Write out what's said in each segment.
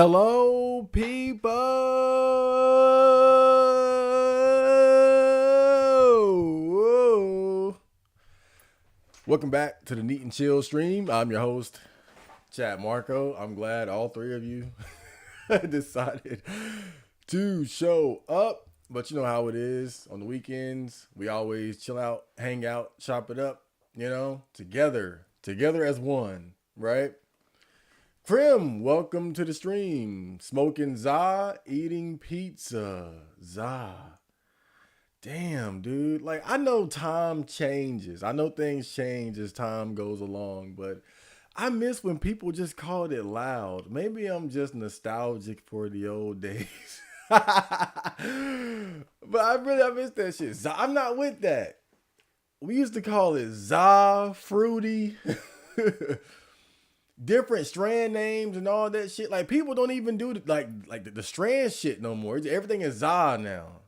Hello, people. Whoa. Welcome back to the Neat and Chill stream. I'm your host, Chad Marco. I'm glad all three of you decided to show up. But you know how it is on the weekends. We always chill out, hang out, chop it up, together as one, right? Krim, welcome to the stream. Smoking za, eating pizza. Za. Damn, dude. Like, I know time changes. I know things change as time goes along, but I miss when people just called it loud. Maybe I'm just nostalgic for the old days. But I miss that shit. Za, I'm not with that. We used to call it za, fruity. Different strand names and all that shit. Like, people don't even do the strand shit no more. Everything is za now.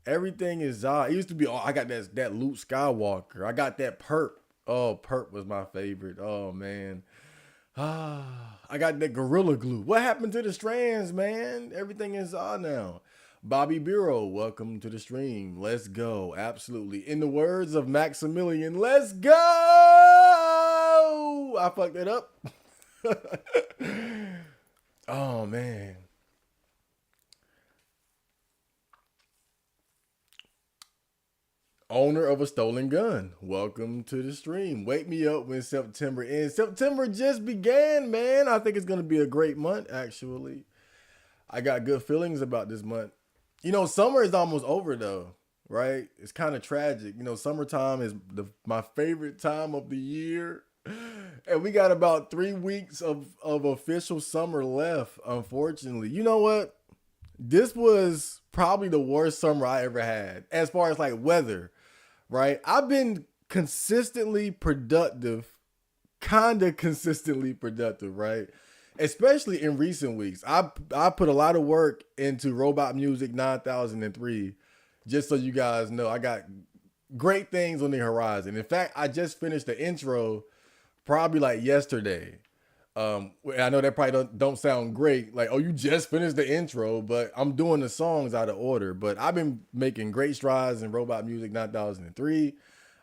Everything is za. It used to be, I got that Luke Skywalker. I got that Perp. Oh, Perp was my favorite. Oh, man. I got that Gorilla Glue. What happened to the strands, man? Everything is za now. Bobby Bureau, welcome to the stream. Let's go. Absolutely. In the words of Maximilian, let's go. I fucked it up. Oh, man. Owner of a stolen gun, welcome to the stream. Wake me up when September ends. September just began, man. I think it's going to be a great month, actually. I got good feelings about this month. Summer is almost over, though, right? It's kind of tragic. Summertime is my favorite time of the year. And we got about 3 weeks of official summer left, unfortunately. You know what? This was probably the worst summer I ever had as far as like weather, right? I've been consistently productive, right? Especially in recent weeks. I put a lot of work into Robot Music 9003, just so you guys know. I got great things on the horizon. In fact, I just finished the intro probably like yesterday. I know that probably don't sound great. Like, oh, you just finished the intro, but I'm doing the songs out of order. But I've been making great strides in Robot Music 9003.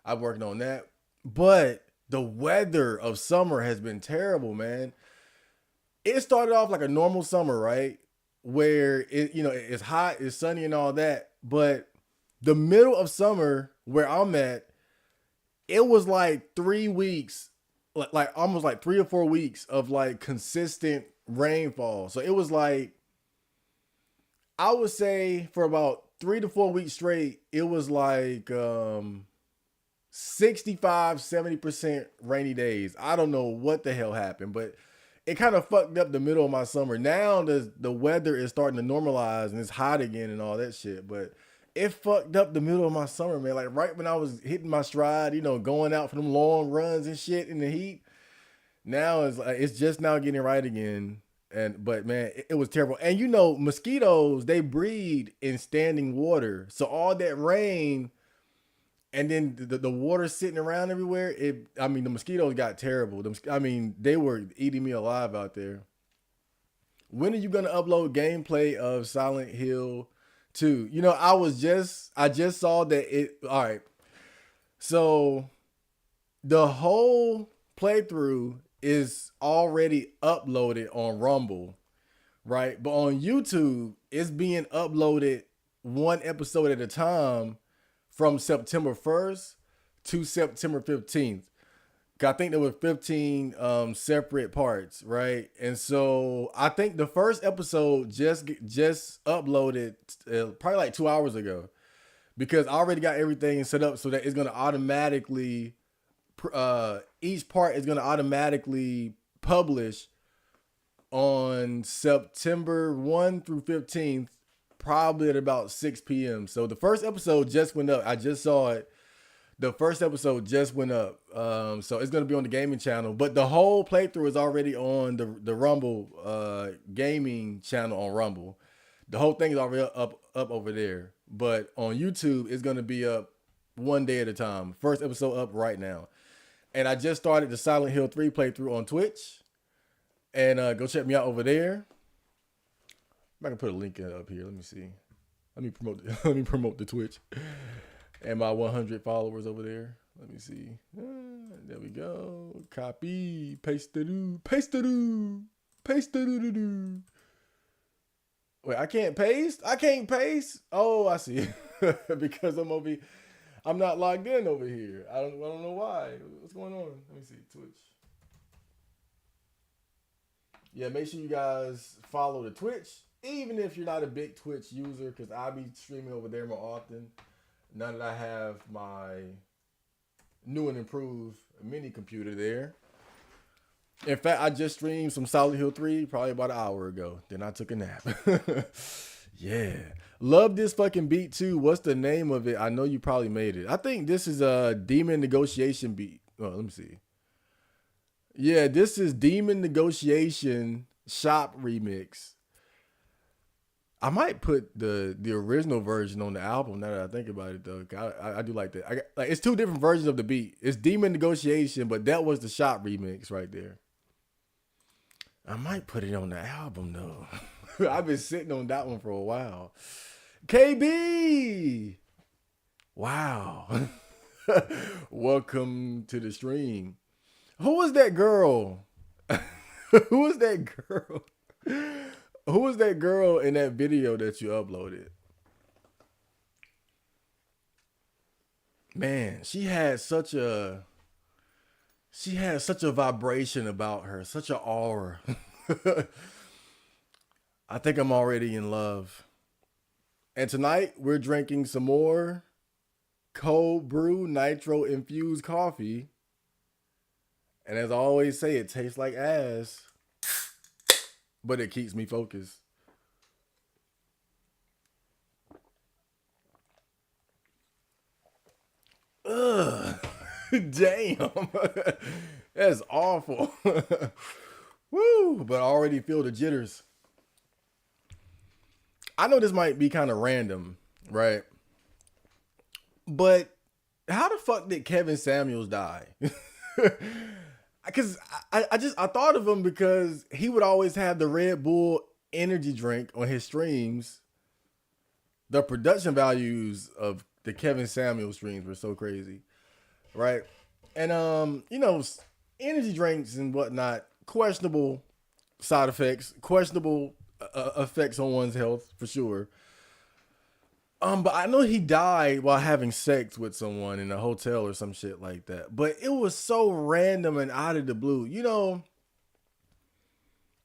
I'm working on that. But the weather of summer has been terrible, man. It started off like a normal summer, right? Where it's hot, it's sunny and all that. But the middle of summer where I'm at, it was like 3 weeks, like almost like 3 or 4 weeks of like consistent rainfall. So it was like, I would say for about 3 to 4 weeks straight, it was like 65, 70% rainy days. I don't know what the hell happened, but it kind of fucked up the middle of my summer. Now the weather is starting to normalize and it's hot again and all that shit. But it fucked up the middle of my summer, man. Like right when I was hitting my stride, going out for them long runs and shit in the heat. Now it's just now getting right again. But man, it was terrible. And mosquitoes, they breed in standing water. So all that rain and then the water sitting around everywhere, the mosquitoes got terrible. They were eating me alive out there. When are you gonna upload gameplay of Silent Hill 2? I just saw that it. All right, so the whole playthrough is already uploaded on Rumble, right? But on YouTube, it's being uploaded one episode at a time from September 1st to September 15th. I think there were 15 separate parts, right? And so I think the first episode just uploaded probably like 2 hours ago, because I already got everything set up so that it's going to automatically, each part is going to automatically publish on September 1 through 15th, probably at about 6 p.m. So the first episode just went up. I just saw it. The first episode just went up. So it's going to be on the gaming channel. But the whole playthrough is already on the Rumble gaming channel on Rumble. The whole thing is already up over there. But on YouTube, it's going to be up one day at a time. First episode up right now. And I just started the Silent Hill 3 playthrough on Twitch. And go check me out over there. I can put a link up here. Let me see. Let me promote. Let me promote the Twitch and my 100 followers over there. Let me see. There we go. Copy. Paste it. Paste it. Paste it. Wait, I can't paste. I can't paste. Oh, I see. Because I'm not logged in over here. I don't know why. What's going on? Let me see. Twitch. Yeah, make sure you guys follow the Twitch, even if you're not a big Twitch user, because I'll be streaming over there more often. Now that I have my new and improved mini computer there. In fact, I just streamed some Silent Hill 3 probably about an hour ago. Then I took a nap. Yeah. Love this fucking beat too. What's the name of it? I know you probably made it. I think this is a Demon Negotiation beat. Oh, let me see. Yeah, this is Demon Negotiation Shop Remix. I might put the original version on the album now that I think about it though. I do like that. Like it's two different versions of the beat. It's Demon Negotiation, but that was the Shop Remix right there. I might put it on the album though. I've been sitting on that one for a while. KB! Wow. Welcome to the stream. Who was that girl? Who was that girl? Who was that girl in that video that you uploaded? Man, she had such a vibration about her, such an aura. I think I'm already in love. And tonight we're drinking some more cold brew nitro infused coffee. And as I always say, it tastes like ass, but it keeps me focused. Ugh. Damn. That's awful. Woo, but I already feel the jitters. I know this might be kind of random, right? But how the fuck did Kevin Samuels die? Because I thought of him because he would always have the Red Bull energy drink on his streams. The production values of the Kevin Samuels streams were so crazy, right? And you know, energy drinks and whatnot, questionable side effects, questionable effects on one's health for sure. But I know he died while having sex with someone in a hotel or some shit like that. But it was so random and out of the blue. You know,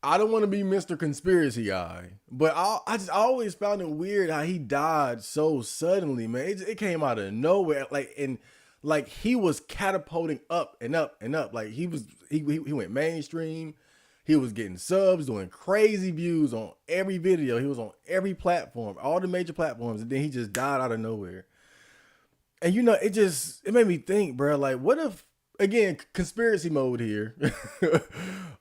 I don't want to be Mr. Conspiracy Guy, but I always found it weird how he died so suddenly, man. It came out of nowhere, like he was catapulting up and up and up. Like he went mainstream. He was getting subs, doing crazy views on every video. He was on every platform, all the major platforms, and then he just died out of nowhere. And you know, it made me think, bro, like what if, again, conspiracy mode here.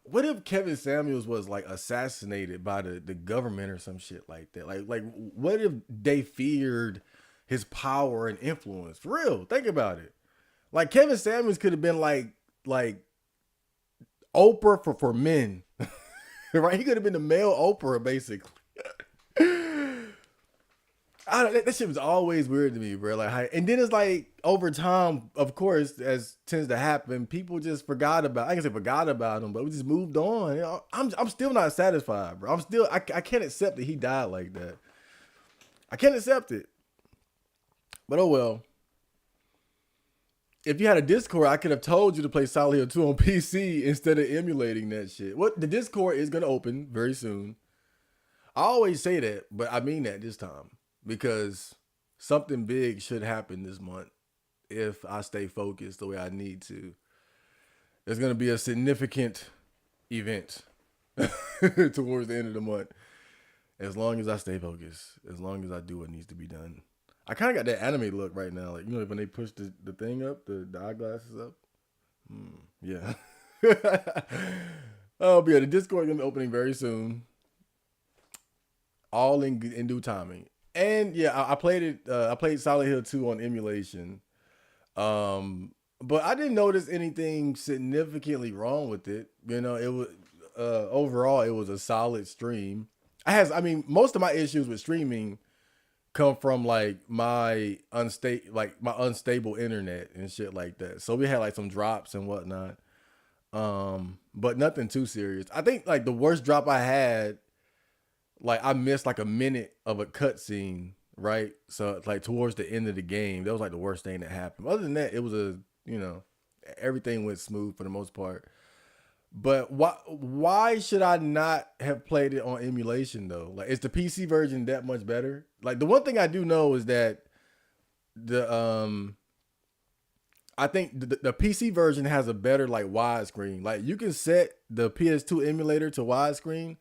What if Kevin Samuels was like assassinated by the government or some shit like that? Like what if they feared his power and influence? For real, think about it. Like Kevin Samuels could have been like Oprah for men. Right? He could have been the male Oprah, basically. That shit was always weird to me, bro. Like, and then it's like over time, of course, as tends to happen, people just forgot about. I can say forgot about him, but we just moved on. You know, I'm still not satisfied, bro. I can't accept that he died like that. I can't accept it. But oh well. If you had a Discord, I could have told you to play Silent Hill 2 on PC instead of emulating that shit. What the Discord is gonna open very soon. I always say that, but I mean that this time. Because something big should happen this month if I stay focused the way I need to. There's going to be a significant event towards the end of the month. As long as I stay focused, as long as I do what needs to be done. I kind of got that anime look right now. Like, you know, when they push the thing up, the eyeglasses up. Yeah. Oh, but yeah, the Discord is going to be opening very soon. All in due timing. And yeah, I played it. I played Silent Hill 2 on emulation, but I didn't notice anything significantly wrong with it. You know, it was overall it was a solid stream. I mean, most of my issues with streaming come from like my unstable internet and shit like that. So we had like some drops and whatnot. But nothing too serious. I think like the worst drop I had, like I missed like a minute of a cutscene, right? So like towards the end of the game, that was like the worst thing that happened. Other than that, it was you know, everything went smooth for the most part. But why should I not have played it on emulation though? Like, is the PC version that much better? Like, the one thing I do know is that the I think the PC version has a better like widescreen. Like, you can set the PS2 emulator to widescreen,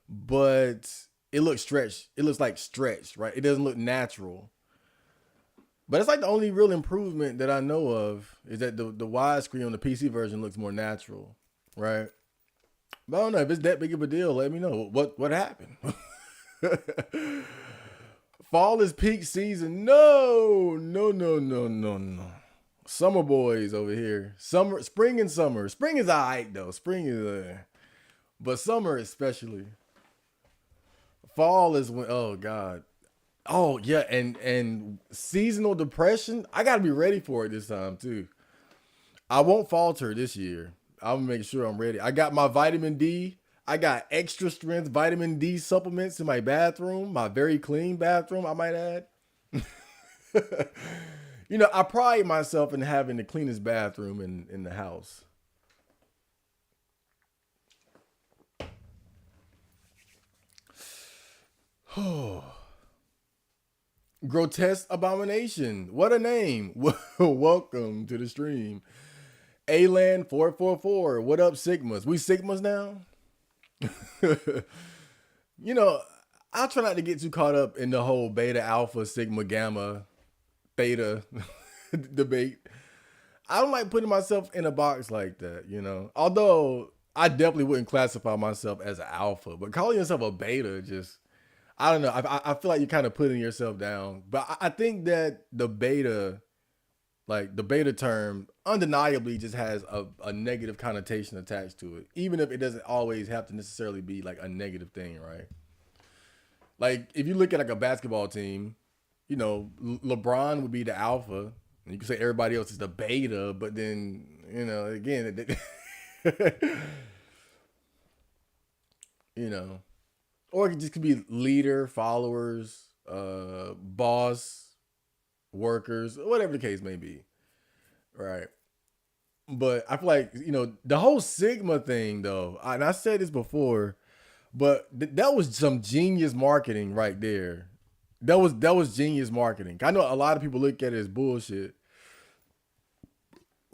but it looks stretched. It looks like stretched, right? It doesn't look natural. But it's like the only real improvement that I know of is that the widescreen on the PC version looks more natural, right? But I don't know if it's that big of a deal. Let me know what happened. Fall is peak season. No, no, no, no, no, no. Summer boys over here. Summer, spring and summer. Spring is alright though. Spring is, but summer especially. Fall is when. Oh God. Oh yeah, and seasonal depression. I gotta be ready for it this time too. I won't falter this year. I'm gonna make sure I'm ready. I got my vitamin D. I got extra strength vitamin D supplements in my bathroom, my very clean bathroom, I might add. You know, I pride myself in having the cleanest bathroom in the house. Grotesque abomination. What a name. Welcome to the stream. Aland 444. What up, Sigmas? We Sigmas now? You know, I try not to get too caught up in the whole beta, alpha, sigma, gamma, theta debate. I don't like putting myself in a box like that, you know. Although I definitely wouldn't classify myself as an alpha, but calling yourself a beta just, I don't know. I feel like you're kind of putting yourself down. But I think that the beta, like the beta term, undeniably just has a negative connotation attached to it, even if it doesn't always have to necessarily be like a negative thing, right? Like, if you look at like a basketball team, you know, LeBron would be the alpha, and you can say everybody else is the beta, but then, you know, again, you know, or it just could be leader, followers, boss, workers, whatever the case may be, right? But I feel like, you know, the whole Sigma thing though, and I said this before, but that was some genius marketing right there. That was genius marketing. I know a lot of people look at it as bullshit.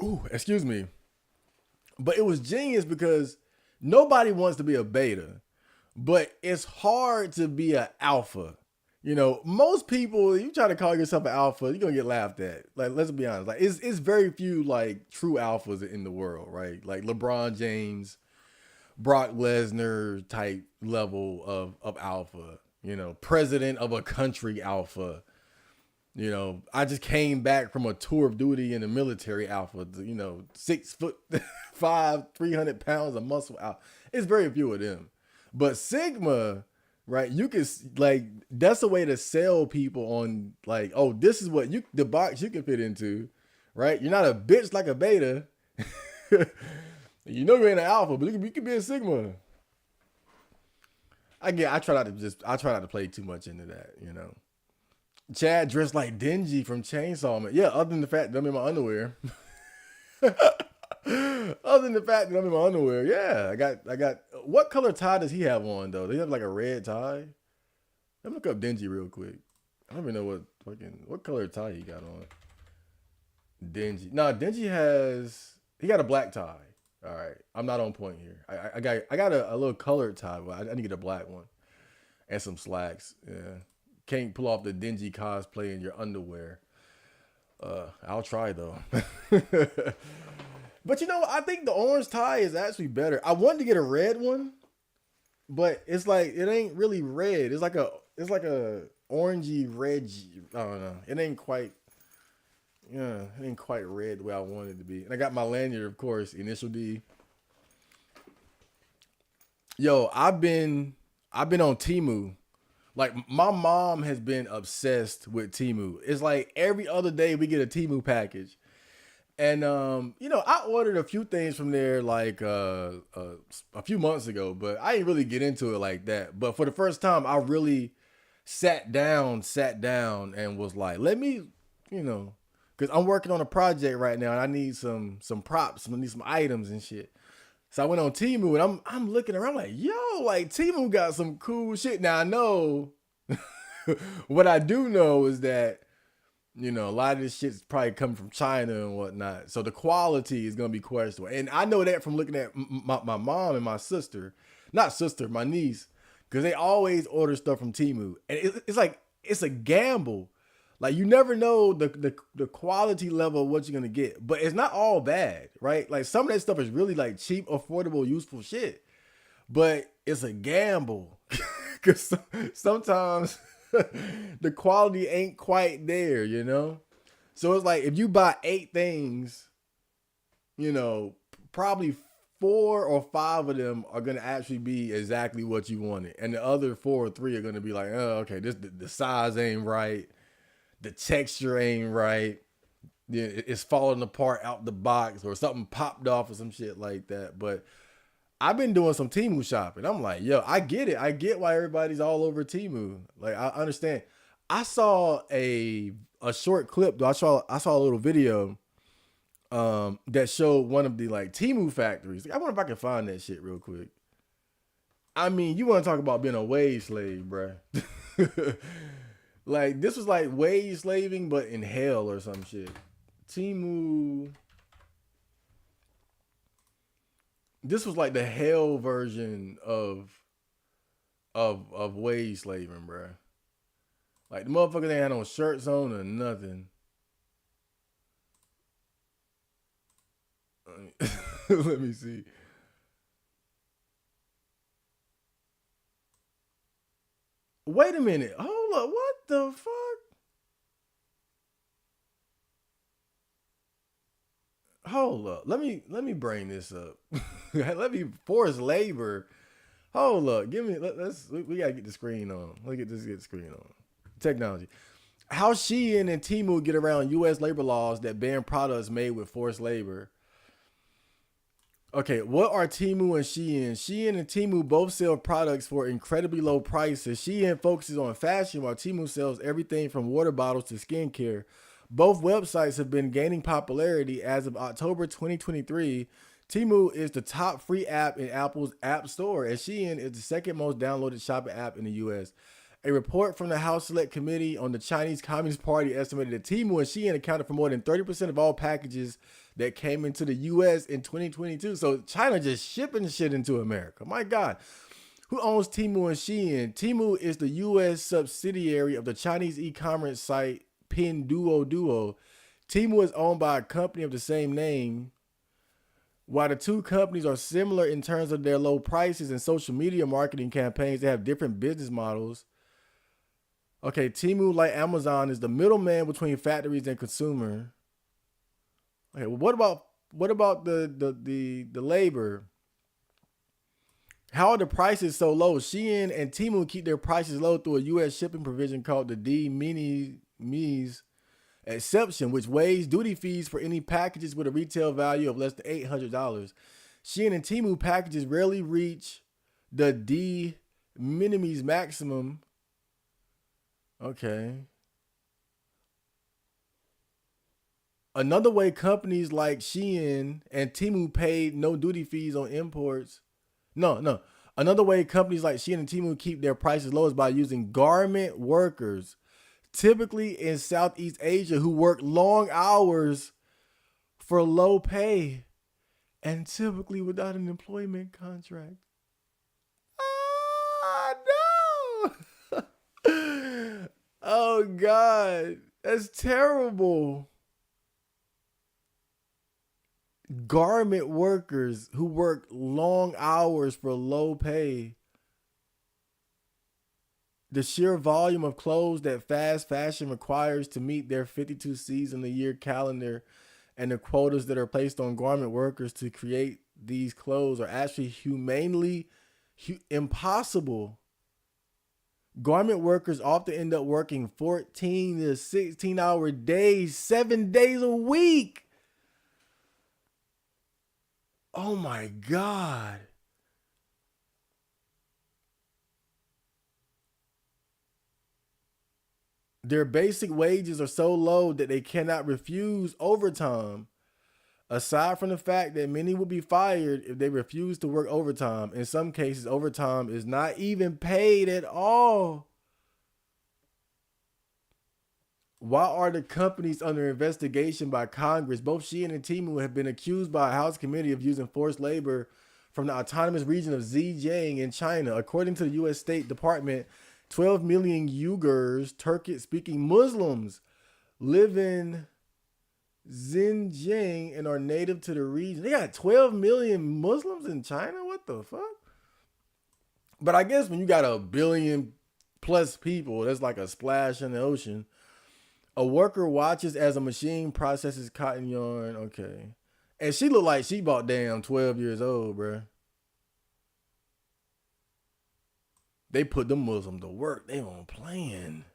Ooh, excuse me. But it was genius because nobody wants to be a beta, but it's hard to be an alpha. You know, most people, you try to call yourself an alpha, you're gonna get laughed at. Like, let's be honest. Like, it's very few like true alphas in the world, right? Like LeBron James, Brock Lesnar type level of alpha. You know, president of a country alpha. You know, I just came back from a tour of duty in the military alpha. You know, 6'5", 300 pounds of muscle out. It's very few of them. But Sigma, right? You can like, that's a way to sell people on like, oh, this is what the box you can fit into, right? You're not a bitch like a beta. You know you ain't an alpha, but you can be a Sigma. I try not to play too much into that, you know. Chad dressed like Denji from Chainsaw Man. Yeah, other than the fact that I'm in my underwear. Other than the fact that I'm in my underwear, yeah. I got what color tie does he have on though? Does he have like a red tie? Let me look up Denji real quick. I don't even know what color tie he got on. Denji. Nah, he got a black tie. All right. I'm not on point here. I got a little colored tie, but I need to get a black one. And some slacks. Yeah. Can't pull off the Denji cosplay in your underwear. I'll try though. But you know, I think the orange tie is actually better. I wanted to get a red one, but it's like it ain't really red. It's like a orangey red. I don't know. It ain't quite red the way I wanted it to be. And I got my lanyard, of course, initial D. Yo, I've been I've been on Temu. Like my mom has been obsessed with Temu. It's like every other day we get a Temu package. And I ordered a few things from there like a few months ago, but I didn't really get into it like that. But for the first time, I really sat down and was like, let me, you know, because I'm working on a project right now and I need some props, I need some items and shit. So I went on Temu and I'm looking around like, yo, like Temu got some cool shit. Now I know what I do know is that a lot of this shit's probably coming from China and whatnot. So the quality is gonna be questionable. And I know that from looking at my mom and my sister, not sister, my niece, because they always order stuff from Temu, and it's like it's a gamble. Like you never know the quality level of what you're gonna get, but it's not all bad, right? Like some of that stuff is really like cheap, affordable, useful shit, but it's a gamble because sometimes the quality ain't quite there. So it's like if you buy 8 things, probably 4 or 5 of them are gonna actually be exactly what you wanted, and the other 4 or 3 are gonna be like, oh, okay, this the size ain't right, the texture ain't right, yeah, it's falling apart out the box, or something popped off or some shit like that. But I've been doing some Temu shopping. I'm like, yo, I get it. I get why everybody's all over Temu. Like, I understand. I saw a short clip though. I saw a little video that showed one of the like Temu factories. Like, I wonder if I can find that shit real quick. I mean, you want to talk about being a wage slave, bruh. Like this was like wage slaving, but in hell or some shit. Temu. This was like the hell version of wage slaving, bro. Like the motherfuckers ain't had no shirts on or nothing. Let me see. Wait a minute. Hold up. What the fuck? Hold up. Let me bring this up. Let me force labor. Hold up. Give me. Let's. We gotta get the screen on. Let's get the screen on. Technology. How Shein and Temu get around U.S. labor laws that ban products made with forced labor. Okay, what are Temu and Shein? Shein and Temu both sell products for incredibly low prices. Shein focuses on fashion while Temu sells everything from water bottles to skincare. Both websites have been gaining popularity. As of October 2023, Temu is the top free app in Apple's App Store, and Shein is the second most downloaded shopping app in the US. A report from the House Select Committee on the Chinese Communist Party estimated that Temu and Shein accounted for more than 30% of all packages that came into the US in 2022. So China just shipping shit into America. My God. Who owns Temu and Shein? Temu is the US subsidiary of the Chinese e-commerce site Pinduoduo. Temu is owned by a company of the same name. While the two companies are similar in terms of their low prices and social media marketing campaigns, they have different business models. Okay, Temu, like Amazon, is the middleman between factories and consumer. Okay, well, what about the labor? How are the prices so low? Shein and Temu keep their prices low through a U.S. shipping provision called the de minimis exception, which waives duty fees for any packages with a retail value of less than $800. Shein and Temu packages rarely reach the de minimis maximum. Okay. Another way companies like Shein and Temu paid no duty fees on imports. No. Another way companies like Shein and Temu keep their prices low is by using garment workers, typically in Southeast Asia, who work long hours for low pay and typically without an employment contract. Ah, no! Oh, God. That's terrible. Garment workers who work long hours for low pay. The sheer volume of clothes that fast fashion requires to meet their 52 season a year calendar and the quotas that are placed on garment workers to create these clothes are actually humanely impossible. Garment workers often end up working 14 to 16-hour days, 7 days a week. Oh my God. Their basic wages are so low that they cannot refuse overtime. Aside from the fact that many will be fired if they refuse to work overtime, in some cases, overtime is not even paid at all. Why are the companies under investigation by Congress? Both Shein and Temu have been accused by a House committee of using forced labor from the autonomous region of Xinjiang in China. According to the U.S. State Department, 12 million Uyghurs, Turkic-speaking Muslims, live in Xinjiang and are native to the region. They got 12 million Muslims in China? What the fuck? But I guess when you got a billion plus people, that's like a splash in the ocean. A worker watches as a machine processes cotton yarn. Okay. And she looked like she about damn 12 years old, bro. They put the Muslim to work. They on playing.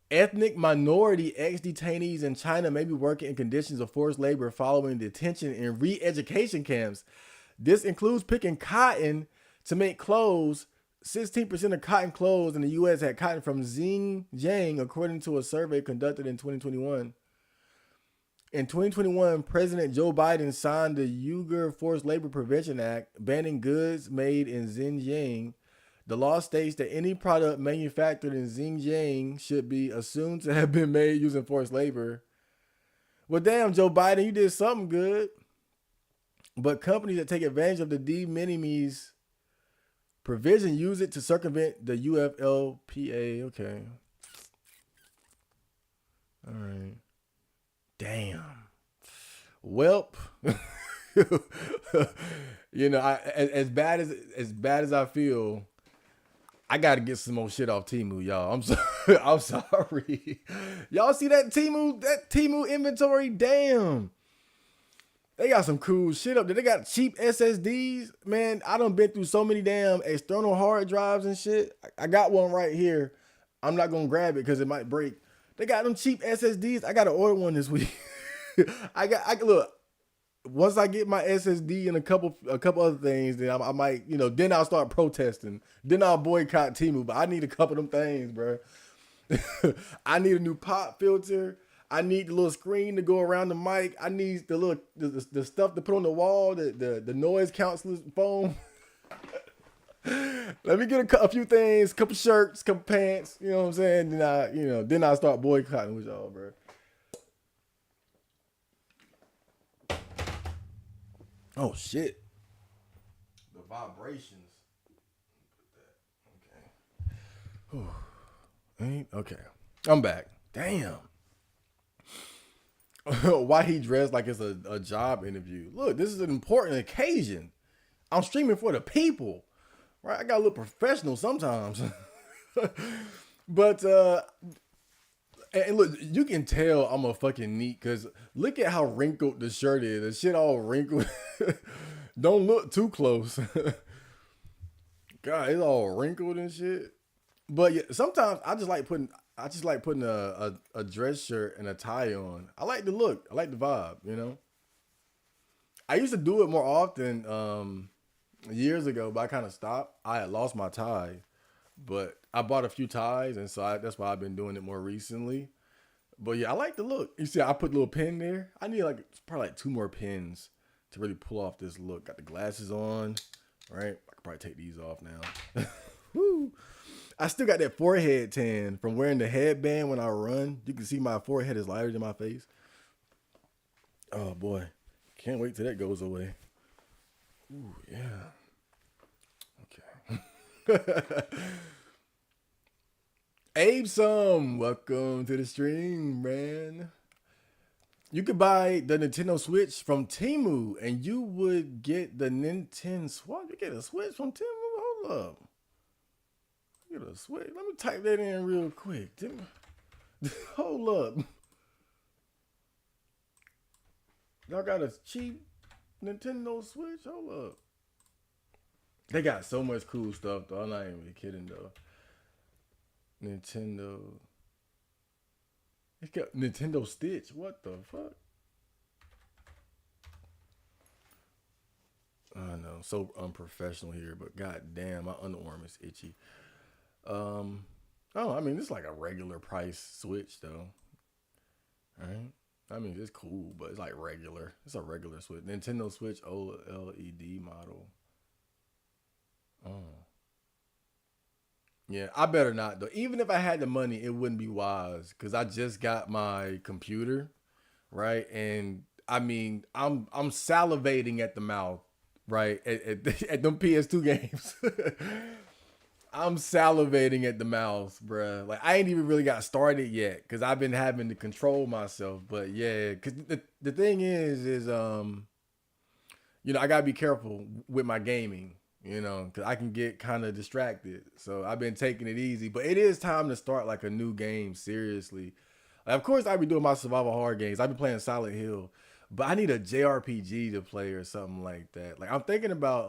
Ethnic minority ex-detainees in China may be working in conditions of forced labor following detention in re-education camps. This includes picking cotton to make clothes. 16% of cotton clothes in the U.S. had cotton from Xinjiang, according to a survey conducted in 2021. In 2021, President Joe Biden signed the Uyghur Forced Labor Prevention Act, banning goods made in Xinjiang. The law states that any product manufactured in Xinjiang should be assumed to have been made using forced labor. Well, damn, Joe Biden, you did something good. But companies that take advantage of the de minimis provision use it to circumvent the UFLPA. Okay. All right. Damn. Welp. You know, as bad as I feel, I gotta get some more shit off Temu, y'all. I'm sorry. I'm sorry. Y'all see that Temu inventory? Damn. They got some cool shit up there. They got cheap SSDs. Man, I done been through so many damn external hard drives and shit. I got one right here. I'm not gonna grab it because it might break. They got them cheap SSDs. I gotta order one this week. I look. Once I get my SSD and a couple other things, then I might, then I'll start protesting. Then I'll boycott Temu. But I need a couple of them things, bro. I need a new pop filter. I need the little screen to go around the mic. I need the little the stuff to put on the wall, the noise canceling foam. Let me get a few things, couple shirts, couple pants. You know what I'm saying? Then I start boycotting with y'all, bro. Oh shit! The vibrations. Okay. Okay. I'm back. Damn. Why he dressed like it's a job interview? Look, this is an important occasion. I'm streaming for the people, right? I gotta look professional sometimes. But and look, you can tell I'm a fucking NEET because look at how wrinkled the shirt is. The shit all wrinkled. Don't look too close. God, it's all wrinkled and shit. But yeah, sometimes I just like putting a dress shirt and a tie on. I like the look. I like the vibe, I used to do it more often years ago, but I kind of stopped. I had lost my tie, but I bought a few ties, and so that's why I've been doing it more recently. But yeah, I like the look. You see, I put a little pin there. I need probably 2 more pins to really pull off this look. Got the glasses on, right? I could probably take these off now. Woo. I still got that forehead tan from wearing the headband when I run. You can see my forehead is lighter than my face. Oh boy. Can't wait till that goes away. Ooh, yeah. Okay. Abe welcome to the stream, man. You could buy the Nintendo Switch from Temu and you would get the Nintendo Swap. You get a Switch from Temu? Hold up. Get a Switch. Let me type that in real quick. Hold up. Y'all got a cheap Nintendo Switch? Hold up. They got so much cool stuff though. I'm not even kidding though. Nintendo. It's got Nintendo Stitch. What the fuck? I know, so unprofessional here, but god damn, my underarm is itchy. Um, oh, I mean, it's like a regular price Switch though, right? I mean, it's cool, but it's like regular. It's a regular Switch. Nintendo Switch OLED model. Oh, yeah, I better not though. Even if I had the money, it wouldn't be wise because I just got my computer, right? And I mean, I'm salivating at the mouth, right? At them PS2 games. I'm salivating at the mouth, bruh. Like I ain't even really got started yet because I've been having to control myself. But yeah, because the thing is, I gotta be careful with my gaming, because I can get kind of distracted. So I've been taking it easy, but it is time to start like a new game seriously. Like, of course, I be doing my survival horror games. I be playing Silent Hill, but I need a JRPG to play or something like that. Like I'm thinking about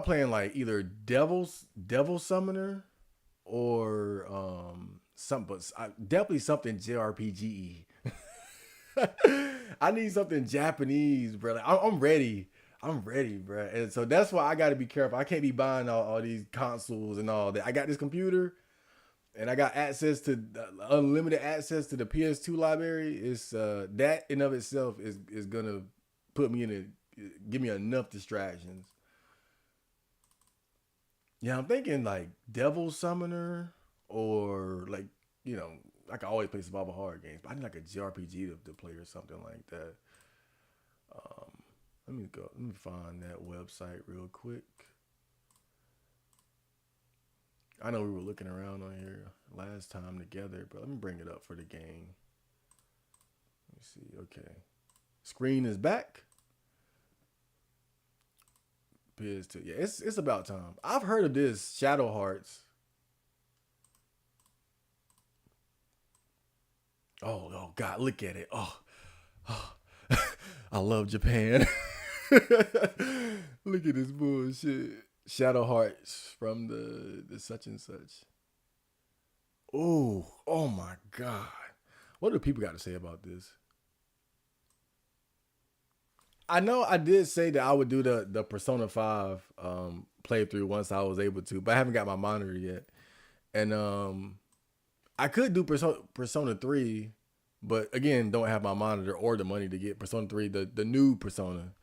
playing like either Devil Summoner or something, but definitely something JRPG. I need something Japanese, bro. Like, I'm ready. I'm ready, bro. And so that's why I got to be careful. I can't be buying all these consoles and all that. I got this computer and I got access to unlimited access to the PS2 library. It's that in of itself is gonna put me in give me enough distractions. Yeah, I'm thinking like Devil Summoner or like, you know, I can always play survival horror games, but I need like a JRPG to play or something like that. Um, let me find that website real quick. I know we were looking around on here last time together, but let me bring it up for the game. Let me see. Okay. Screen is back. PS2. Yeah, it's about time. I've heard of this Shadow Hearts. Oh God, look at it. Oh, I love Japan. Look at this bullshit. Shadow Hearts from the such and such. Oh my God. What do people got to say about this? I know I did say that I would do the Persona 5 playthrough once I was able to, but I haven't got my monitor yet. And I could do Persona 3, but again, don't have my monitor or the money to get Persona 3, the new Persona.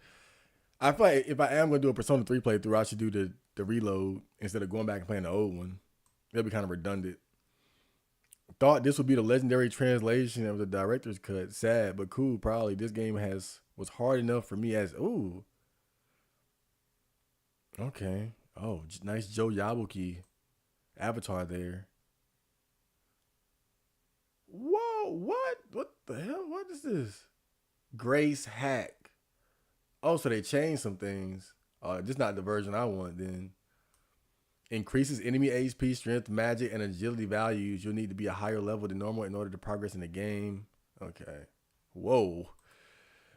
I feel like if I am going to do a Persona 3 playthrough, I should do the reload instead of going back and playing the old one. It'll be kind of redundant. Thought this would be the legendary translation of the director's cut. Sad, but cool. Probably this game was hard enough for me as ooh. Okay. Oh, nice Joe Yabuki avatar there. Whoa, what? What the hell? What is this? Grace hack. Oh, so they changed some things. Just not the version I want then. Increases enemy HP, strength, magic, and agility values. You'll need to be a higher level than normal in order to progress in the game. Okay. Whoa.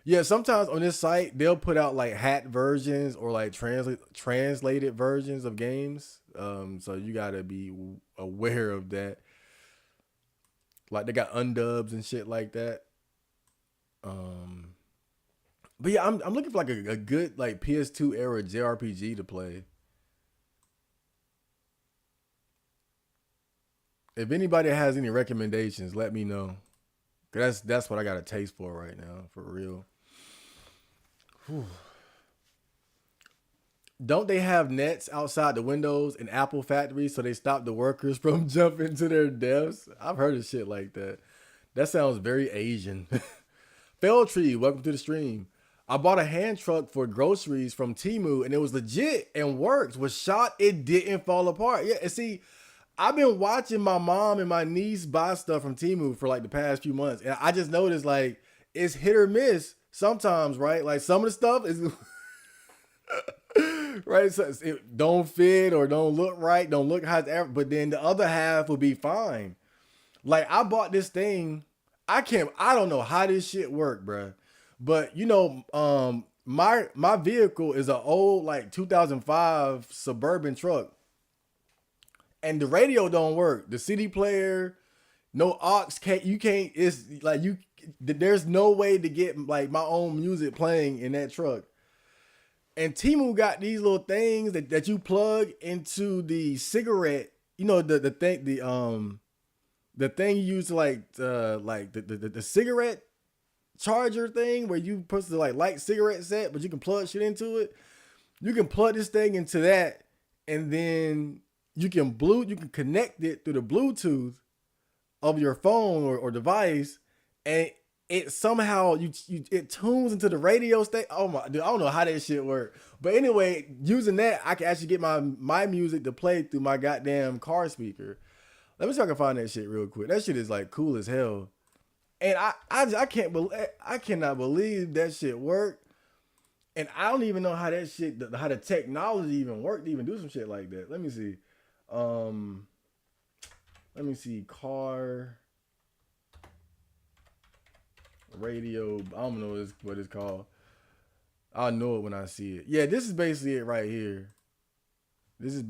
Yeah, sometimes on this site they'll put out like hacked versions or like translated versions of games. So you gotta be aware of that. Like they got undubs and shit like that. Um, but yeah, I'm looking for like a good like PS2 era JRPG to play. If anybody has any recommendations, let me know. Cause that's what I got a taste for right now, for real. Whew. Don't they have nets outside the windows in Apple factories so they stop the workers from jumping to their deaths? I've heard of shit like that. That sounds very Asian. Tree, welcome to the stream. I bought a hand truck for groceries from Temu and it was legit and worked. Was shot, it didn't fall apart. Yeah, and see, I've been watching my mom and my niece buy stuff from Temu for like the past few months, and I just noticed like it's hit or miss sometimes, right? Like some of the stuff is right, so it don't fit or don't look right, don't look how it's ever, but then the other half will be fine. Like I bought this thing, I don't know how this shit worked, bruh. But my vehicle is an old like 2005 Suburban truck, and the radio don't work. The CD player, no aux, can't you can't. It's like you. There's no way to get like my own music playing in that truck. And Temu got these little things that you plug into the cigarette. You know the thing you use to like the cigarette charger thing where you put the like light cigarette set, but you can plug shit into it. You can plug this thing into that, and then you can connect it through the Bluetooth of your phone or device, and it somehow it tunes into the radio station. Oh my, dude, I don't know how that shit work. But anyway, using that, I can actually get my music to play through my goddamn car speaker. Let me see if I can find that shit real quick. That shit is like cool as hell. And I cannot believe that shit worked. And I don't even know how that shit, how the technology even worked to even do some shit like that. Let me see. Let me see. Car radio. I don't know what it's called. I'll know it when I see it. Yeah, this is basically it right here. Let me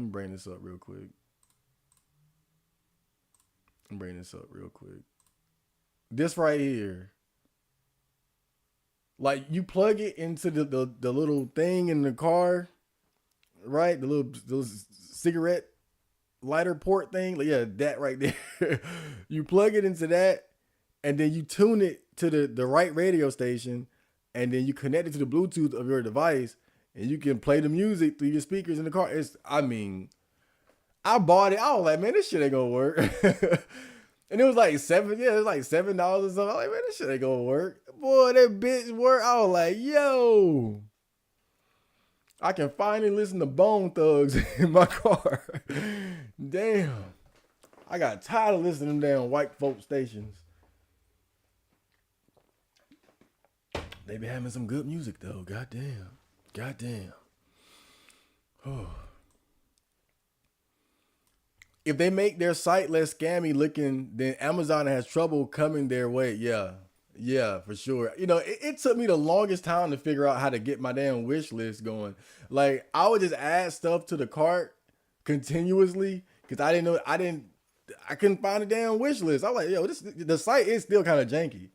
bring this up real quick. This right here. Like you plug it into the little thing in the car, right? The little cigarette lighter port thing. Like, yeah, that right there. You plug it into that, and then you tune it to the right radio station, and then you connect it to the Bluetooth of your device, and you can play the music through your speakers in the car. I bought it. I was like, man, this shit ain't gonna work. And it was like $7 or something. I was like, man, this shit ain't gonna work. Boy, that bitch worked. I was like, yo, I can finally listen to Bone Thugs in my car. Damn. I got tired of listening to them damn white folk stations. They be having some good music though. Goddamn. Oh. If they make their site less scammy looking, then Amazon has trouble coming their way. Yeah, for sure. You know, it took me the longest time to figure out how to get my damn wish list going. Like, I would just add stuff to the cart continuously because I couldn't find a damn wish list. I was like, yo, the site is still kind of janky.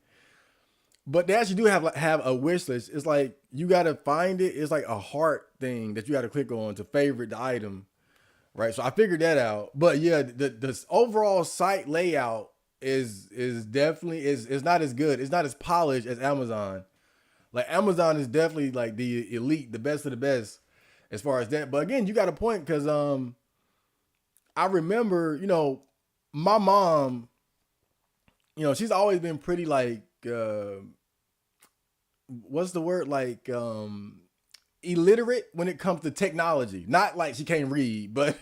But they actually do have a wish list. It's like you gotta find it. It's like a heart thing that you gotta click on to favorite the item. Right, so I figured that out, but yeah, the overall site layout is definitely is not as good. It's not as polished as Amazon. Like Amazon is definitely like the elite, the best of the best as far as that. But again, you got a point because I remember, you know, my mom, you know, she's always been pretty like what's the word, like illiterate when it comes to technology. Not like she can't read, but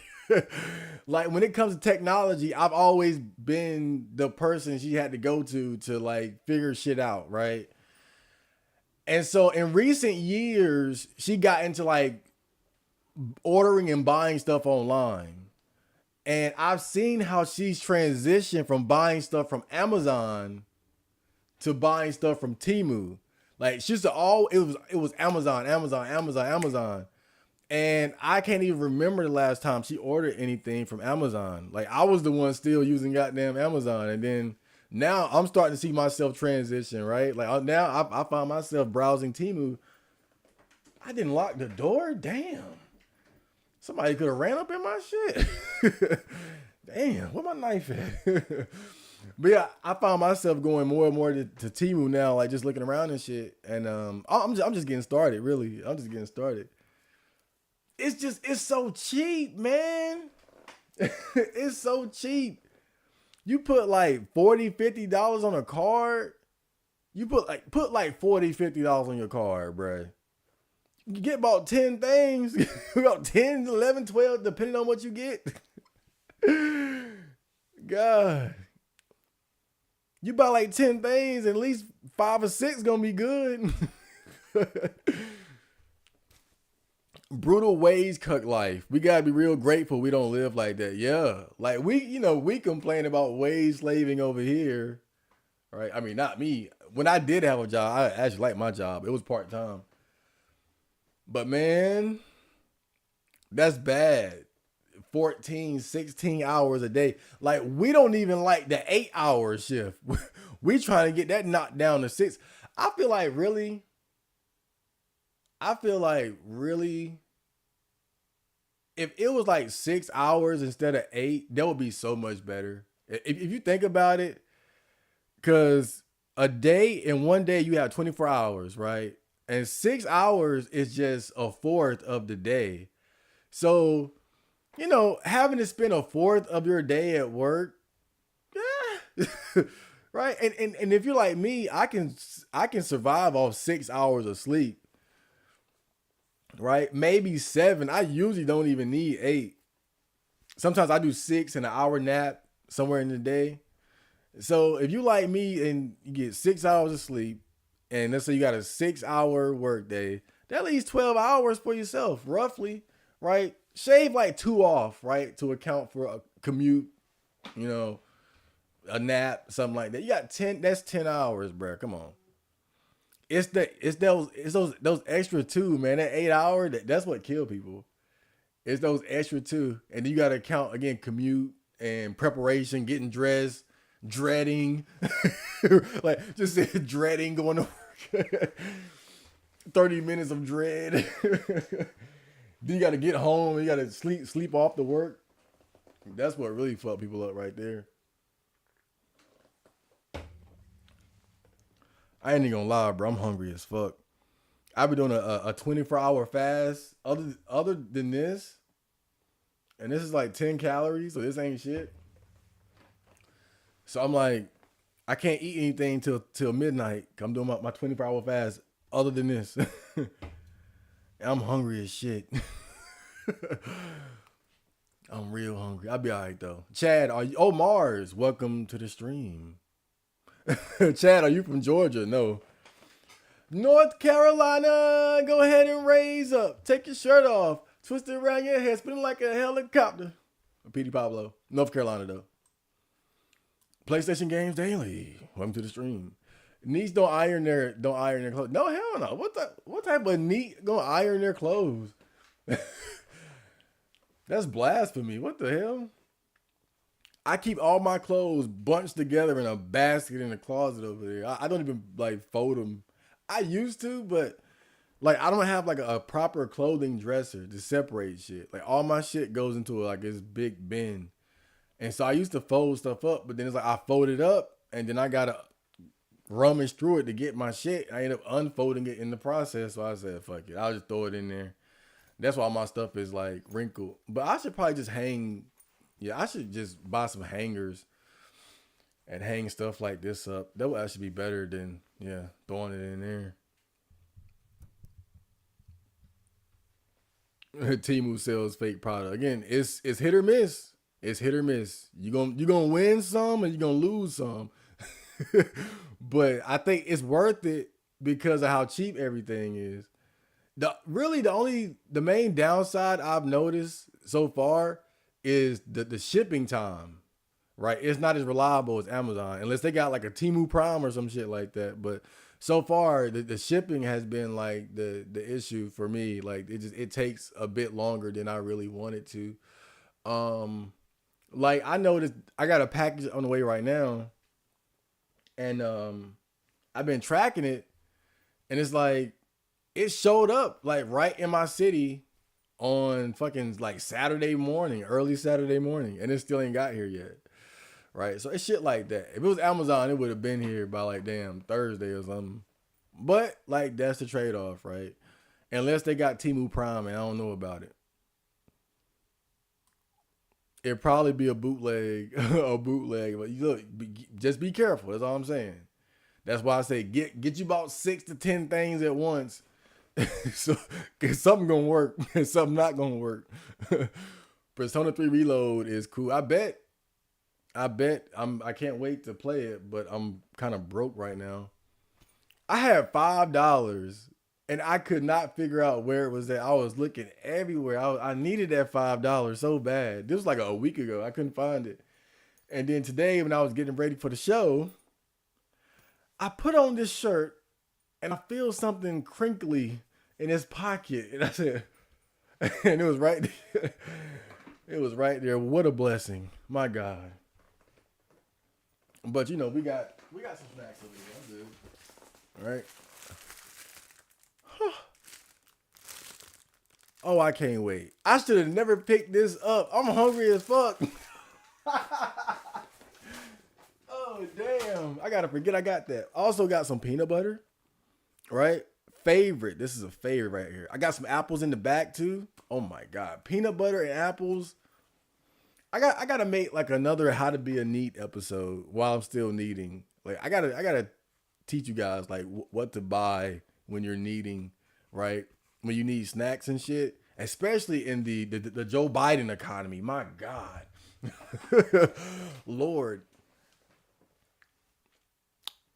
like when it comes to technology, I've always been the person she had to go to like figure shit out, right? And so in recent years, she got into like ordering and buying stuff online. And I've seen how she's transitioned from buying stuff from Amazon to buying stuff from Temu. Like she's it was Amazon. And I can't even remember the last time she ordered anything from Amazon. Like I was the one still using goddamn Amazon. And then now I'm starting to see myself transition, right? Like now I find myself browsing Temu. I didn't lock the door. Damn. Somebody could have ran up in my shit. Damn, where my knife at? But yeah, I found myself going more and more to Temu now, like just looking around and shit. And I'm just getting started, really. I'm just getting started. It's so cheap, man. It's so cheap. You put like $40-$50 on a card. You put like $40-$50 on your card, bruh. You get about 10 things. About 10, 11, 12, depending on what you get. God. You buy like 10 things, at least 5 or 6 gonna be good. Brutal wage cut life. We gotta be real grateful we don't live like that. Yeah. Like we complain about wage slaving over here. Right? I mean, not me. When I did have a job, I actually liked my job. It was part-time. But man, that's bad. 14, 16 hours a day. Like, we don't even like the 8-hour shift. We trying to get that knocked down to 6. I feel like really, if it was like 6 hours instead of 8, that would be so much better. If you think about it, because a day in one day you have 24 hours, right? And 6 hours is just a fourth of the day. So, having to spend a fourth of your day at work, right? And if you're like me, I can survive off 6 hours of sleep, right? Maybe 7. I usually don't even need 8. Sometimes I do 6 and an hour nap somewhere in the day. So if you like me and you get 6 hours of sleep, and let's say you got a 6-hour work day, that leaves 12 hours for yourself, roughly, right? Shave like 2 off, right? To account for a commute, a nap, something like that. You got 10, that's 10 hours, bro. Come on. It's those extra 2, man. That 8 hour, that's what kill people. It's those extra 2. And then you got to count again, commute and preparation, getting dressed, dreading, like just dreading going to work. 30 minutes of dread. Then you got to get home. You got to sleep off the work. That's what really fuck people up right there. I ain't even gonna lie, bro. I'm hungry as fuck. I've been doing a 24-hour fast. Other than this, and this is like 10 calories, so this ain't shit. So I'm like, I can't eat anything till midnight. I'm doing my 24-hour fast. Other than this, I'm hungry as shit. I'm real hungry. I'll be all right though. Chad, are you? Oh, Mars, welcome to the stream. Chad, are you from Georgia? No. North Carolina, go ahead and raise up. Take your shirt off. Twist it around your head. Spin it like a helicopter. Petey Pablo. North Carolina, though. PlayStation games daily. Welcome to the stream. NEETs don't iron their clothes. No, hell no. What type of NEET gonna iron their clothes? That's blasphemy. What the hell? I keep all my clothes bunched together in a basket in the closet over there. I don't even like fold them. I used to, but like I don't have like a proper clothing dresser to separate shit. Like all my shit goes into like this big bin. And so I used to fold stuff up, but then it's like I fold it up and then I gotta rummage through it to get my shit. I end up unfolding it in the process. So I said, fuck it. I'll just throw it in there. That's why my stuff is like wrinkled. But I should probably just hang. Yeah, I should just buy some hangers and hang stuff like this up. That would actually be better than, throwing it in there. Temu sells fake product. Again, it's hit or miss. It's hit or miss. You're gonna win some and you're gonna lose some. But I think it's worth it because of how cheap everything is. The main downside I've noticed so far is the shipping time, right? It's not as reliable as Amazon unless they got like a Temu Prime or some shit like that. But so far, the shipping has been like the issue for me. Like it takes a bit longer than I really want it to. Like I noticed I got a package on the way right now, and I've been tracking it, and it's like it showed up like right in my city on fucking like early Saturday morning, and it still ain't got here yet. Right? So it's shit like that. If it was Amazon, it would have been here by like damn Thursday or something. But like that's the trade-off, right? Unless they got Temu Prime and I don't know about it. It'd probably be a bootleg, But you look, just be careful. That's all I'm saying. That's why I say get you about 6 to 10 things at once. So, cause something gonna work and something not gonna work. Persona 3 Reload is cool. I bet I can't wait to play it, but I'm kind of broke right now. I had $5 and I could not figure out where it was at. I was looking everywhere. I needed that $5 so bad. This was like a week ago. I couldn't find it. And then today when I was getting ready for the show, I put on this shirt and I feel something crinkly in his pocket. And I said, and it was right there. It was right there. What a blessing. My God. But we got some snacks over here. I'm good. All right. Oh, I can't wait. I should have never picked this up. I'm hungry as fuck. Oh, damn. I gotta forget I got that. Also got some peanut butter. Right? Favorite. This is a favorite right here. I got some apples in the back too. Oh my God. Peanut butter and apples. I gotta make like another how to be a NEET episode while I'm still needing. Like I gotta teach you guys like what to buy when you're needing, right? When you need snacks and shit, especially in the Joe Biden economy. My God. Lord.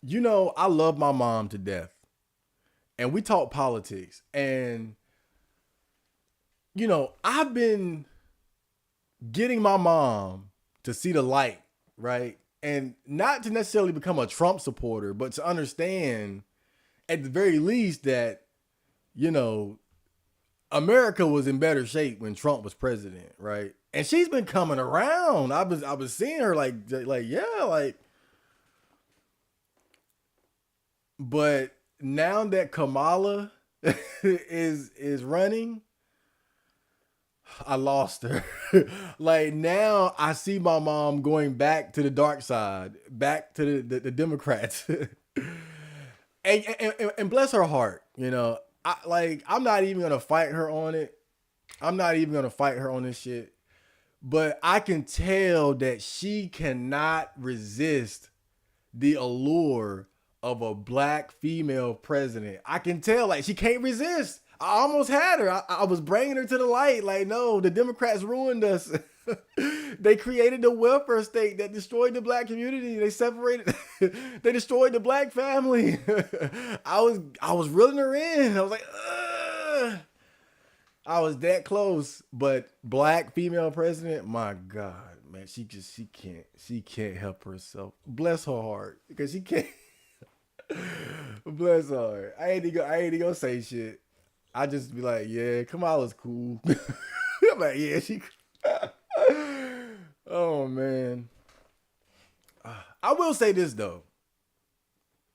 I love my mom to death. And we talk politics. And, I've been getting my mom to see the light, right? And not to necessarily become a Trump supporter, but to understand at the very least that, America was in better shape when Trump was president, right? And she's been coming around. I was seeing her but now that Kamala is running, I lost her. Like now I see my mom going back to the dark side, back to the Democrats. and bless her heart, I'm not even gonna fight her on it. I'm not even gonna fight her on this shit. But I can tell that she cannot resist the allure of a black female president. I can tell, like, she can't resist. I almost had her. I was bringing her to the light. Like, no, the Democrats ruined us. They created the welfare state that destroyed the black community. They separated. They destroyed the black family. I was reeling her in. I was like, ugh. I was that close. But black female president, my God, man, she can't help herself. Bless her heart, because she can't. Bless her. I ain't to go say shit. I just be like, yeah, Kamala's cool. I'm like, yeah, she. Oh man. I will say this though.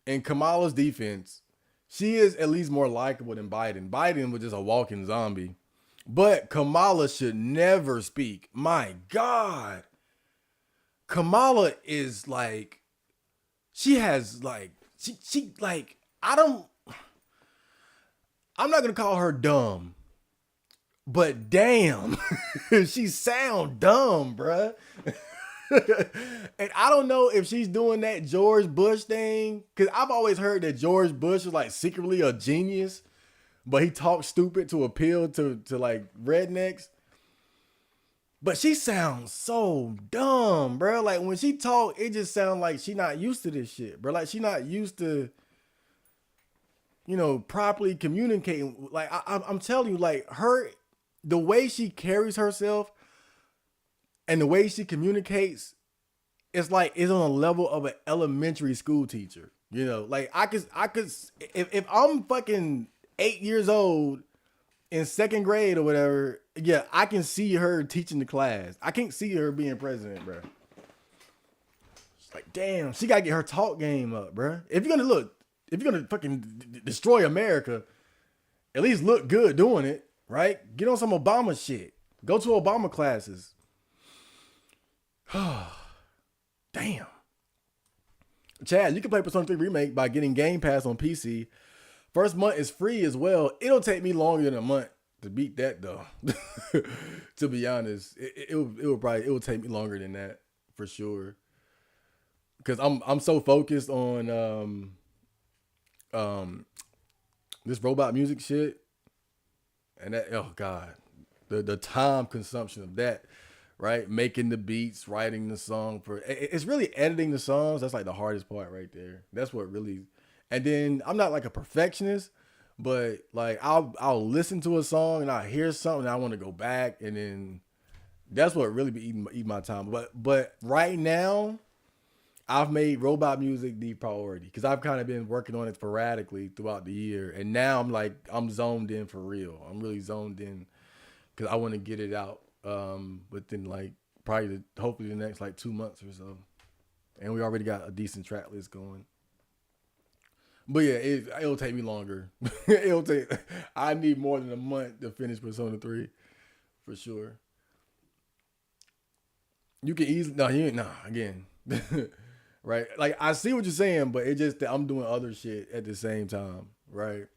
In Kamala's defense, she is at least more likable than Biden. Biden was just a walking zombie. But Kamala should never speak. My God. Kamala is like, she has like, she like, I'm not gonna call her dumb, but damn, she sound dumb, bruh. And I don't know if she's doing that George Bush thing, because I've always heard that George Bush is like secretly a genius, but he talks stupid to appeal to like rednecks. But she sounds so dumb, bro. Like when she talk, it just sounds like she not used to this shit, bro. Like she not used to, properly communicating. Like I'm telling you, like the way she carries herself and the way she communicates, it's like it's on a level of an elementary school teacher. Like I could if I'm fucking 8 years old in second grade or whatever, yeah, I can see her teaching the class. I can't see her being president, bro. It's like, damn, she gotta get her talk game up, bro. If you're gonna fucking destroy America, at least look good doing it, right? Get on some Obama shit. Go to Obama classes. Damn. Chad, you can play Persona 3 Remake by getting Game Pass on PC. First month is free as well. It'll take me longer than a month to beat that though. To be honest, it will take me longer than that for sure. Because I'm so focused on this robot music shit, and that, oh God, the time consumption of that, right? Making the beats, writing the song it's really editing the songs. That's like the hardest part right there. That's what really. And then I'm not like a perfectionist, but like I'll listen to a song and I hear something and I want to go back, and then that's what really be eating my time. But right now, I've made robot music the priority because I've kind of been working on it sporadically throughout the year, and now I'm like I'm zoned in for real. I'm really zoned in because I want to get it out within like probably hopefully the next like 2 months or so, and we already got a decent track list going. But yeah, it'll take me longer. it'll take. I need more than a month to finish Persona 3 for sure. You can easily no, you ain't nah again. Right? Like I see what you're saying, but it just that I'm doing other shit at the same time, right?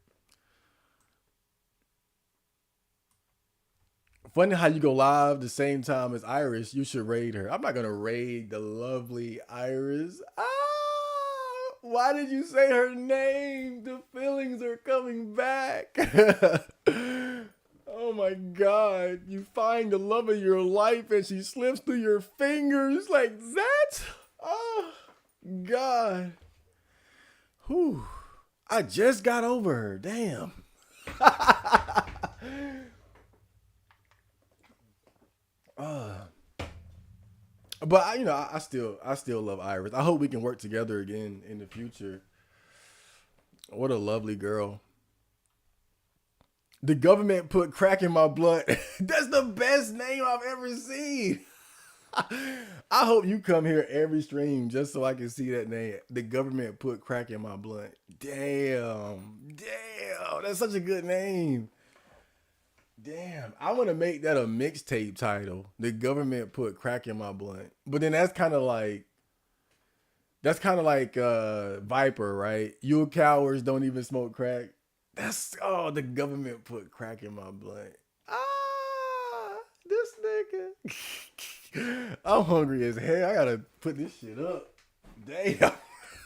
Funny how you go live the same time as Iris. You should raid her. I'm not gonna raid the lovely Iris. Why did you say her name? The feelings are coming back. Oh my god. You find the love of your life and she slips through your fingers like that? Oh god. Whew. I just got over her. Damn. uh, but I still love Iris. I hope we can work together again in the future. What a lovely girl. The government put crack in my blood. That's the best name I've ever seen. I hope you come here every stream just so I can see that name. The government put crack in my blood. Damn. That's such a good name. Damn. I want to make that a mixtape title. The government put crack in my blood. But then that's kind of like Viper, right? You cowards don't even smoke crack. The government put crack in my blood. This nigga. I'm hungry as hell. I gotta put this shit up. Damn.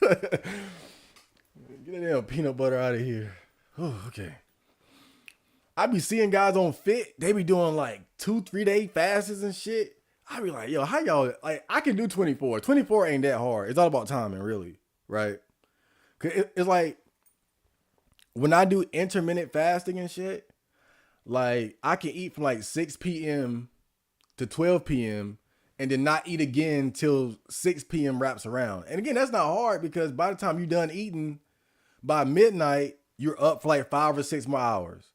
Get that damn peanut butter out of here. Oh, okay. I be seeing guys on Fit. They be doing like 2-3 day fasts and shit. I be like, yo, how y'all like? I can do 24. 24 ain't that hard. It's all about timing, really, right? It's like when I do intermittent fasting and shit. Like I can eat from like 6 p.m. to 12 p.m. and then not eat again till 6 p.m. wraps around. And again, that's not hard because by the time you're done eating, by midnight, you're up for like 5 or 6 more hours.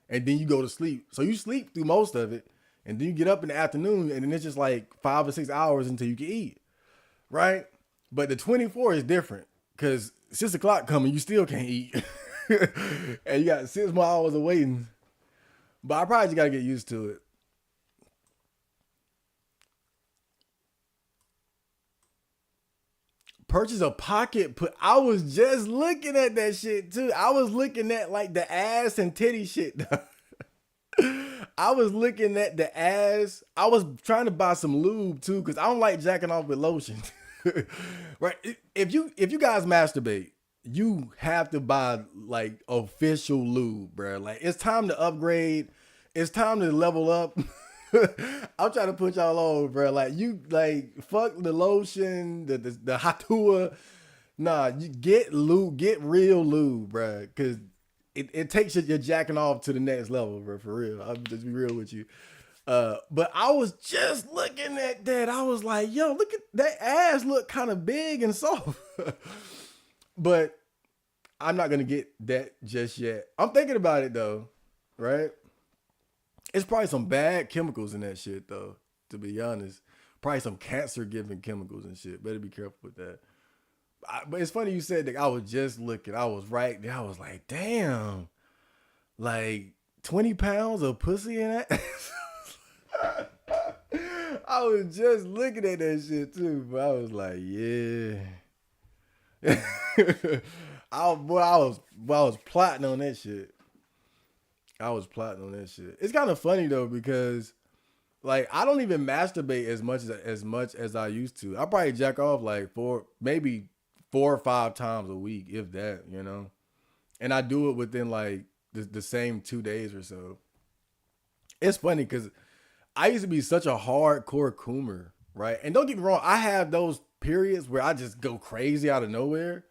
And then you go to sleep. So you sleep through most of it. And then you get up in the afternoon and then it's just like 5 or 6 hours until you can eat. Right? But the 24 is different because 6 o'clock coming, you still can't eat. And you got 6 more hours of waiting. But I probably just got to get used to it. Purchase a pocket put. I was just looking at that shit too. I was looking at like the ass and titty shit. I was looking at the ass. I was trying to buy some lube too because I don't like jacking off with lotion. Right? If you guys masturbate, you have to buy like official lube, bro. Like it's time to upgrade. It's time to level up. I'm trying to put y'all on, bro. Like you, like fuck the lotion, the Hatua. Nah, you get lube, get real lube, bro. Cause it takes your jacking off to the next level, bro. For real, I'll just be real with you. But I was just looking at that. I was like, yo, look at that ass. Look kind of big and soft. But I'm not gonna get that just yet. I'm thinking about it though, right? It's probably some bad chemicals in that shit, though, to be honest. Probably some cancer-giving chemicals and shit. Better be careful with that. But it's funny you said that I was just looking. I was right there. I was like, damn. Like, 20 pounds of pussy in that? I was just looking at that shit, too. But I was like, yeah. I was plotting on that shit. I was plotting on that shit. It's kind of funny though because, like, I don't even masturbate as much as I used to. I probably jack off like maybe 4 or 5 times a week, if that, you know. And I do it within like the same 2 days or so. It's funny because I used to be such a hardcore coomer, right? And don't get me wrong, I have those periods where I just go crazy out of nowhere.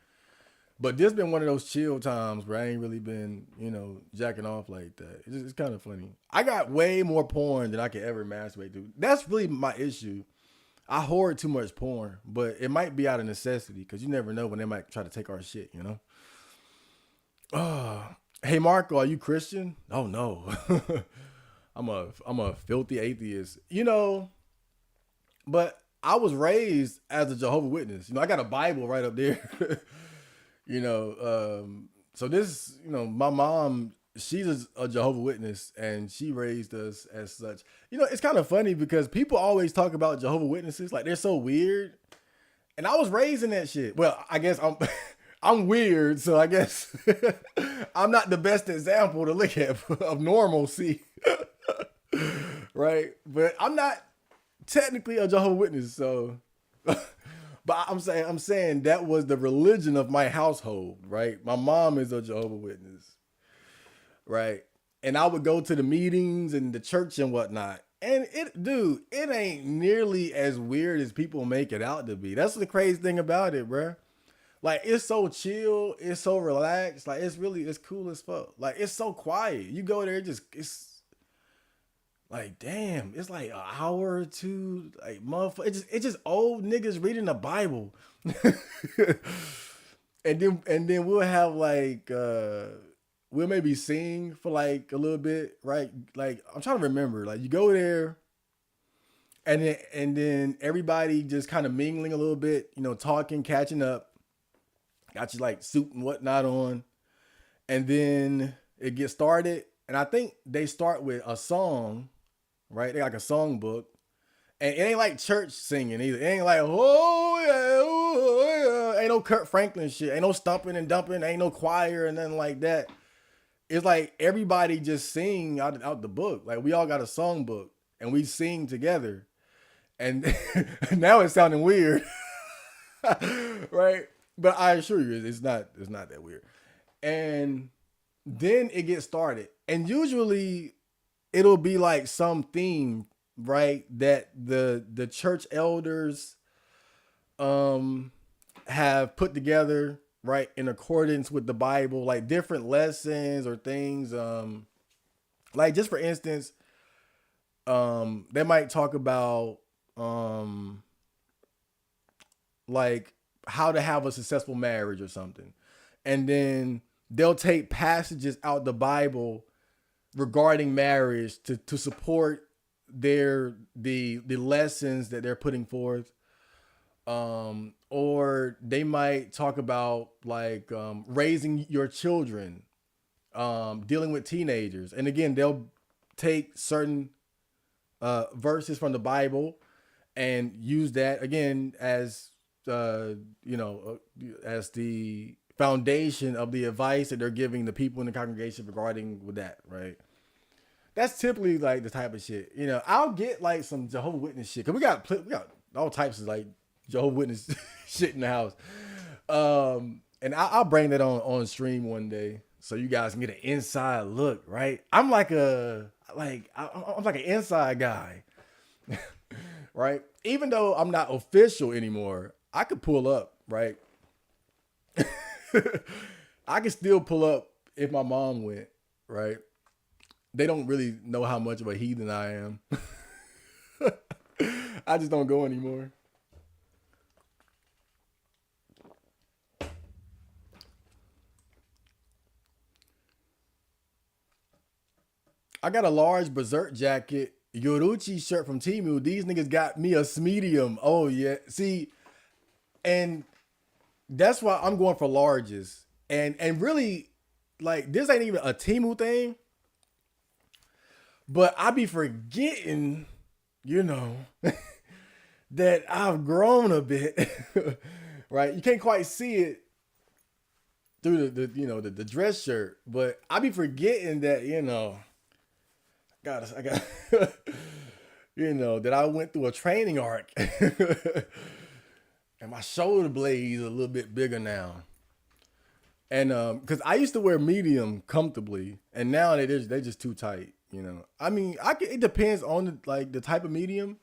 But this been one of those chill times where I ain't really been, jacking off like that. It's kind of funny. I got way more porn than I could ever masturbate to. That's really my issue. I hoard too much porn, but it might be out of necessity because you never know when they might try to take our shit, you know? Hey Marco, are you Christian? Oh no. I'm a filthy atheist. You know, but I was raised as a Jehovah Witness. You know, I got a Bible right up there. you know, so this, you know, my mom, she's a Jehovah Witness, and she raised us as such. You know, it's kind of funny because people always talk about Jehovah Witnesses like they're so weird, and I was raised in that shit. Well, I guess I'm I'm weird, so I guess I'm not the best example to look at of normalcy, right? But I'm not technically a Jehovah Witness, so. But I'm saying that was the religion of my household, right? My mom is a Jehovah Witness, right? And I would go to the meetings and the church and whatnot. And it ain't nearly as weird as people make it out to be. That's the crazy thing about it, bruh. Like it's so chill, it's so relaxed, like it's cool as fuck. Like it's so quiet. You go there, it's like damn, it's like an hour or two, like motherfucker. It's just old niggas reading the Bible. and then we'll have like we'll maybe sing for like a little bit, right? Like I'm trying to remember. Like you go there and then everybody just kind of mingling a little bit, you know, talking, catching up. Got you like suit and whatnot on. And then it gets started. And I think they start with a song, right? They got like a song book. And it ain't like church singing either. It ain't like, oh yeah. Ain't no Kurt Franklin shit. Ain't no stumping and dumping. Ain't no choir and nothing like that. It's like everybody just sing out the book. Like we all got a song book and we sing together. And now it's sounding weird. right? But I assure you, it's not that weird. And then it gets started. And usually it'll be like some theme, right? That the church elders have put together, right, in accordance with the Bible, like different lessons or things. Like just for instance, they might talk about like how to have a successful marriage or something. And then they'll take passages out the Bible regarding marriage to support the lessons that they're putting forth. Or they might talk about like raising your children, dealing with teenagers. And again, they'll take certain verses from the Bible and use that again as as the foundation of the advice that they're giving the people in the congregation regarding with that, right? That's typically like the type of shit. You know, I'll get like some Jehovah Witness shit because we got all types of like Jehovah Witness shit in the house. And I'll bring that on stream one day so you guys can get an inside look, right? I'm like I'm like an inside guy, right? Even though I'm not official anymore, I could pull up, right? I can still pull up if my mom went, right? They don't really know how much of a heathen I am. I just don't go anymore. I got a large Berserk jacket, Yoruchi shirt from Temu. These niggas got me a medium. Oh yeah. See, and that's why I'm going for larges. And really, like, this ain't even a Temu thing. But I be forgetting, you know, that I've grown a bit. right? You can't quite see it through the dress shirt, but I be forgetting that, I got that I went through a training arc. And my shoulder blades are a little bit bigger now. And because I used to wear medium comfortably, and now they're just too tight. I mean, it depends on the type of medium,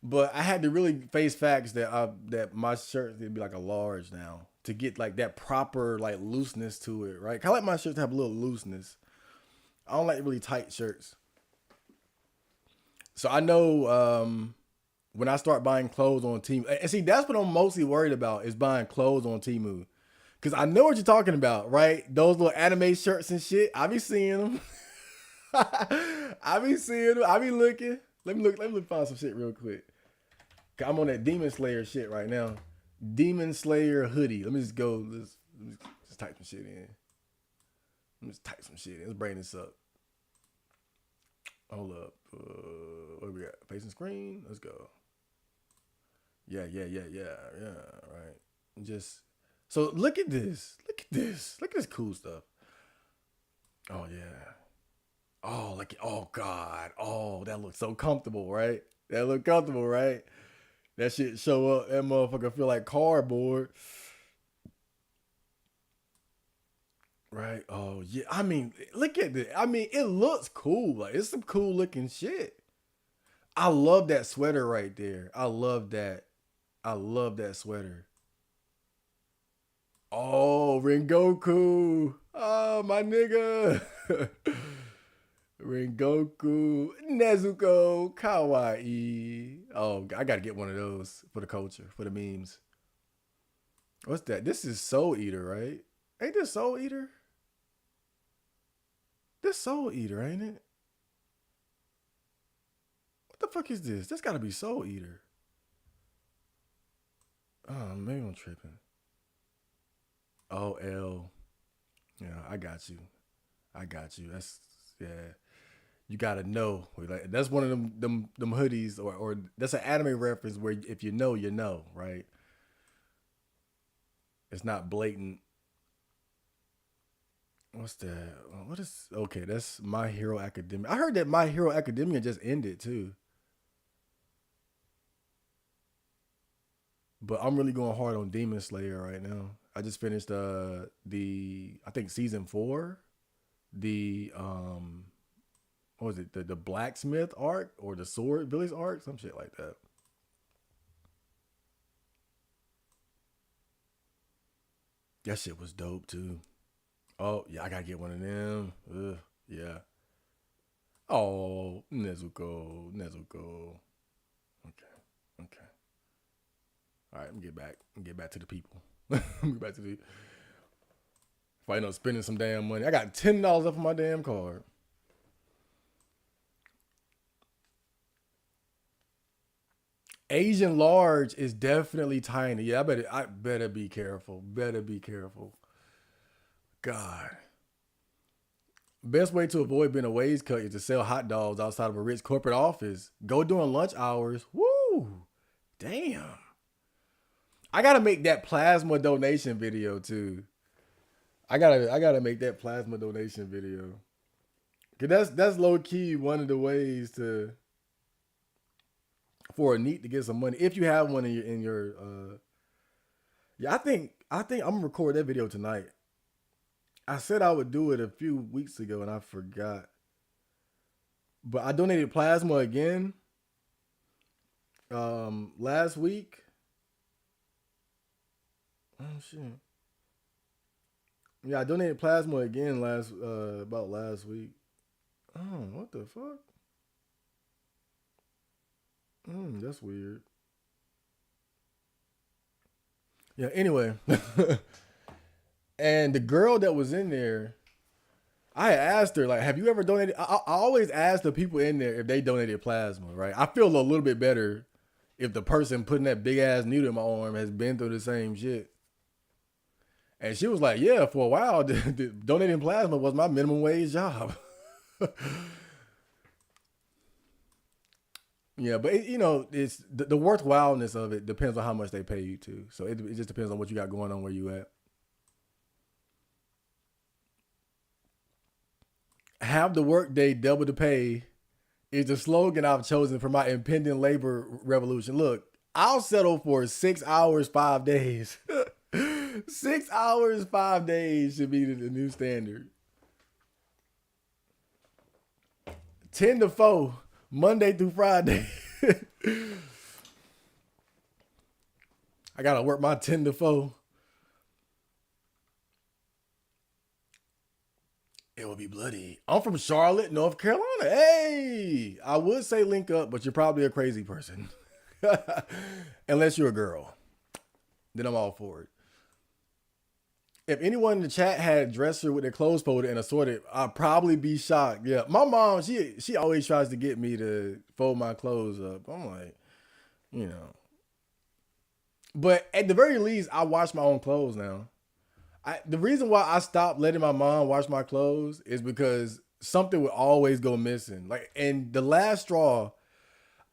but I had to really face facts that my shirt would be like a large now to get like that proper like looseness to it, right? I like my shirts to have a little looseness. I don't like really tight shirts. So I know when I start buying clothes on Temu. And see, that's what I'm mostly worried about is buying clothes on Temu. Cause I know what you're talking about, right? Those little anime shirts and shit. I be seeing them. I be seeing them. I be looking. Let me look. Let me find some shit real quick. I'm on that Demon Slayer shit right now. Demon Slayer hoodie. Let me just go. Let me just type some shit in. Let me just type some shit in. Let's bring this up. Hold up. What do we got? Facing screen. Let's go. Yeah. Right. Just so look at this. Look at this. Look at this cool stuff. Oh yeah. Oh, like, oh God. Oh, that looks so comfortable, right? That look comfortable, right? That shit show up. That motherfucker feel like cardboard. Right? Oh, yeah. I mean, look at this. I mean, it looks cool. Like, it's some cool looking shit. I love that sweater right there. I love that. I love that sweater. Oh, Rengoku. Oh, my nigga. Rengoku, Nezuko, Kawaii. Oh, I gotta get one of those for the culture, for the memes. What's that? This is Soul Eater, right? Ain't this Soul Eater? This Soul Eater, ain't it? What the fuck is this? This gotta be Soul Eater. Oh, maybe I'm tripping. Oh, L. Yeah, I got you. I got you. That's, yeah. You gotta know. Like, that's one of them hoodies, or that's an anime reference where if you know, right? It's not blatant. What's that? What is okay? That's My Hero Academia. I heard that My Hero Academia just ended too. But I'm really going hard on Demon Slayer right now. I just finished I think season 4. The what was it? The blacksmith arc or the sword village arc, some shit like that. That shit was dope too. Oh yeah, I gotta get one of them. Ugh, yeah. Oh, Nezuko. Okay, okay. All right, let me get back. Get back to the people. Get back to the. If I end up spending some damn money, I got $10 off of my damn card. Asian large is definitely tiny. Yeah, I better be careful. Better be careful. God. Best way to avoid being a wage cut is to sell hot dogs outside of a rich corporate office. Go during lunch hours. Woo! Damn. I gotta make that plasma donation video too. I gotta make that plasma donation video. Cause that's low key one of the ways to for a NEET to get some money if you have one in your yeah, I think I'm gonna record that video tonight. I said I would do it a few weeks ago and I forgot. But I donated plasma again last week. Oh shit. Yeah, I donated plasma again about last week. Oh, what the fuck? That's weird. Yeah, anyway. And the girl that was in there, I asked her, like, have you ever donated? I always ask the people in there if they donated plasma, right? I feel a little bit better if the person putting that big ass needle in my arm has been through the same shit. And she was like, yeah, for a while, donating plasma was my minimum wage job. Yeah, but it's the worthwhileness of it depends on how much they pay you too. So it just depends on what you got going on where you at. Have the workday double the pay is the slogan I've chosen for my impending labor revolution. Look, I'll settle for 6 hours, 5 days. 6 hours, 5 days should be the new standard. 10 to 4, Monday through Friday. I gotta work my 10 to 4. It will be bloody. I'm from Charlotte, North Carolina. Hey, I would say link up, but you're probably a crazy person. Unless you're a girl, then I'm all for it. If anyone in the chat had a dresser with their clothes folded and assorted, I'd probably be shocked. Yeah, my mom, she always tries to get me to fold my clothes up. I'm like, you know, but at the very least, I wash my own clothes now. The reason why I stopped letting my mom wash my clothes is because something would always go missing. Like, and the last straw,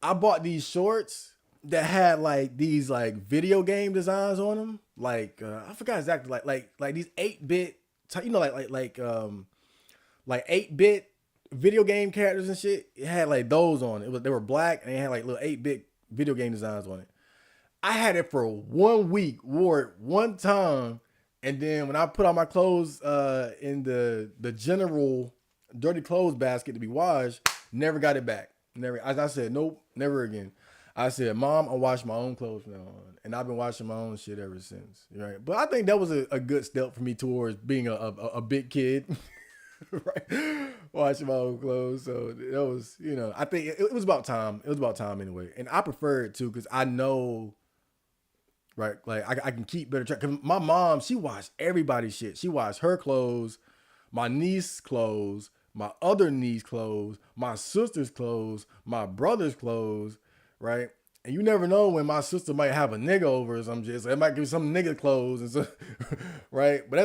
I bought these shorts that had like these like video game designs on them. Like I forgot exactly like these 8-bit, you know, like 8-bit video game characters and shit. It had like those on it. They were black and they had like little 8-bit video game designs on it. I had it for 1 week, wore it one time, and then when I put all my clothes in the general dirty clothes basket to be washed, never got it back. Never. As I said, nope, never again. I said, Mom, I wash my own clothes from now on, and I've been washing my own shit ever since. Right, but I think that was a good step for me towards being a big kid. Right, washing my own clothes. So that was, I think it was about time. It was about time anyway, and I prefer it too because I know. Right, like I can keep better track. Cause my mom, she washed everybody's shit. She washed her clothes, my niece's clothes, my other niece's clothes, my sister's clothes, my brother's clothes. Right, and you never know when my sister might have a nigga over or some shit. So it might give some nigga clothes and so, right. But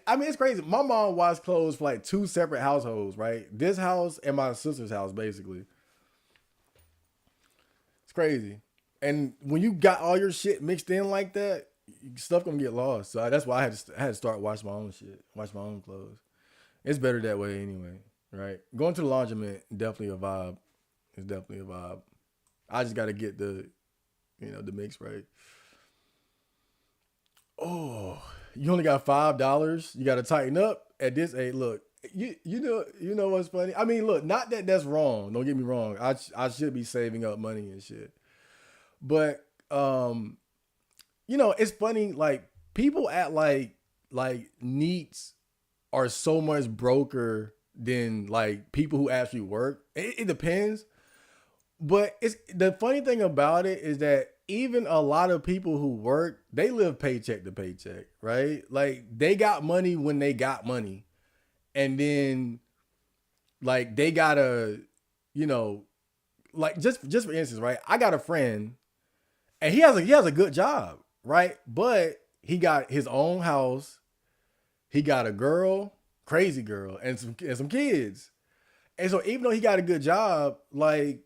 I mean it's crazy. My mom washed clothes for like 2 separate households. Right, this house and my sister's house basically. It's crazy. And when you got all your shit mixed in like that, stuff gonna get lost. So that's why I had to start washing my own shit, wash my own clothes. It's better that way anyway, right? Going to the laundromat definitely a vibe. It's definitely a vibe. I just gotta get the mix right. Oh, you only got $5. You gotta tighten up at this age. Look, you know what's funny? I mean, look, not that that's wrong. Don't get me wrong. I should be saving up money and shit. But it's funny, like people at like NEETs are so much broker than like people who actually work. It depends. But it's the funny thing about it is that even a lot of people who work, they live paycheck to paycheck, right? Like they got money when they got money. And then like they gotta, you know, like just for instance, right? I got a friend and he has a good job, right? But he got his own house. He got a girl, crazy girl, and some kids. And so even though he got a good job, like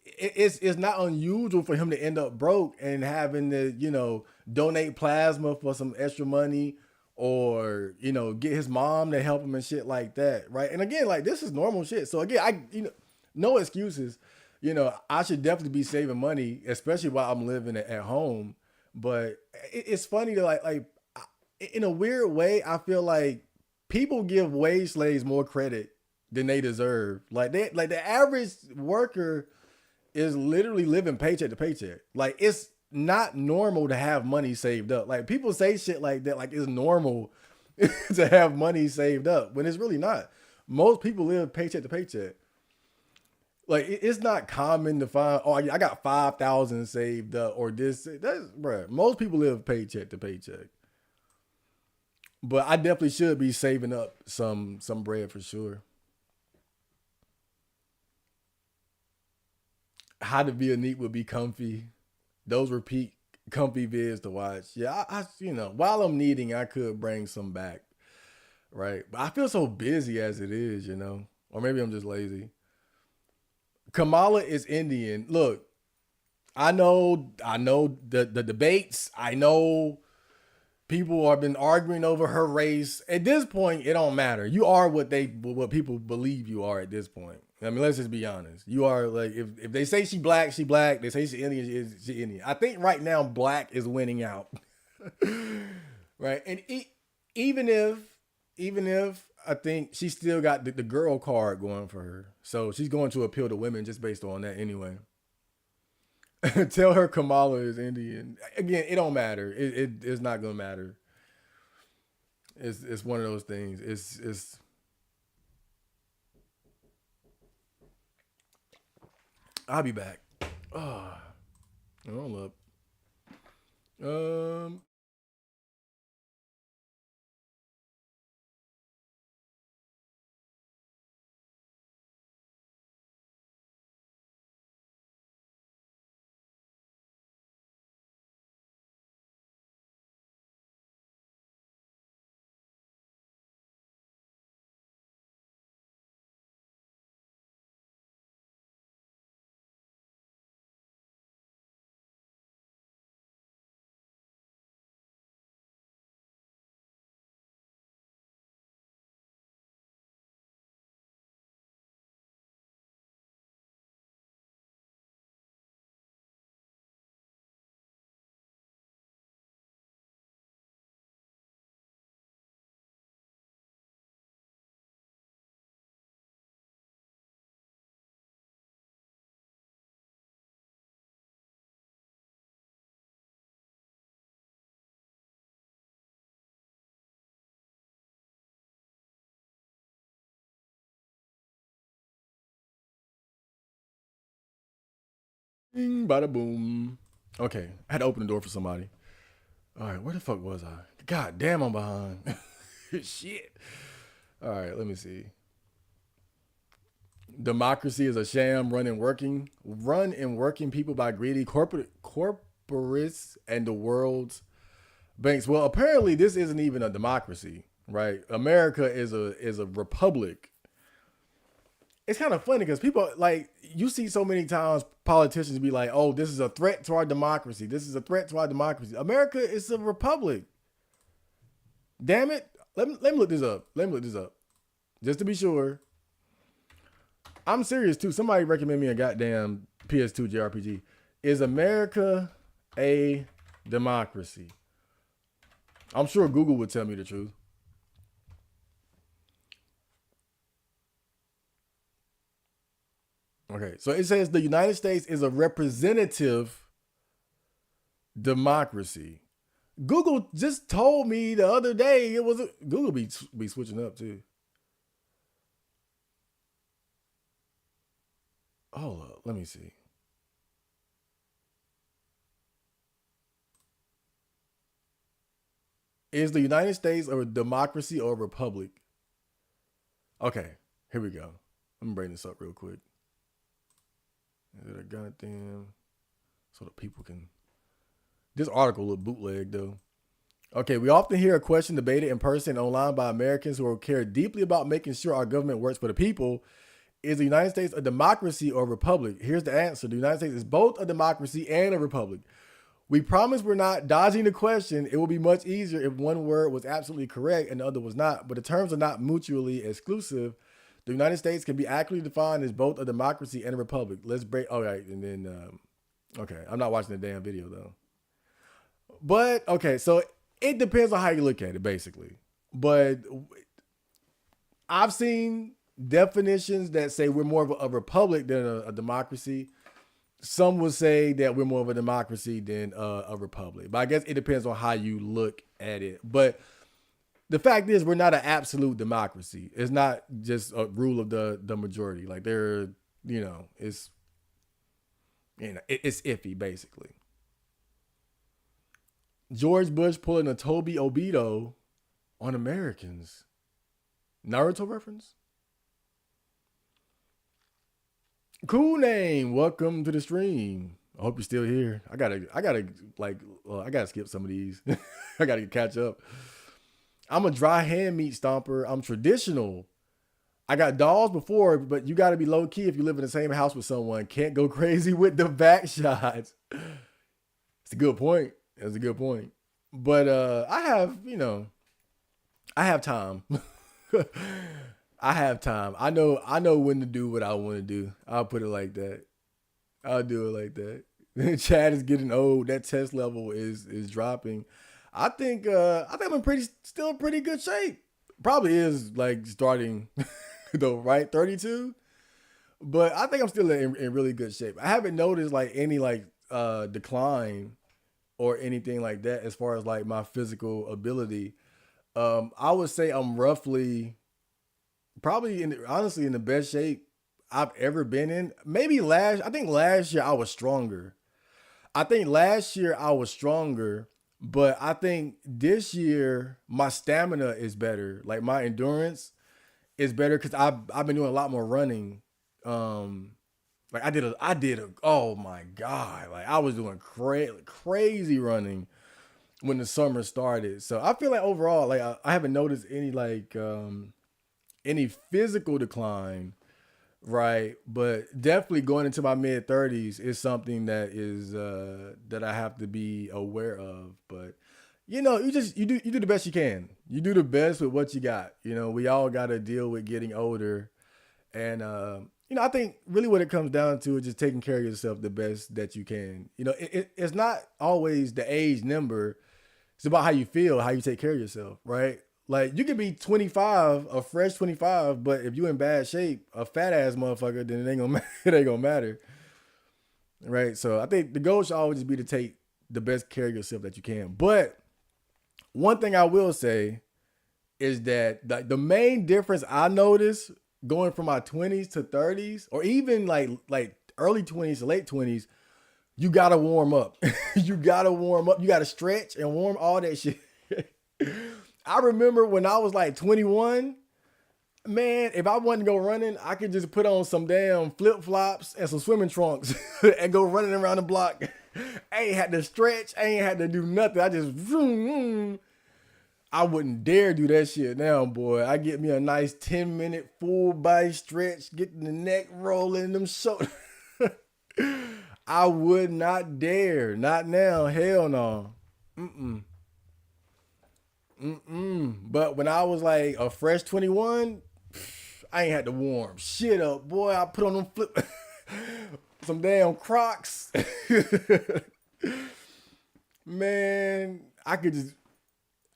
it's not unusual for him to end up broke and having to donate plasma for some extra money or get his mom to help him and shit like that, right? And again, like this is normal shit. So again, no excuses. I should definitely be saving money, especially while I'm living at home. But it's funny to like in a weird way, I feel like people give wage slaves more credit than they deserve. Like the average worker is literally living paycheck to paycheck. Like it's not normal to have money saved up. Like people say shit like that, like it's normal to have money saved up when it's really not. Most people live paycheck to paycheck. Like it's not common to find. Oh, I got 5,000 saved up or this. That's bruh. Most people live paycheck to paycheck. But I definitely should be saving up some bread for sure. How to be a NEET would be comfy. Those were peak comfy vids to watch. Yeah, while I'm needing, I could bring some back, right? But I feel so busy as it is, or maybe I'm just lazy. Kamala is Indian. Look, I know the debates. I know people have been arguing over her race. At this point, it don't matter. You are what people believe you are at this point. I mean, let's just be honest. You are like if they say she black, she black. They say she Indian, she Indian. I think right now black is winning out, right? And even if I think she still got the girl card going for her, so she's going to appeal to women just based on that anyway. Tell her Kamala is Indian. Again, it don't matter. It's not gonna matter. It's one of those things. It's I'll be back. Oh. Hold up. Um, bing, bada boom. Okay, I had to open the door for somebody. All right, where the fuck was I? God damn, I'm behind. Shit. All right, let me see. Democracy is a sham run and working people by greedy corporates and the world's banks. Well, apparently this isn't even a democracy, right? America is a republic. It's kind of funny because people like you see so many times politicians be like, "Oh, this is a threat to our democracy. This is a threat to our democracy." America is a republic. Damn it! Let me look this up. Let me look this up just to be sure. I'm serious too. Somebody recommend me a goddamn PS2 JRPG. Is America a democracy? I'm sure Google would tell me the truth. Okay, so it says the United States is a representative democracy. Google just told me the other day it was a, Google be switching up too. Hold up, let me see. Is the United States a democracy or a republic? Okay, here we go. Let me bring this up real quick. Is it a goddamn so the people can. This article look bootleg though. Okay, we often hear a question debated in person and online by Americans who care deeply about making sure our government works for the people. Is the United States a democracy or a republic? Here's the answer. The United States is both a democracy and a republic. We promise we're not dodging the question. It would be much easier if one word was absolutely correct and the other was not, but the terms are not mutually exclusive. The United States can be accurately defined as both a democracy and a republic. Let's break. All right, and then okay, I'm not watching the damn video though. But okay, so it depends on how you look at it, basically. But I've seen definitions that say we're more of a republic than a democracy. Some would say that we're more of a democracy than a republic. But I guess it depends on how you look at it. But the fact is, we're not an absolute democracy. It's not just a rule of the majority. Like there, it's it's iffy basically. George Bush pulling a Toby Obito on Americans. Naruto reference? Cool name. Welcome to the stream. I hope you're still here. I gotta skip some of these. I gotta catch up. I'm a dry hand meat stomper. I'm traditional. I got dolls before, but you gotta be low key if you live in the same house with someone. Can't go crazy with the back shots. It's a good point. That's a good point. But I have time. I have time. I know when to do what I want to do. I'll put it like that. I'll do it like that. Chad is getting old. That test level is dropping. I think I'm in pretty good shape. Probably is like starting though, right? 32. But I think I'm still in really good shape. I haven't noticed like any like decline or anything like that as far as like my physical ability. I would say I'm roughly probably honestly in the best shape I've ever been in. I think last year I was stronger. I think last year I was stronger, but I think this year my stamina is better. Like my endurance is better because I've been doing a lot more running. Um, like I did a oh my god, like I was doing crazy running when the summer started. So I feel like overall, like I haven't noticed any like any physical decline, right? But definitely going into my mid 30s is something that is that I have to be aware of. But you do the best you can. You do the best with what you got. We all got to deal with getting older, and I think really what it comes down to is just taking care of yourself the best that you can. It's not always the age number. It's about how you feel, how you take care of yourself, right? Like you could be 25, a fresh 25, but if you in bad shape, a fat ass motherfucker, then it ain't gonna it ain't gonna matter, right? So I think the goal should always be to take the best care of yourself that you can. But one thing I will say is that the main difference I noticed going from my 20s to 30s, or even like early 20s to late 20s, you gotta warm up. You gotta warm up. You gotta stretch and warm all that shit. I remember when I was like 21, man, if I wanted to go running, I could just put on some damn flip flops and some swimming trunks and go running around the block. I ain't had to stretch. I ain't had to do nothing. I just vroom, vroom. I wouldn't dare do that shit now, boy. I get me a nice 10-minute full body stretch, getting the neck rolling, them shoulders. I would not dare. Not now. Hell no. But when I was like a fresh 21, I ain't had to warm shit up, boy. I put on them some damn Crocs. Man,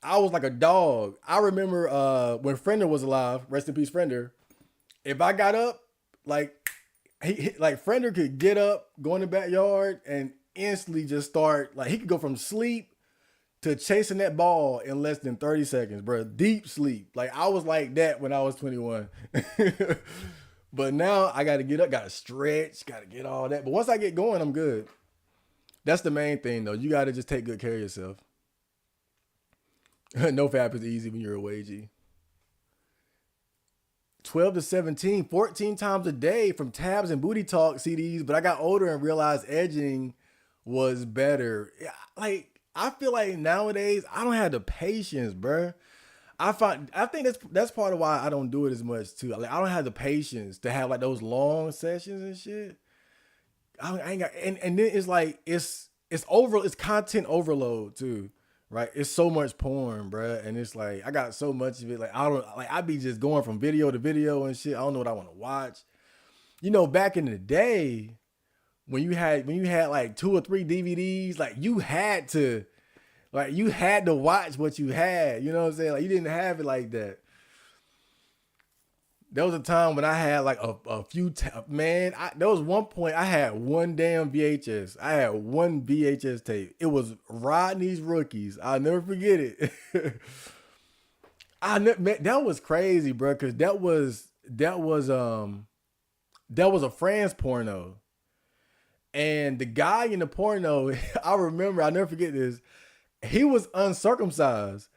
I was like a dog. I remember when Friender was alive, rest in peace, Friender. If I got up, like like Friender could get up, go in the backyard, and instantly just start, like he could go from sleep to chasing that ball in less than 30 seconds, bro. Deep sleep. Like I was like that when I was 21. But now I got to get up, got to stretch, got to get all that. But once I get going, I'm good. That's the main thing, though. You got to just take good care of yourself. No fap is easy when you're a wagey. 12 to 17, 14 times a day from Tabs and Booty Talk CDs. But I got older and realized edging was better. Like, I feel like nowadays I don't have the patience, bruh. I think that's part of why I don't do it as much too. Like I don't have the patience to have like those long sessions and shit. I ain't got, and then it's like it's content overload too, right? It's so much porn, bruh, and it's like I got so much of it. Like I be just going from video to video and shit. I don't know what I want to watch. Back in the day when you had like 2 or 3 DVDs, like you had to watch what you had. You know what I'm saying? Like you didn't have it like that. There was a time when I had like a few, there was one point I had one damn VHS. I had one VHS tape. It was Rodney's Rookies. I'll never forget it. That was crazy, bro. Cause that was a France porno. And the guy in the porno, I'll never forget this. He was uncircumcised,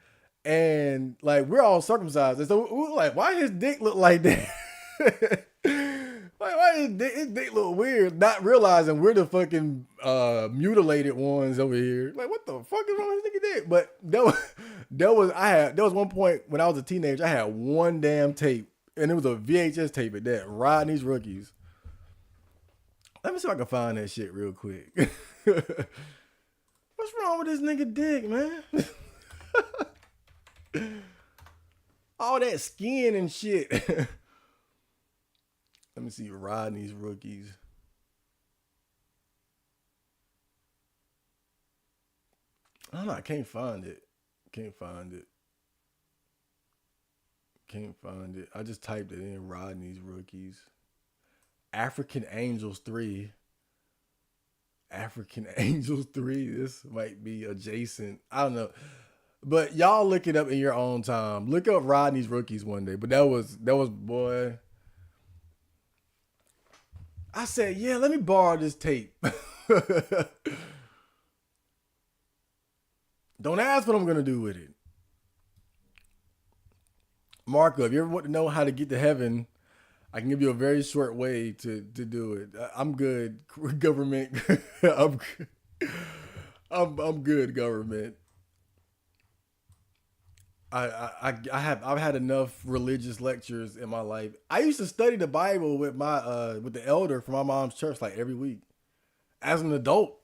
and like we're all circumcised, and so we were like, why his dick look like that? Like why his dick look weird? Not realizing we're the fucking mutilated ones over here. Like what the fuck is wrong with this nigga dick? But there was one point when I was a teenager, I had one damn tape, and it was a VHS tape at that. Rodney's Rookies. Let me see if I can find that shit real quick. What's wrong with this nigga dick, man? All that skin and shit. Let me see Rodney's Rookies. I don't know. I can't find it. I just typed it in, Rodney's Rookies. African Angels 3. This might be adjacent. I don't know. But y'all look it up in your own time. Look up Rodney's Rookies one day. But that was boy. I said, yeah, let me borrow this tape. Don't ask what I'm gonna do with it. Marco, if you ever want to know how to get to heaven, I can give you a very short way to do it. I'm good, government. I'm, I'm good, government. I've had enough religious lectures in my life. I used to study the Bible with my with the elder from my mom's church like every week. As an adult,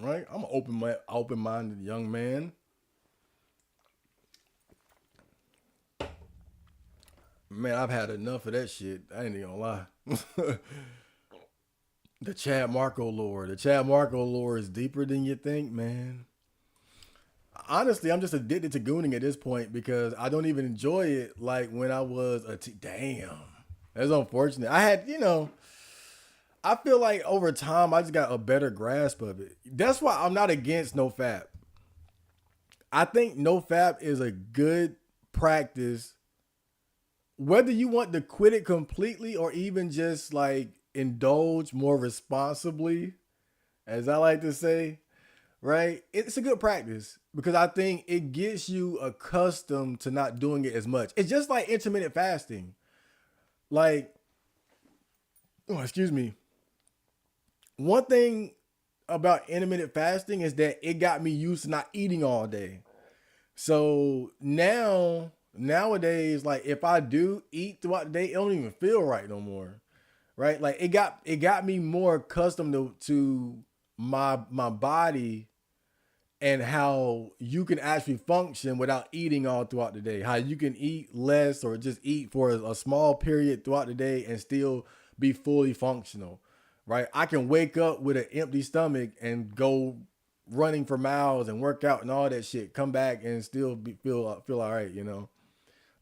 right? I'm an open minded young man. Man, I've had enough of that shit. I ain't even gonna lie. The Chad Marco lore. The Chad Marco lore is deeper than you think, man. Honestly, I'm just addicted to gooning at this point because I don't even enjoy it like when I was damn. That's unfortunate. I had, I feel like over time I just got a better grasp of it. That's why I'm not against no fap. I think no fap is a good practice, whether you want to quit it completely or even just like indulge more responsibly, as I like to say, right? It's a good practice because I think it gets you accustomed to not doing it as much. It's just like intermittent fasting. Like, oh, excuse me. One thing about intermittent fasting is that it got me used to not eating all day. So nowadays, like if I do eat throughout the day, it don't even feel right no more. Right? Like it got me more accustomed to my body and how you can actually function without eating all throughout the day. How you can eat less or just eat for a small period throughout the day and still be fully functional. Right? I can wake up with an empty stomach and go running for miles and work out and all that shit. Come back and still feel all right.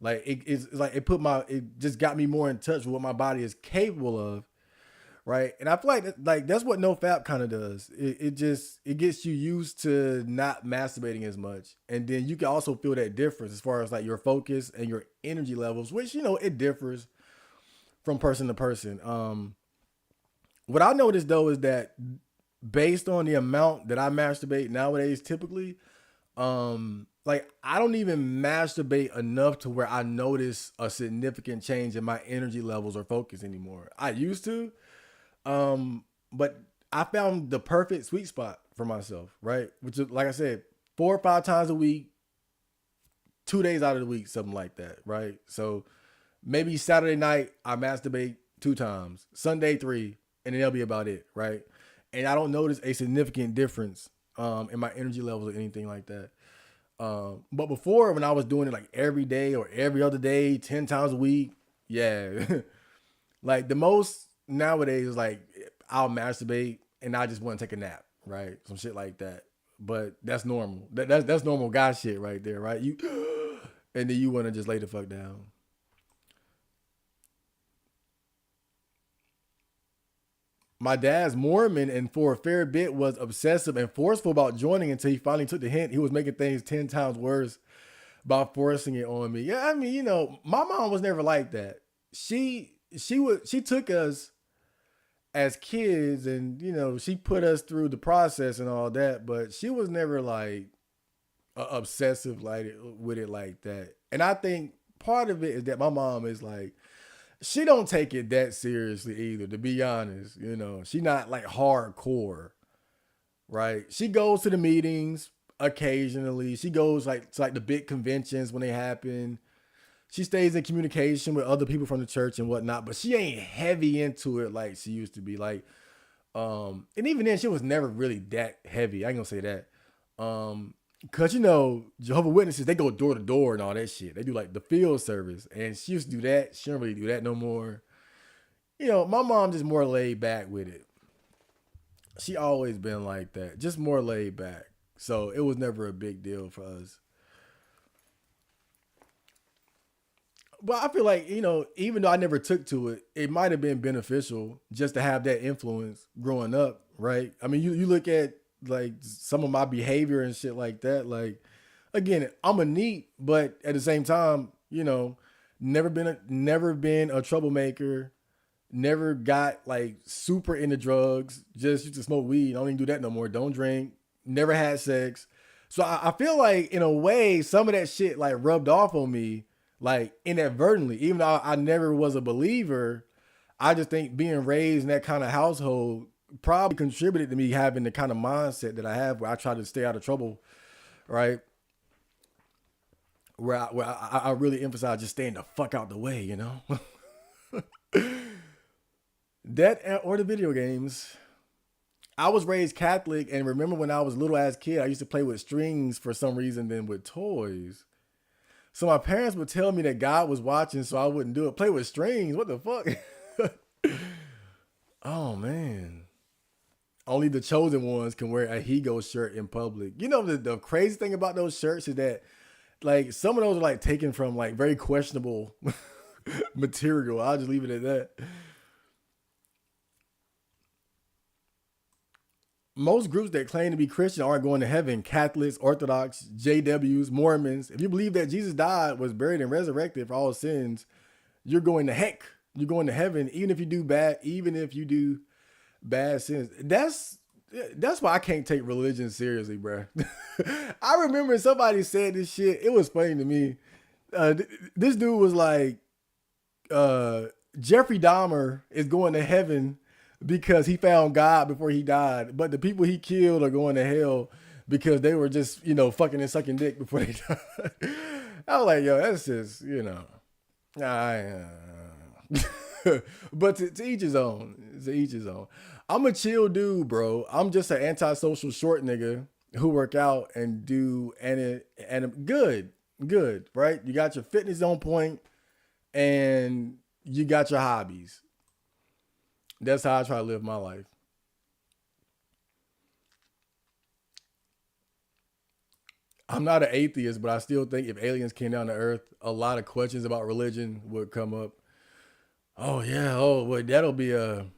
Like it's like it just got me more in touch with what my body is capable of, right? And I feel like that's what no fap kind of does. It gets you used to not masturbating as much, and then you can also feel that difference as far as like your focus and your energy levels, which it differs from person to person. What I noticed though is that based on the amount that I masturbate nowadays, typically, like I don't even masturbate enough to where I notice a significant change in my energy levels or focus anymore. I used to, but I found the perfect sweet spot for myself, right? Which is like I said, 4 or 5 times a week, 2 days out of the week, something like that, right? So maybe Saturday night I masturbate 2 times, Sunday 3, and then that'll be about it, right? And I don't notice a significant difference in my energy levels or anything like that. But before, when I was doing it like every day or every other day, 10 times a week, yeah. Like the most nowadays is like I'll masturbate and I just want to take a nap, right? Some shit like that. But that's normal. That's normal guy shit right there, right? You and then you want to just lay the fuck down. My dad's Mormon and for a fair bit was obsessive and forceful about joining until he finally took the hint. He was making things 10 times worse by forcing it on me. Yeah, I mean, my mom was never like that. She took us as kids and she put us through the process and all that, but she was never like obsessive like with it like that. And I think part of it is that my mom is like she don't take it that seriously either, to be honest. She not like hardcore, right? She goes to the meetings occasionally. She goes like to like the big conventions when they happen. She stays in communication with other people from the church and whatnot, but she ain't heavy into it like she used to be. Like, and even then, she was never really that heavy. I ain't gonna say that. Cause Jehovah's Witnesses, they go door to door and all that shit. They do like the field service, and she used to do that. She don't really do that no more. My mom just more laid back with it. She always been like that, just more laid back. So it was never a big deal for us. But I feel like, even though I never took to it, it might have been beneficial just to have that influence growing up, right? I mean, you look at like some of my behavior and shit like that. Like, again, I'm a neat, but at the same time, never been a troublemaker, never got like super into drugs, just used to smoke weed. I don't even do that no more. Don't drink, never had sex. So I feel like in a way, some of that shit like rubbed off on me, like inadvertently. Even though I never was a believer, I just think being raised in that kind of household probably contributed to me having the kind of mindset that I have, where I try to stay out of trouble, right? Where I really emphasize just staying the fuck out the way, you know? That or the video games. I was raised Catholic, and remember when I was a little ass kid, I used to play with strings for some reason than with toys. So my parents would tell me that God was watching, so I wouldn't do it. Play with strings? What the fuck? Oh man. Only the chosen ones can wear a Higo shirt in public. You know the crazy thing about those shirts is that like some of those are like taken from like very questionable material. I'll just leave it at that. Most groups that claim to be Christian aren't going to heaven. Catholics, Orthodox, JWs, Mormons. If you believe that Jesus died, was buried, and resurrected for all sins, you're going to heck. You're going to heaven, even if you do bad, sins. That's why I can't take religion seriously, bro. I remember somebody said this shit. It was funny to me. This dude was like, Jeffrey Dahmer is going to heaven because he found God before he died, but the people he killed are going to hell because they were just, fucking and sucking dick before they died. I was like, yo, that's just, but to each his own. To each his own. I'm a chill dude, bro. I'm just an antisocial short nigga who work out and do and good, right? You got your fitness on point and you got your hobbies. That's how I try to live my life. I'm not an atheist, but I still think if aliens came down to Earth, a lot of questions about religion would come up. Oh yeah. Oh, well, that'll be an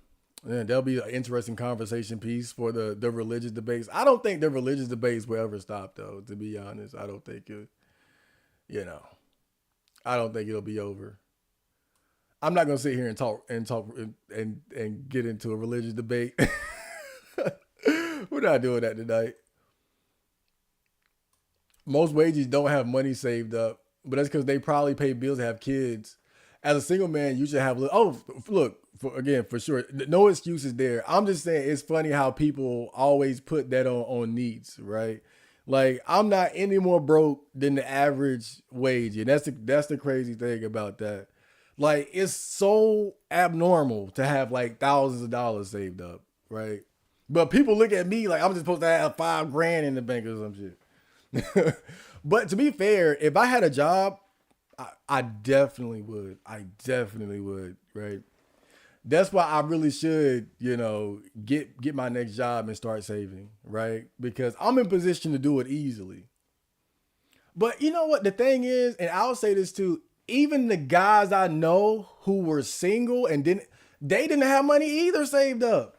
interesting conversation piece for the religious debates. I don't think the religious debates will ever stop, though. To be honest, I don't think it. You know, I don't think it'll be over. I'm not gonna sit here and get into a religious debate. We're not doing that tonight. Most wages don't have money saved up, but that's because they probably pay bills and have kids. As a single man, you should have. Oh, look, for sure, no excuses there. I'm just saying it's funny how people always put that on needs, right? Like I'm not any more broke than the average wage, and that's the crazy thing about that. Like it's so abnormal to have like thousands of dollars saved up, right? But people look at me like I'm just supposed to have 5 grand in the bank or some shit. But to be fair, if I had a job, I definitely would. I definitely would, right? That's why I really should, get my next job and start saving, right? Because I'm in position to do it easily. But you know what the thing is, and I'll say this too, even the guys I know who were single and they didn't have money either saved up.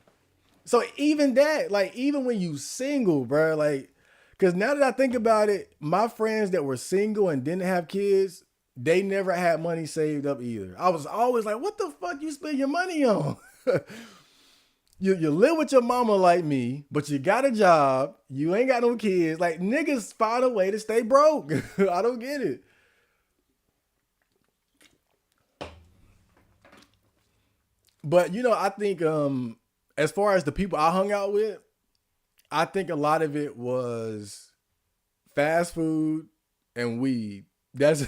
So even that, like even when you single, bro, like, because now that I think about it, my friends that were single and didn't have kids, they never had money saved up either. I was always like, what the fuck you spend your money on? You live with your mama like me, but you got a job. You ain't got no kids. Like niggas find a way to stay broke. I don't get it. But I think as far as the people I hung out with, I think a lot of it was fast food and weed. That's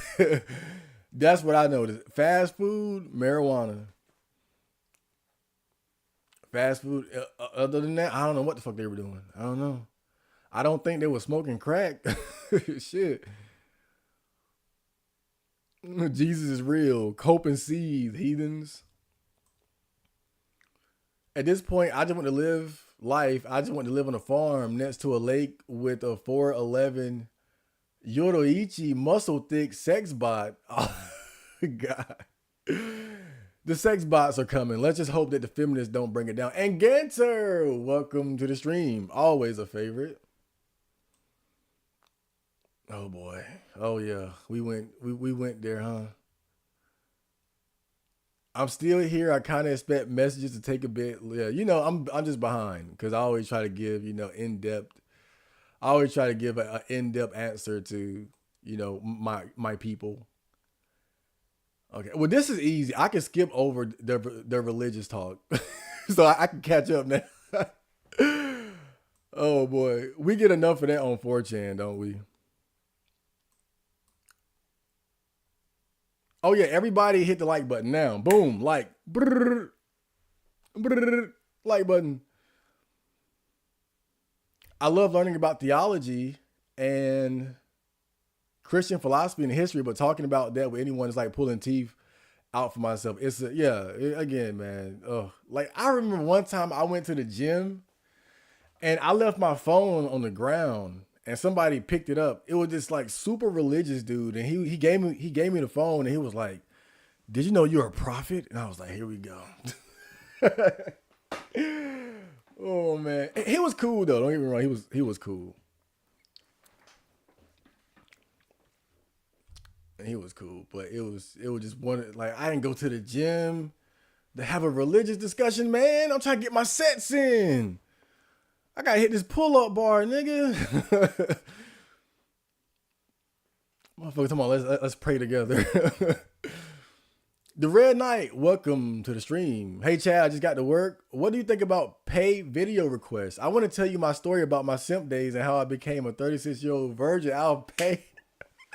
that's what I noticed. Fast food, marijuana. Fast food. Other than that, I don't know what the fuck they were doing. I don't know. I don't think they were smoking crack. Shit. Jesus is real. Cope and seethe, heathens. At this point, I just want to live life. I just want to live on a farm next to a lake with a 411 Yoroichi muscle thick sex bot. Oh, God. The sex bots are coming. Let's just hope that the feminists don't bring it down. And Ganter, welcome to the stream. Always a favorite. Oh boy. Oh yeah. We went there, huh? I'm still here. I kind of expect messages to take a bit. Yeah, I'm just behind because I always try to give in depth I always try to give an in-depth answer to, my people. Okay. Well, this is easy. I can skip over the religious talk, so I can catch up now. Oh boy, we get enough of that on 4chan, don't we? Oh yeah, everybody hit the like button now. Boom, like, brrr, brrr, like button. I love learning about theology and Christian philosophy and history, but talking about that with anyone is like pulling teeth out for myself. Again, man. Like I remember one time I went to the gym and I left my phone on the ground and somebody picked it up. It was this like super religious dude, and he gave me the phone and he was like, "Did you know you're a prophet?" And I was like, "Here we go." Oh man, he was cool though. Don't get me wrong, he was cool. He was cool, but it was just one like I didn't go to the gym to have a religious discussion, man. I'm trying to get my sets in. I gotta hit this pull up bar, nigga. Motherfucker, come on, let's pray together. The Red Knight, welcome to the stream. Hey Chad, I just got to work. What do you think about paid video requests? I want to tell you my story about my simp days and how I became a 36-year-old virgin. I'll pay.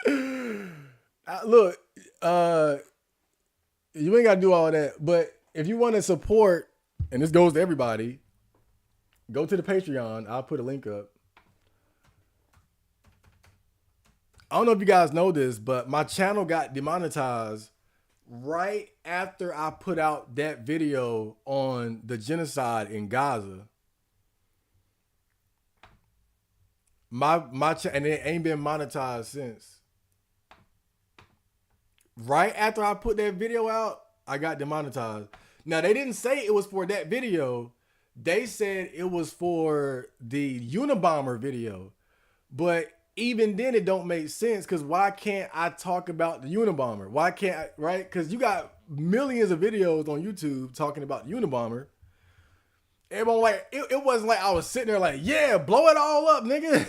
Look, you ain't got to do all that. But if you want to support, and this goes to everybody, go to the Patreon. I'll put a link up. I don't know if you guys know this, but my channel got demonetized right after I put out that video on the genocide in Gaza. And it ain't been monetized since. Right after I put that video out, I got demonetized. Now they didn't say it was for that video. They said it was for the Unabomber video. But even then it don't make sense, because why can't I talk about the Unabomber? Why can't I, right? Because you got millions of videos on YouTube talking about the Unabomber. Everyone like, it wasn't like I was sitting there like, yeah, blow it all up, nigga.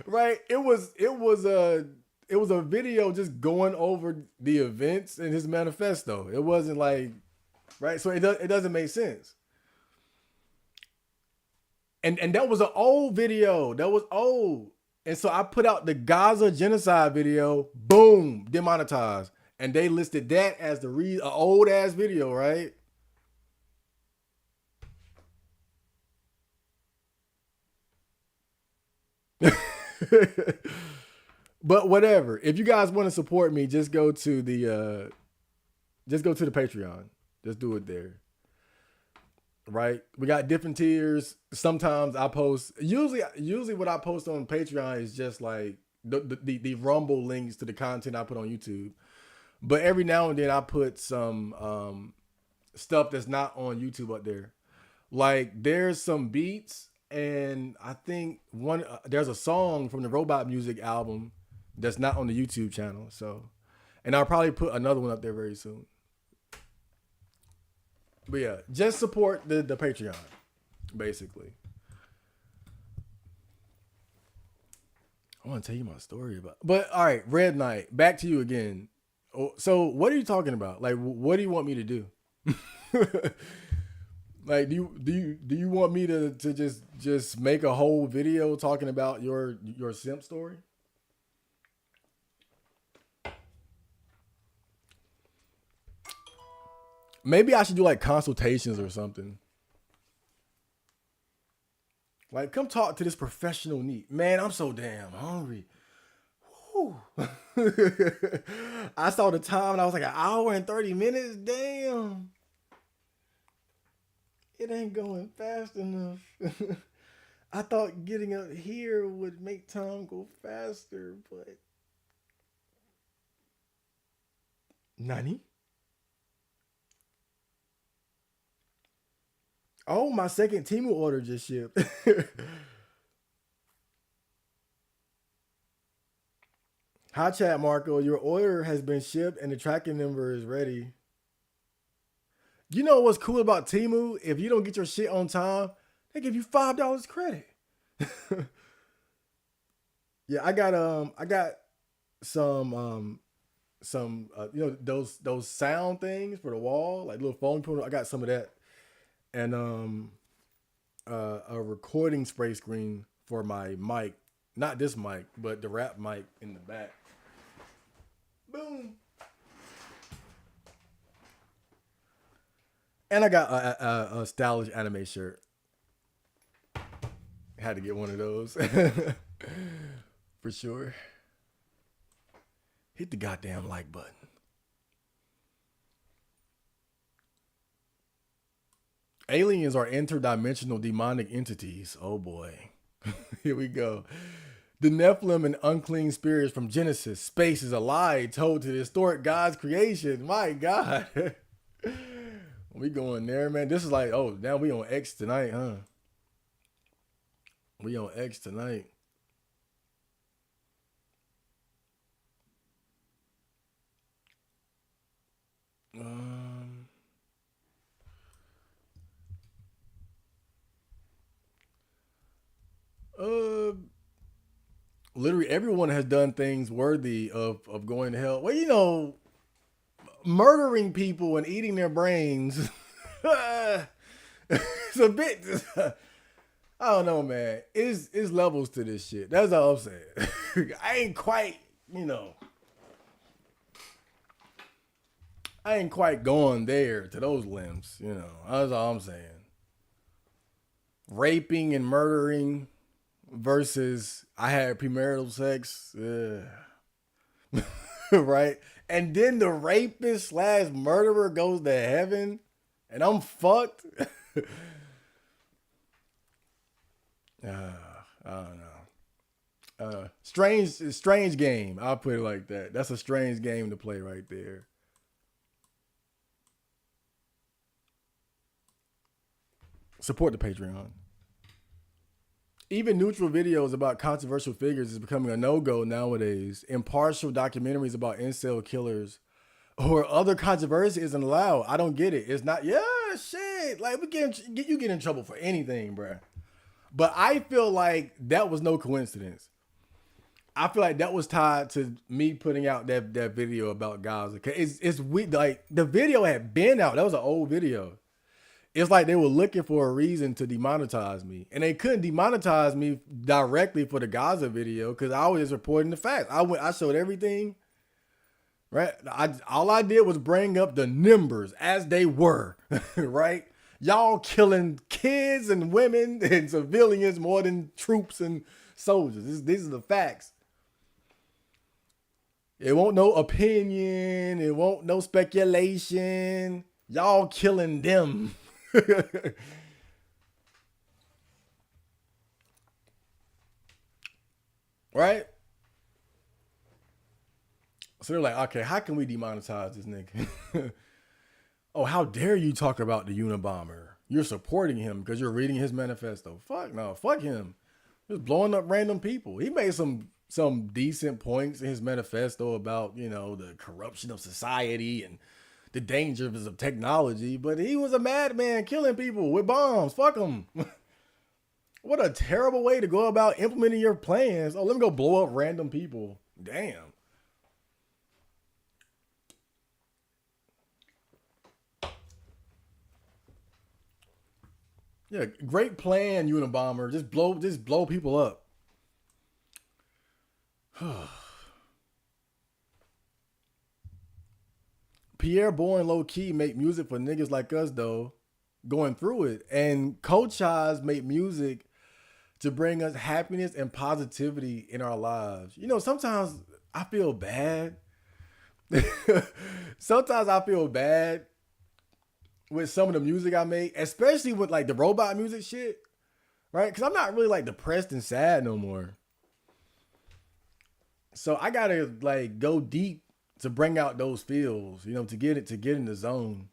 Right? It was a video just going over the events in his manifesto. It wasn't like, right? So it doesn't make sense. And that was an old video. That was old. And so I put out the Gaza genocide video. Boom, demonetized. And they listed that as an old ass video, right? But whatever. If you guys want to support me, just go to the Patreon. Just do it there. Right? We got different tiers. Sometimes I post, usually what I post on Patreon is just like the rumble links to the content I put on YouTube. But every now and then I put some stuff that's not on YouTube up there. Like there's some beats, and I think there's a song from the Robot Music album that's not on the YouTube channel. So, and I'll probably put another one up there very soon. But yeah, just support the Patreon, basically. I want to tell you my story about. But all right, Red Knight, back to you again. So what are you talking about? Like, what do you want me to do? Like, do you want me to just make a whole video talking about your simp story? Maybe I should do like consultations or something. Like, come talk to this professional NEET. Man, I'm so damn hungry. I saw the time and I was like, an hour and 30 minutes. Damn. It ain't going fast enough. I thought getting up here would make time go faster, but. Nani? Oh, my second Temu order just shipped. Hi, chat, Marco. Your order has been shipped and the tracking number is ready. You know what's cool about Temu? If you don't get your shit on time, they give you $5 credit. Yeah, I got some those sound things for the wall, like little foam put. I got some of that, and a recording spray screen for my mic, not this mic, but the rap mic in the back. Boom. And I got a stylish anime shirt. Had to get one of those for sure. Hit the goddamn like button. Aliens are interdimensional demonic entities. Oh boy. Here we go. The Nephilim and unclean spirits from Genesis. Space is a lie told to distort God's creation. My God. We going there, man. This is like, oh, now we on X tonight, huh? We on X tonight. Um, uh, Literally everyone has done things worthy of going to hell. Well, murdering people and eating their brains. It's a bit. I don't know, man. It's levels to this shit. That's all I'm saying. I ain't quite, I ain't quite going there to those limbs. That's all I'm saying. Raping and murdering versus I had premarital sex, right? And then the rapist slash murderer goes to heaven, and I'm fucked. I don't know. Strange game. I'll put it like that. That's a strange game to play right there. Support the Patreon. Even neutral videos about controversial figures is becoming a no-go nowadays. Impartial documentaries about incel killers or other controversy isn't allowed. I don't get it. It's not, shit. Like, you get in trouble for anything, bruh. But I feel like that was no coincidence. I feel like that was tied to me putting out that video about Gaza. It's weird. Like, the video had been out. That was an old video. It's like they were looking for a reason to demonetize me. And they couldn't demonetize me directly for the Gaza video because I was just reporting the facts. I showed everything, right? All I did was bring up the numbers as they were, right? Y'all killing kids and women and civilians more than troops and soldiers. These are the facts. It won't no opinion. It won't no speculation. Y'all killing them. Right? So they're like, okay, how can we demonetize this nigga? Oh, how dare you talk about the Unabomber? You're supporting him because you're reading his manifesto. Fuck no, fuck him. Just blowing up random people. He made some decent points in his manifesto about, the corruption of society and the dangers of technology, but he was a madman killing people with bombs. Fuck him. What a terrible way to go about implementing your plans. Oh, let me go blow up random people. Damn. Yeah, great plan, Unabomber. Just blow people up. Pierre Bourne low key make music for niggas like us though, going through it. And Coach Eyes make music to bring us happiness and positivity in our lives. Sometimes I feel bad. Sometimes I feel bad with some of the music I make, especially with like the robot music shit, right? Because I'm not really like depressed and sad no more. So I gotta like go deep to bring out those feels, to get in the zone.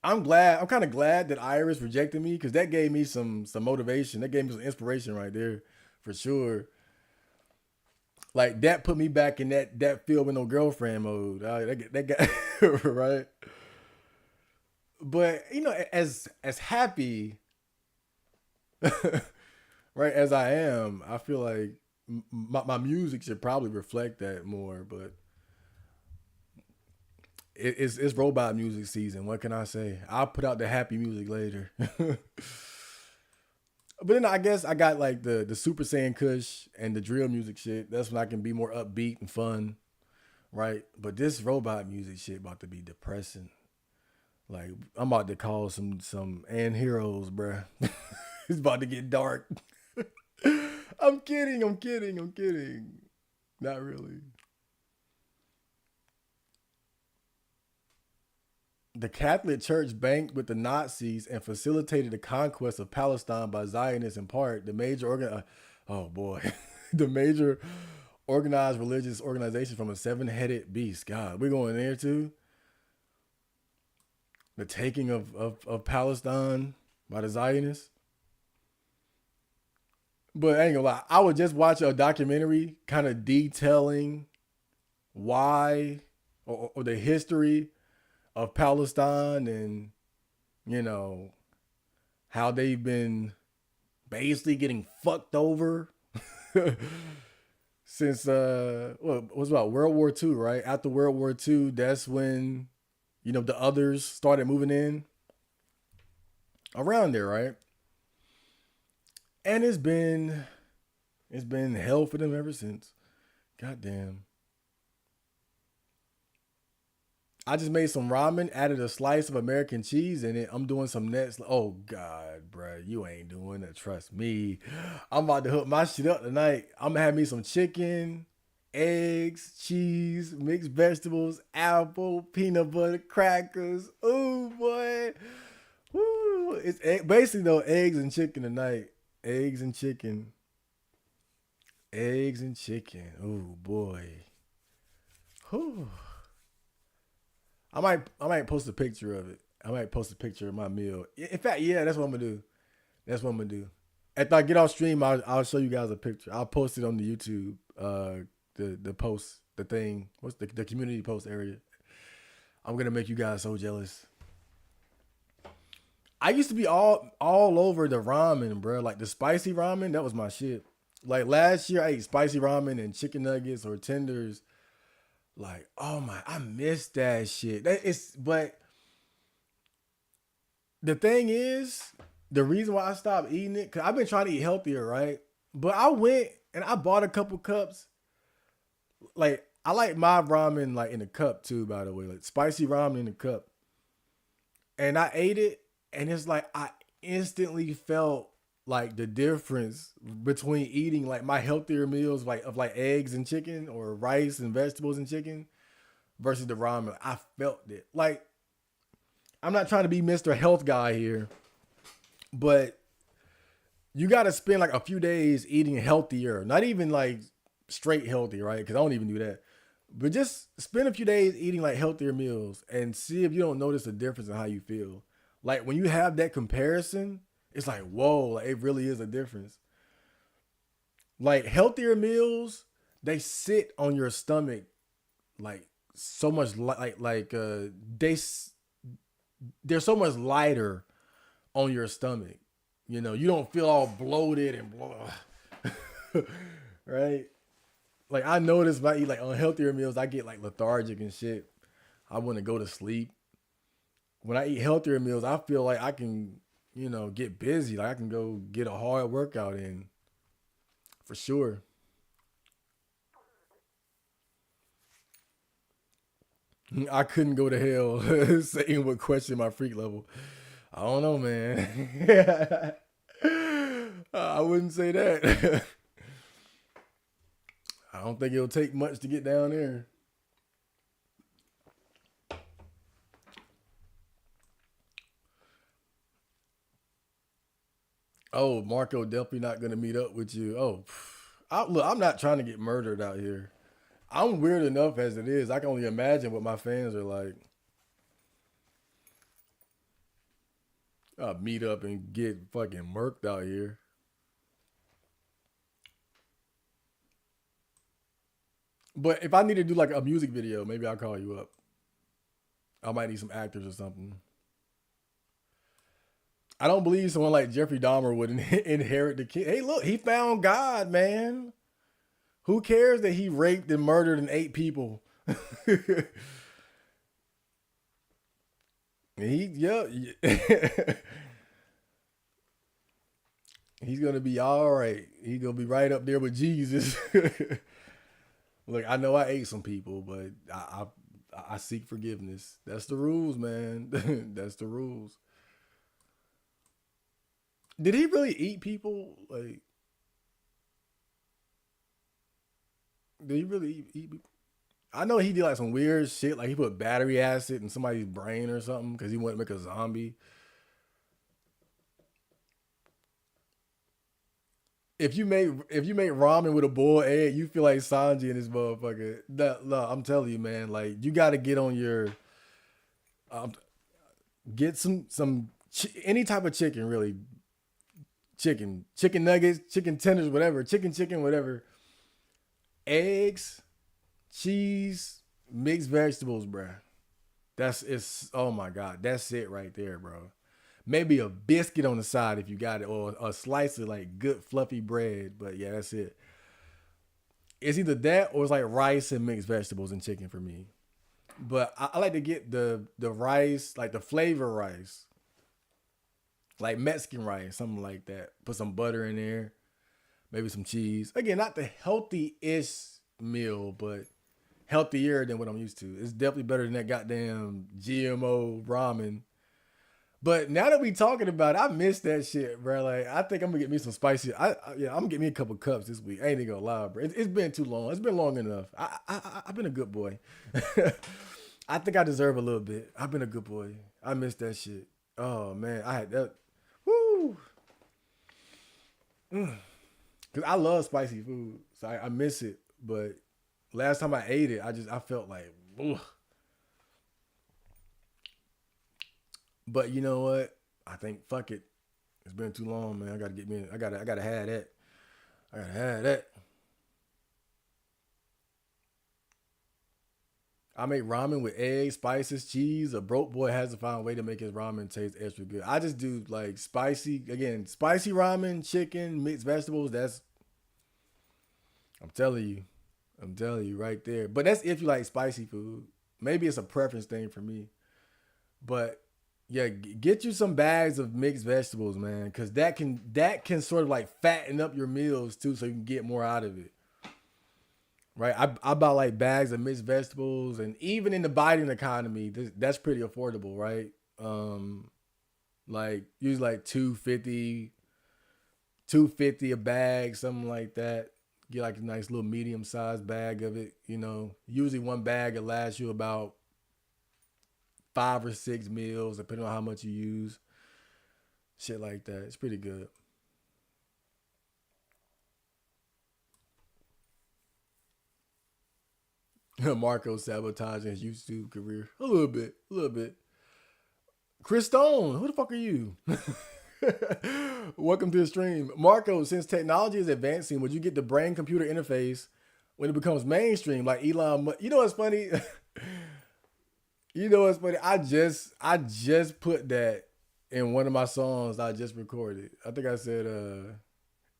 I'm kind of glad that Iris rejected me because that gave me some motivation. That gave me some inspiration right there, for sure. Like that put me back in that feel with no girlfriend mode. That got right. But as happy, right as I am, I feel like my music should probably reflect that more. But it's robot music season. What can I say? I'll put out the happy music later. But then I guess I got like the Super Saiyan Kush and the drill music shit. That's when I can be more upbeat and fun, right? But this robot music shit about to be depressing. Like I'm about to call some and heroes, bruh. It's about to get dark. I'm kidding. I'm kidding. I'm kidding. Not really. The Catholic Church banked with the Nazis and facilitated the conquest of Palestine by Zionists in part. Oh boy, the major organized religious organization from a seven-headed beast. God, we're going there too. The taking of Palestine by the Zionists. But I ain't gonna lie, I would just watch a documentary kind of detailing why or the history of Palestine and you know how they've been basically getting fucked over since well, it was about World War II, right? After World War II, that's when the others started moving in around there, right? And it's been hell for them ever since. Goddamn. I just made some ramen, added a slice of American cheese in it. I'm doing some next. Oh God, bro, you ain't doing that. Trust me. I'm about to hook my shit up tonight. I'm gonna have me some chicken, eggs, cheese, mixed vegetables, apple, peanut butter, crackers. Oh boy, woo! Basically though eggs and chicken tonight. Eggs and chicken. Eggs and chicken. Oh boy. Whew. I might post a picture of it. I might post a picture of my meal. In fact, yeah, that's what I'm gonna do. That's what I'm gonna do. After I get off stream, I'll show you guys a picture. I'll post it on the YouTube. The post, the thing. What's the community post area? I'm gonna make you guys so jealous. I used to be all over the ramen, bro. Like the spicy ramen, that was my shit. Like last year, I ate spicy ramen and chicken nuggets or tenders. Like, oh my, I miss that shit. But the thing is, the reason why I stopped eating it, cause I've been trying to eat healthier, right? But I went and I bought a couple cups. Like, I like my ramen like in a cup too, by the way, like spicy ramen in a cup. And I ate it, and it's like I instantly felt like the difference between eating like my healthier meals like of like eggs and chicken or rice and vegetables and chicken versus the ramen. I felt it. Like I'm not trying to be Mr. Health guy here, but you got to spend like a few days eating healthier, not even like straight healthy, right? Because I don't even do that. But just spend a few days eating like healthier meals and see if you don't notice a difference in how you feel. Like when you have that comparison, it's like, whoa, like it really is a difference. Like healthier meals, they sit on your stomach like so much they they're so much lighter on your stomach. You don't feel all bloated and blah, right? Like I notice if I eat like unhealthier meals, I get like lethargic and shit. I want to go to sleep. When I eat healthier meals, I feel like I can, get busy. Like I can go get a hard workout in for sure. I couldn't go to hell. Satan would question my freak level. I don't know, man. I wouldn't say that. I don't think it'll take much to get down there. Oh, Marco definitely not gonna meet up with you. Oh, look, I'm not trying to get murdered out here. I'm weird enough as it is. I can only imagine what my fans are like. I'll meet up and get fucking murked out here. But if I need to do like a music video, maybe I'll call you up. I might need some actors or something. I don't believe someone like Jeffrey Dahmer would inherit the kid. Hey, look, he found God, man. Who cares that he raped and murdered and ate people? Yeah. He's gonna be all right. He's gonna be right up there with Jesus. Look, I know I ate some people, but I seek forgiveness. That's the rules, man. That's the rules. Did he really eat people? Like, did he really eat people? I know he did like some weird shit, like he put battery acid in somebody's brain or something because he wanted to make a zombie. If you make ramen with a boiled egg, you feel like Sanji and this motherfucker. No, I'm telling you, man. Like you got to get on your um, get some any type of chicken, really. Chicken nuggets, chicken tenders, whatever. Chicken, whatever. Eggs, cheese, mixed vegetables, bruh. That's it's. Oh my god, that's it right there, bro. Maybe a biscuit on the side if you got it, or a slice of like good fluffy bread. But yeah, that's it. It's either that or it's like rice and mixed vegetables and chicken for me. But I like to get the rice, like the flavor rice, like Mexican rice, something like that. Put some butter in there, maybe some cheese. Again, not the healthy-ish meal, but healthier than what I'm used to. It's definitely better than that goddamn GMO ramen. But now that we talking about it, I miss that shit, bro. Like, I think I'm gonna get me some spicy. Yeah, I'm gonna get me a couple cups this week. I ain't even gonna lie, bro. It's been too long. It's been long enough. I've been a good boy. I think I deserve a little bit. I've been a good boy. I miss that shit. Oh man, I had that. Woo. Cause I love spicy food, so I miss it. But last time I ate it, I felt like, ugh. But you know what? I think fuck it. It's been too long, man. I gotta get me. I gotta have that. I gotta have that. I make ramen with eggs, spices, cheese. A broke boy has to find a way to make his ramen taste extra good. I just do like spicy ramen, chicken, mixed vegetables. I'm telling you, I'm telling you right there. But that's if you like spicy food. Maybe it's a preference thing for me. But yeah, get you some bags of mixed vegetables, man, because that can sort of like fatten up your meals too, so you can get more out of it. Right? I buy like bags of mixed vegetables, and even in the Biden economy, that's pretty affordable, right? Like usually like 250 a bag, something like that. Get like a nice little medium sized bag of it. Usually one bag will last you about 5 or 6 meals, depending on how much you use. Shit like that. It's pretty good. Marco sabotaging his YouTube career. A little bit. A little bit. Chris Stone, who the fuck are you? Welcome to the stream. Marco, since technology is advancing, would you get the brain computer interface when it becomes mainstream like Elon Musk? You know what's funny? You know what's funny? I just put that in one of my songs I just recorded. I think I said,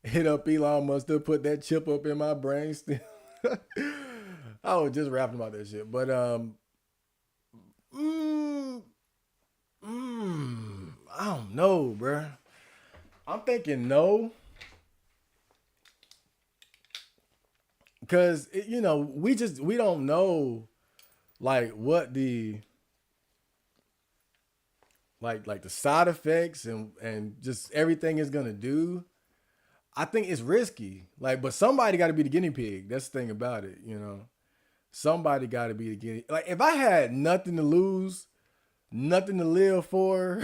hit up Elon Musk to put that chip up in my brain still. I was just rapping about that shit. But mm, I don't know, bruh. I'm thinking no. Cause we don't know like what the like the side effects and just everything is gonna do. I think it's risky. Like, but somebody got to be the guinea pig. That's the thing about it. Somebody got to be the guinea. Like, if I had nothing to lose, nothing to live for,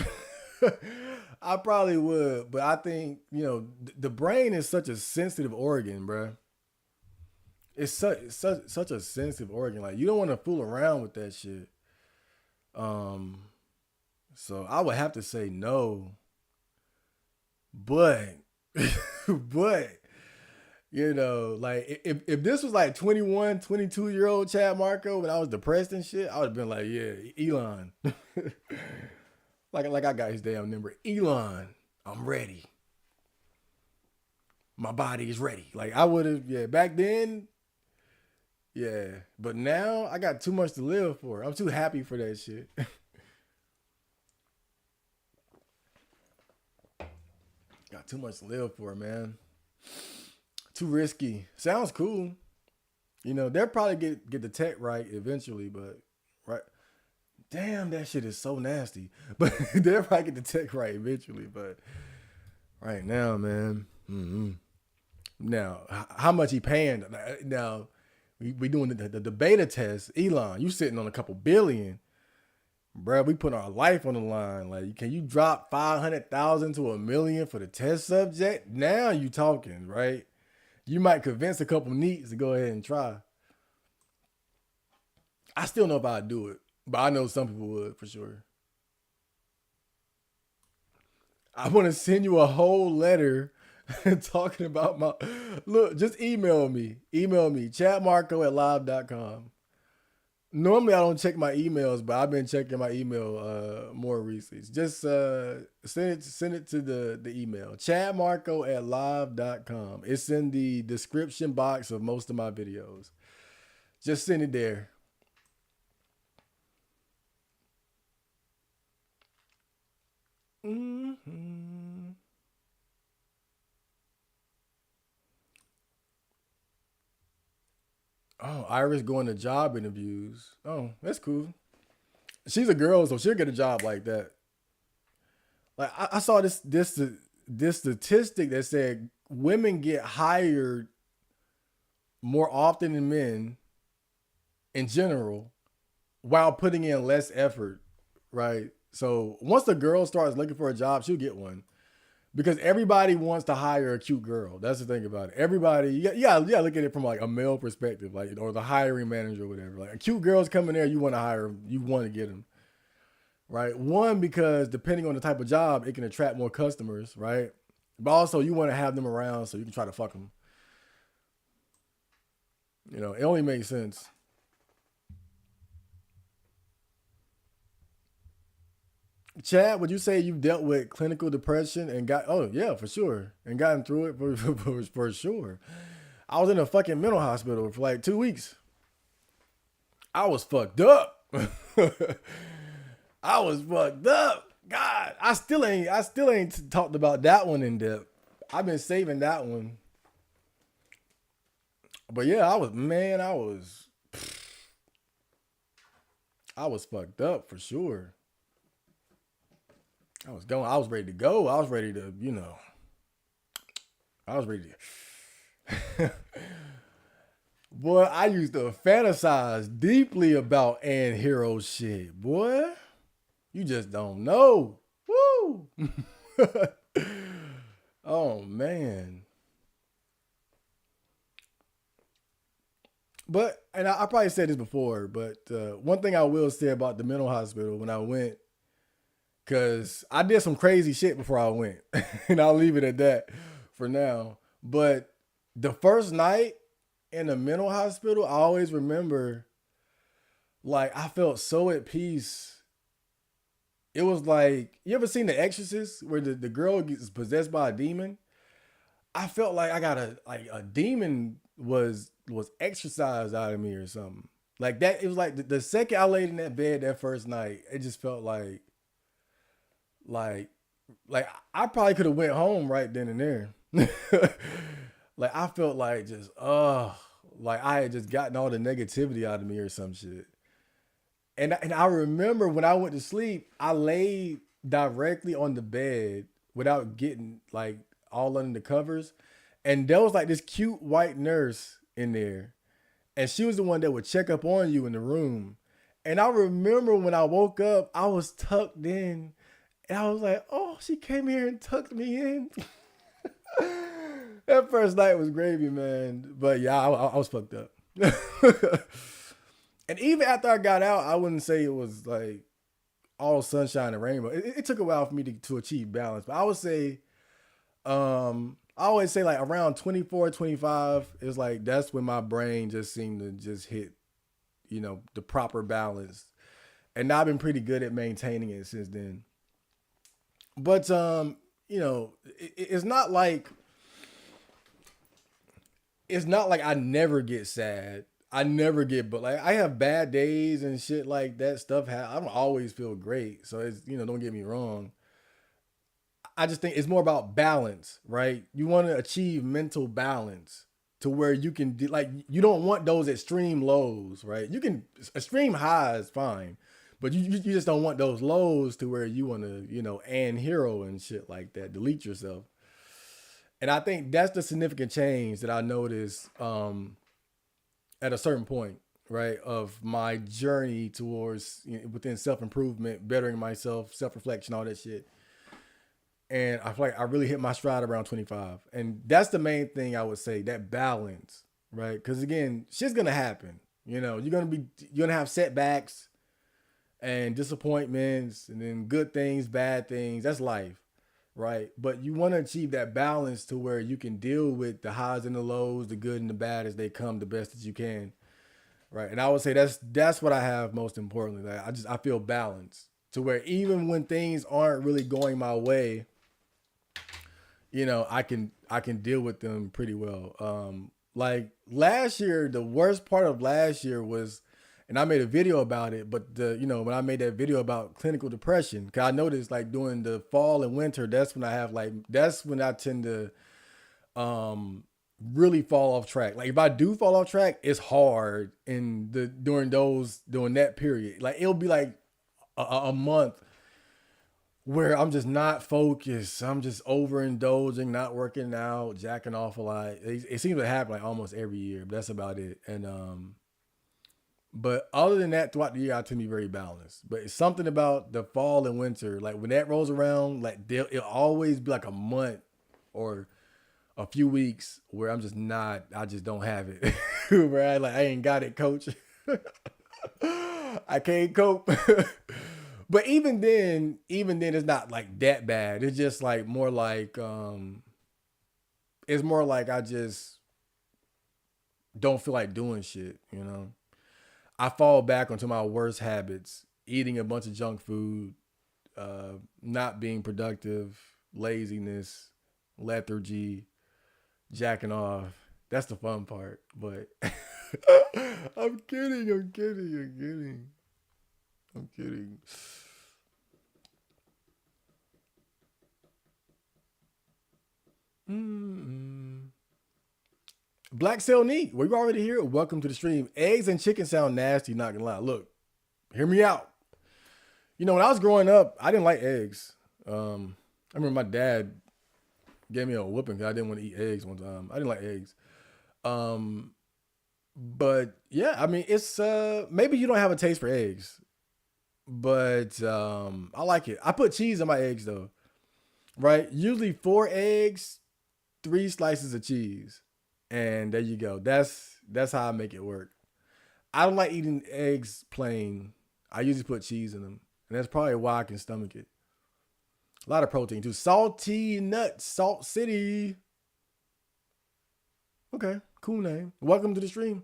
I probably would. But I think the brain is such a sensitive organ, bro. It's such a sensitive organ. Like, you don't want to fool around with that shit. Um, so I would have to say no. But but like if this was like 21, 22-year-old Chad Marco when I was depressed and shit, I would have been like, yeah, Elon. Like I got his damn number. Elon, I'm ready. My body is ready. Like I would have, yeah, back then, yeah. But now I got too much to live for. I'm too happy for that shit. Got too much to live for, man. Too risky. Sounds cool. You know, they'll probably get the tech right eventually, but right. Damn, that shit is so nasty. But they'll probably get the tech right eventually, but right now, man. Mm-hmm. Now, how much he paying? Now, we doing the beta test. Elon, you sitting on a couple billion, bro. We putting our life on the line. Like, can you drop 500,000 to 1 million for the test subject? Now you talking, right? You might convince a couple NEETs to go ahead and try. I still know if I'd do it, but I know some people would for sure. I want to send you a whole letter talking about my look. Just email me. Email me chatmarco@live.com. Normally I don't check my emails, but I've been checking my email more recently. Just send it to the email chatmarco@live.com. It's in the description box of most of my videos. Just send it there. Mm-hmm. Oh, Iris going to job interviews. Oh, that's cool. She's a girl, so she'll get a job like that. Like I saw this statistic that said women get hired more often than men in general while putting in less effort, right? So once the girl starts looking for a job, she'll get one. Because everybody wants to hire a cute girl. That's the thing about it. Everybody, yeah, look at it from like a male perspective, like or the hiring manager or whatever. Like a cute girl's coming there, you want to hire them, you want to get them, right? One, because depending on the type of job, it can attract more customers, right? But also you want to have them around so you can try to fuck them. You know, it only makes sense. Chad, would you say you've dealt with clinical depression and got? Oh yeah, for sure, and gotten through it for sure. I was in a fucking mental hospital for like 2 weeks. I was fucked up. I was fucked up. God, I still ain't talked about that one in depth. I've been saving that one. But yeah, I was fucked up for sure. I was ready to go. I was ready to, I was ready to. Boy, I used to fantasize deeply and hero shit. Boy, you just don't know. Woo! Oh, man. But, and I probably said this before, but one thing I will say about the mental hospital when I went, because I did some crazy shit before I went, and I'll leave it at that for now. But the first night in the mental hospital, I always remember, like, I felt so at peace. It was like, you ever seen The Exorcist where the girl gets possessed by a demon? I felt like I got a demon was exorcised out of me or something. Like that, it was like the second I laid in that bed that first night, it just felt like like I probably could have went home right then and there. Like I felt like just like I had just gotten all the negativity out of me or some shit. And I remember when I went to sleep, I laid directly on the bed without getting like all under the covers. And there was like this cute white nurse in there. And she was the one that would check up on you in the room. And I remember when I woke up, I was tucked in. And I was like, oh, she came here and tucked me in. That first night was gravy, man. But yeah, I was fucked up. And even after I got out, I wouldn't say it was like all sunshine and rainbow. It took a while for me to achieve balance. But I would say, I always say like around 24, 25 is like, that's when my brain just seemed to just hit, the proper balance. And I've been pretty good at maintaining it since then. But it's not like I never get sad. I never get, but like I have bad days and shit like that stuff. I don't always feel great. So it's, don't get me wrong. I just think it's more about balance, right? You want to achieve mental balance to where you can like you don't want those extreme lows, right? You can extreme highs, fine, but you just don't want those lows to where you want to and hero and shit like that, delete yourself. And I think that's the significant change that I noticed at a certain point, right, of my journey towards within self improvement, bettering myself, self reflection, all that shit. And I feel like I really hit my stride around 25. And that's the main thing I would say, that balance, right? Because again, shit's gonna happen. You're gonna have setbacks and disappointments and then good things, bad things. That's life, right? But you want to achieve that balance to where you can deal with the highs and the lows, the good and the bad as they come, the best that you can, right? And I would say that's what I have most importantly. Like I feel balanced to where even when things aren't really going my way, I can deal with them pretty well. Like last year, the worst part of last year was, and I made a video about it, but when I made that video about clinical depression, cause I noticed like during the fall and winter, that's when I tend to really fall off track. Like if I do fall off track, it's hard during that period. Like it'll be like a month where I'm just not focused. I'm just overindulging, not working out, jacking off a lot. It seems to happen like almost every year, but that's about it. And but other than that, throughout the year, I tend to be very balanced. But it's something about the fall and winter, like when that rolls around, like it'll always be like a month or a few weeks where I'm just not. I just don't have it. Right? Like I ain't got it, coach. I can't cope. But even then it's not like that bad. It's just like more like it's more like I just don't feel like doing shit. I fall back onto my worst habits, eating a bunch of junk food, not being productive, laziness, lethargy, jacking off. That's the fun part. But I'm kidding, I'm kidding, I'm kidding. I'm kidding. Mm-mm. Black Cell Neat, were you already here? Welcome to the stream. Eggs and chicken sound nasty, not gonna lie. Look, hear me out. When I was growing up, I didn't like eggs. I remember my dad gave me a whooping because I didn't want to eat eggs one time. I didn't like eggs. Um, but yeah, I mean, it's maybe you don't have a taste for eggs, but I like it. I put cheese in my eggs though, right? Usually 4 eggs, 3 slices of cheese, and there you go. That's how I make it work. I don't like eating eggs plain. I usually put cheese in them, and that's probably why I can stomach it. A lot of protein too. Salty nuts, Salt City. Okay, cool name. Welcome to the stream.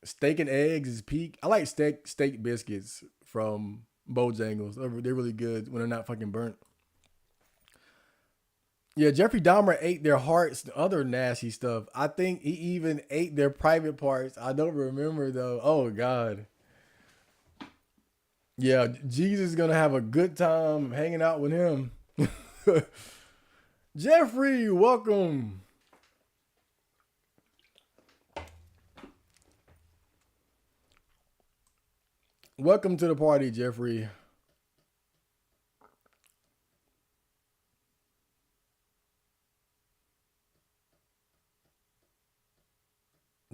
Steak and eggs is peak. I like steak biscuits from Bojangles. They're really good when they're not fucking burnt. Yeah, Jeffrey Dahmer ate their hearts and other nasty stuff. I think he even ate their private parts. I don't remember though. Oh God. Yeah, Jesus is gonna have a good time hanging out with him. Jeffrey, welcome. Welcome to the party, Jeffrey.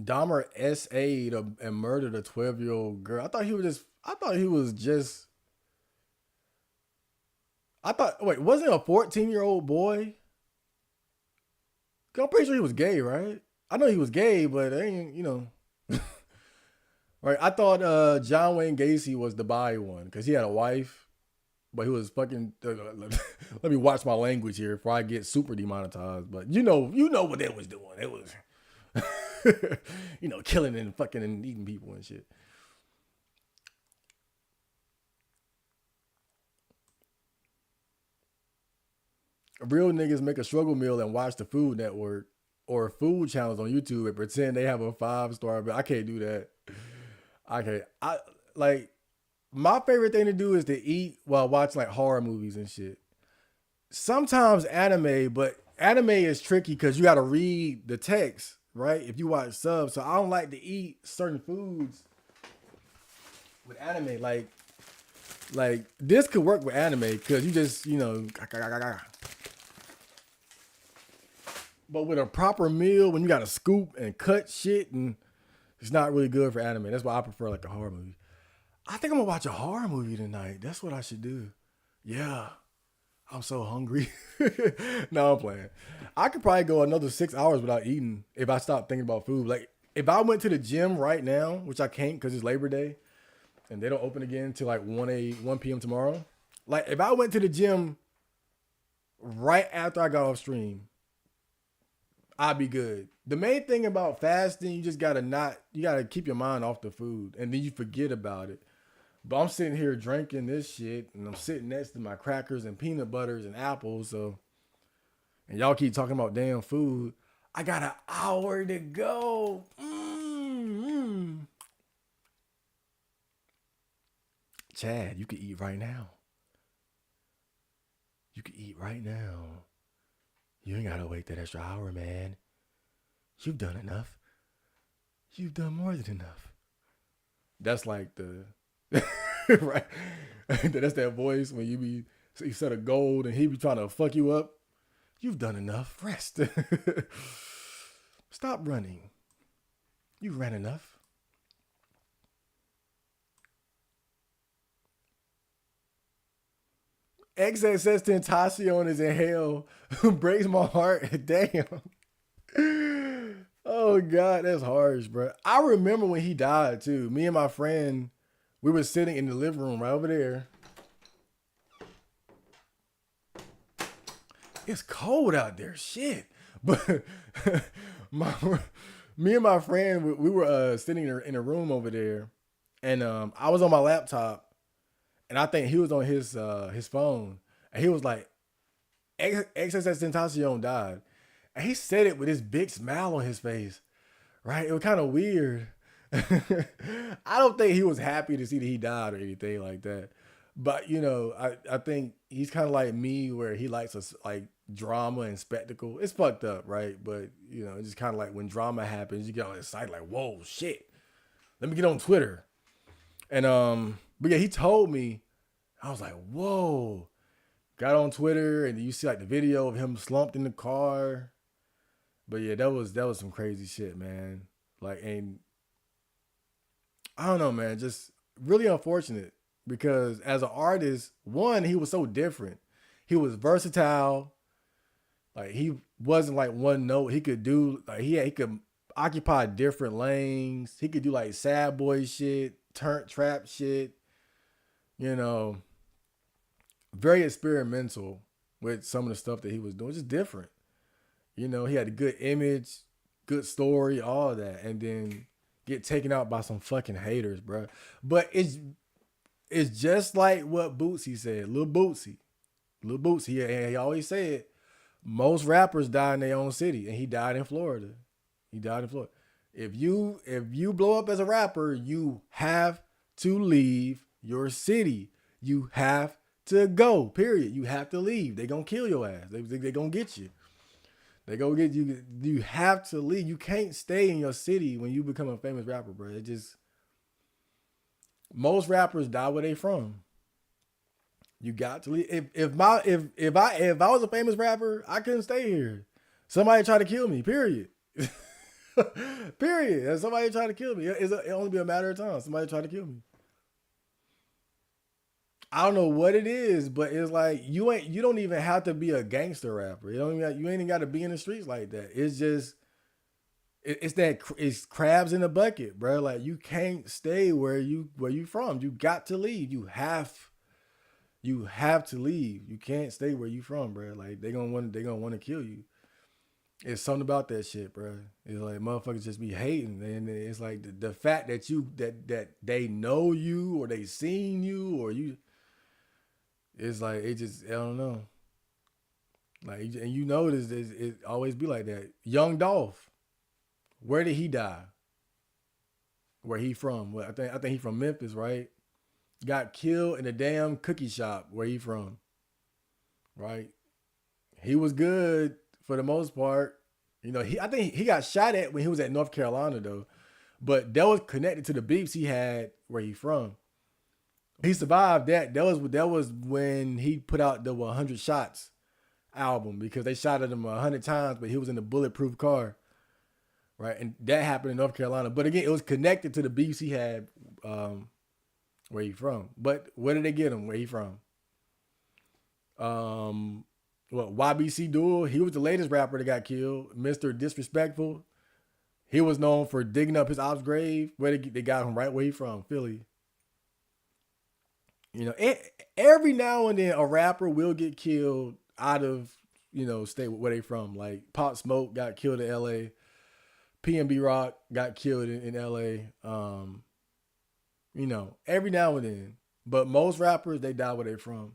Dahmer SA'd and murdered a 12-year-old girl. Wait, wasn't it a 14-year-old boy? I'm pretty sure he was gay, right? I know he was gay, but I ain't. Right? I thought John Wayne Gacy was the bi one because he had a wife, but he was fucking. Let me watch my language here before I get super demonetized. But what they was doing. It was, killing and fucking and eating people and shit. Real niggas make a struggle meal and watch the Food Network or food channels on YouTube and pretend they have a 5-star meal. I can't do that. I can't. I like my favorite thing to do is to eat while watching like horror movies and shit. Sometimes anime, but anime is tricky because you got to read the text, right? If you watch subs, so I don't like to eat certain foods with anime. Like this could work with anime because you just but with a proper meal, when you got to scoop and cut shit, and it's not really good for anime. That's why I prefer like a horror movie. I think I'm gonna watch a horror movie tonight. That's what I should do. Yeah. I'm so hungry. No, I'm playing. I could probably go another 6 hours without eating if I stopped thinking about food. Like if I went to the gym right now, which I can't because it's Labor Day and they don't open again until like 1 p.m. tomorrow. Like if I went to the gym right after I got off stream, I'd be good. The main thing about fasting, you gotta keep your mind off the food and then you forget about it. But I'm sitting here drinking this shit, and I'm sitting next to my crackers and peanut butters and apples. So, and y'all keep talking about damn food. I got an hour to go. Chad, you can eat right now. You can eat right now. You ain't gotta wait that extra hour, man. You've done enough. You've done more than enough. That's like the right. That's that voice when you set a goal and he be trying to fuck you up. You've done enough. Rest. Stop running. You ran enough. XXX Tentacion is in hell. Breaks my heart. Damn. Oh God, that's harsh, bro. I remember when he died too. Me and my friend, we were sitting in the living room right over there. It's cold out there, shit. But me and my friend, we were sitting in a room over there, and I was on my laptop, and I think he was on his phone, and he was like, "XXX Tentacion died," and he said it with this big smile on his face. Right? It was kind of weird. I don't think he was happy to see that he died or anything like that. But I think he's kind of like me, where he likes us like drama and spectacle. It's fucked up, right? But it's just kind of like when drama happens, you get all excited, like, whoa, shit. Let me get on Twitter. And but yeah, he told me, I was like, whoa. Got on Twitter, and you see like the video of him slumped in the car. But yeah, that was some crazy shit, man. Like, and I don't know, man, just really unfortunate because as an artist, one, he was so different. He was versatile. Like he wasn't like one note. He could do like he could occupy different lanes. He could do like sad boy shit, turn trap shit. Very experimental with some of the stuff that he was doing. Just different. He had a good image, good story, all of that, and then get taken out by some fucking haters, bro. But it's just like what Bootsy said, Lil Bootsy. He always said most rappers die in their own city, and he died in Florida. If you blow up as a rapper, you have to leave your city. You have to go. Period. You have to leave. They gonna kill your ass. They gonna get you. They go get you. You have to leave. You can't stay in your city when you become a famous rapper, bro. It just most rappers die where they from. You got to leave. If I was a famous rapper, I couldn't stay here. Somebody tried to kill me. Period. Period. And somebody tried to kill me. It'll only be a matter of time. Somebody tried to kill me. I don't know what it is, but it's like you don't even have to be a gangster rapper. You ain't even got to be in the streets like that. It's just it's crabs in a bucket, bro. Like you can't stay where you from. You got to leave. You have to leave. You can't stay where you from, bro. Like they gonna want to kill you. It's something about that shit, bro. It's like motherfuckers just be hating, and it's like the fact that that they know you or they seen you or you. It's like, I don't know. Like, and you notice it always be like that. Young Dolph, where did he die? Where he from? Well, I think he from Memphis, right? Got killed in a damn cookie shop. Where he from? Right? He was good for the most part. I think he got shot at when he was at North Carolina though. But that was connected to the beefs he had where he from. He survived that. That was when he put out the 100 Shots album because they shot at him 100 times, but he was in the bulletproof car, right? And that happened in North Carolina. But again, it was connected to the beefs he had where he from. But where did they get him? Where he from? YBC Duel? He was the latest rapper that got killed. Mr. Disrespectful. He was known for digging up his op's grave. Where they got him right where he from? Philly. Every now and then a rapper will get killed out of, state where they from. Like Pop Smoke got killed in LA. PNB Rock got killed in LA. Every now and then. But most rappers, they die where they from.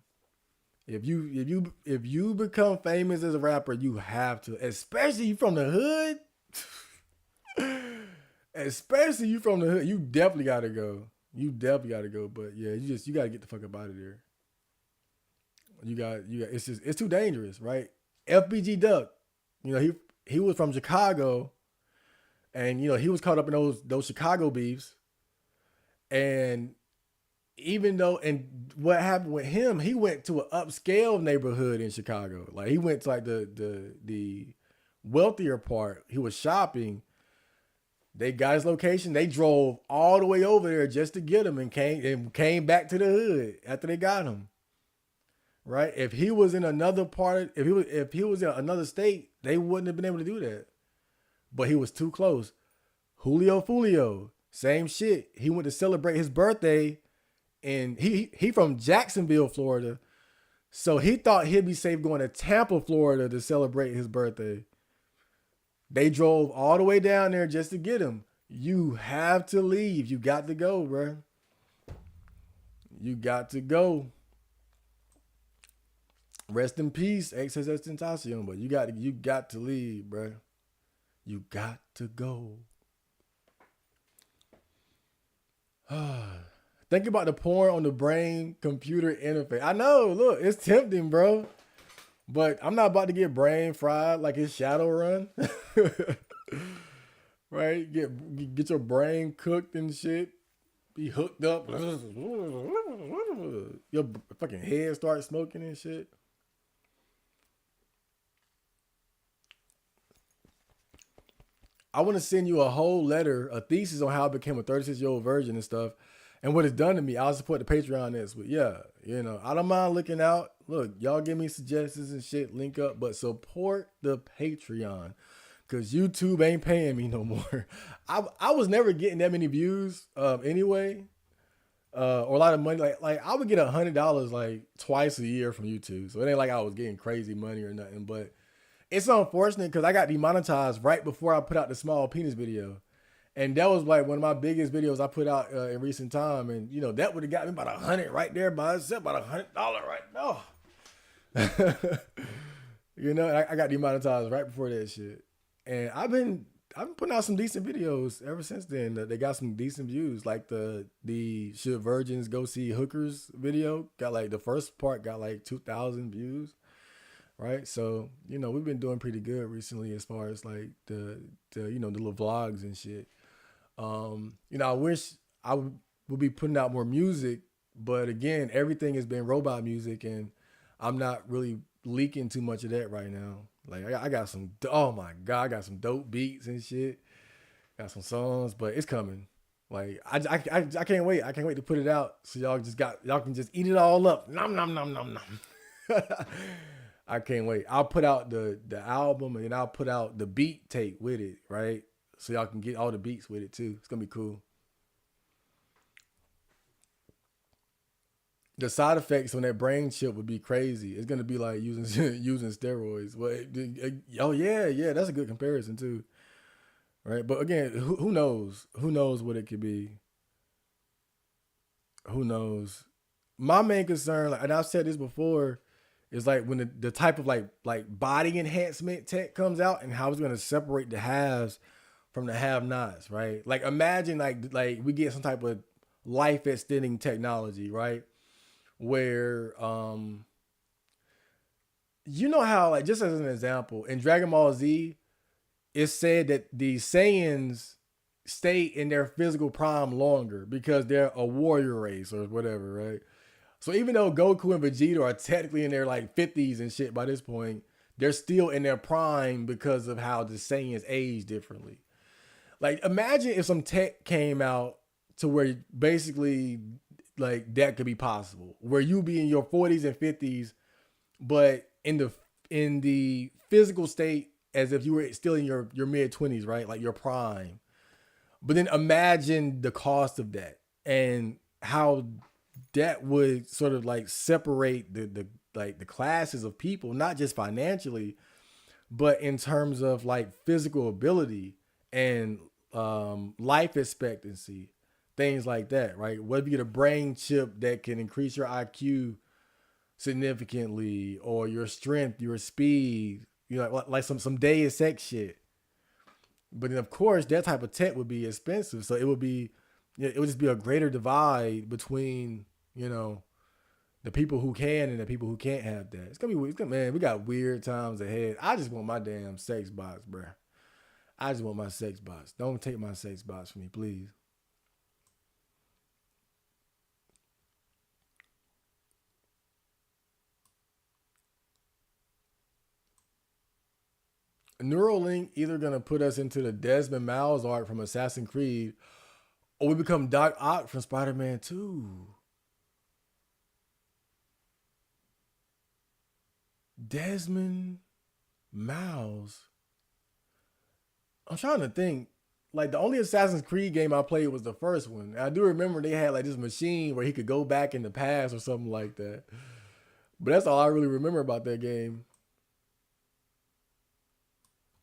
If you become famous as a rapper, you have to, especially from the hood. Especially you from the hood, you definitely gotta go. But yeah, you gotta get the fuck up out of there. It's too dangerous, right? FBG Duck, he was from Chicago, and he was caught up in those Chicago beefs, and what happened with him, he went to an upscale neighborhood in Chicago. Like he went to like the wealthier part. He was shopping. They got his location. They drove all the way over there just to get him and came back to the hood after they got him. Right? If he was in another part, if he was in another state, they wouldn't have been able to do that. But he was too close. Julio Fulio, same shit. He went to celebrate his birthday, and he from Jacksonville, Florida. So he thought he'd be safe going to Tampa, Florida to celebrate his birthday. They drove all the way down there just to get him. You have to leave. You got to go, bro. You got to go. Rest in peace, XSS Tentacion, but you got to leave, bro. You got to go. Think about the porn on the brain computer interface. I know, look, it's tempting, bro. But I'm not about to get brain fried like it's Shadowrun. Right? Get your brain cooked and shit. Be hooked up. Your fucking head start smoking and shit. I want to send you a whole letter, a thesis on how I became a 36-year-old virgin and stuff. And what it's done to me, I'll support the Patreon this week. Yeah, I don't mind looking out. Look, y'all give me suggestions and shit, link up, but support the Patreon because YouTube ain't paying me no more. I was never getting that many views anyway, or a lot of money. Like I would get $100 like twice a year from YouTube, so it ain't like I was getting crazy money or nothing. But it's unfortunate because I got demonetized right before I put out the small penis video. And that was like one of my biggest videos I put out in recent time. And, that would have got me about 100 right there by itself, about $100 right now. I got demonetized right before that shit. And I've been putting out some decent videos ever since then. They got some decent views. Like the Should Virgins Go See Hookers video got like, the first part got like 2,000 views. Right. So, we've been doing pretty good recently as far as like the little vlogs and shit. I wish I would be putting out more music, but again, everything has been robot music and I'm not really leaking too much of that right now. Like I got some, oh my God, I got some dope beats and shit. Got some songs, but it's coming. Like I can't wait. I can't wait to put it out. So y'all can just eat it all up. Nom, nom, nom, nom, nom. I can't wait. I'll put out the album and then I'll put out the beat tape with it, right? So y'all can get all the beats with it too. It's gonna be cool. The side effects on that brain chip would be crazy. It's gonna be like using steroids. Oh yeah, that's a good comparison too, right? But again, who knows? Who knows what it could be? Who knows? My main concern, and I've said this before, It's like when the type of like body enhancement tech comes out and how it's gonna separate the haves from the have-nots, right? Like imagine like we get some type of life extending technology, right? Where you know how, like, just as an example, in Dragon Ball Z, it's said that the Saiyans stay in their physical prime longer because they're a warrior race or whatever, right? So even though Goku and Vegeta are technically in their like 50s and shit by this point, they're still in their prime because of how the Saiyans age differently. Like imagine if some tech came out to where basically like that could be possible, where you be in your 40s and 50s, but in the physical state as if you were still in your mid 20s, right? Like your prime. But then imagine the cost of that and how that would sort of like separate the like the classes of people, not just financially, but in terms of like physical ability and life expectancy, things like that, right? What if you get a brain chip that can increase your IQ significantly, or your strength, your speed, you know, like some Deus Ex shit. But then of course that type of tech would be expensive, so it would be, it would just be a greater divide between, you know, the people who can and the people who can't have that. Man, we got weird times ahead. I just want my damn sex box, bro. I just want my sex box. Don't take my sex box from me, please. Neuralink either gonna put us into the Desmond Miles arc from Assassin's Creed, or we become Doc Ock from Spider-Man 2. Desmond Miles. I'm trying to think. Like the only Assassin's Creed game I played was the first one. I do remember they had like this machine where he could go back in the past or something like that. But that's all I really remember about that game.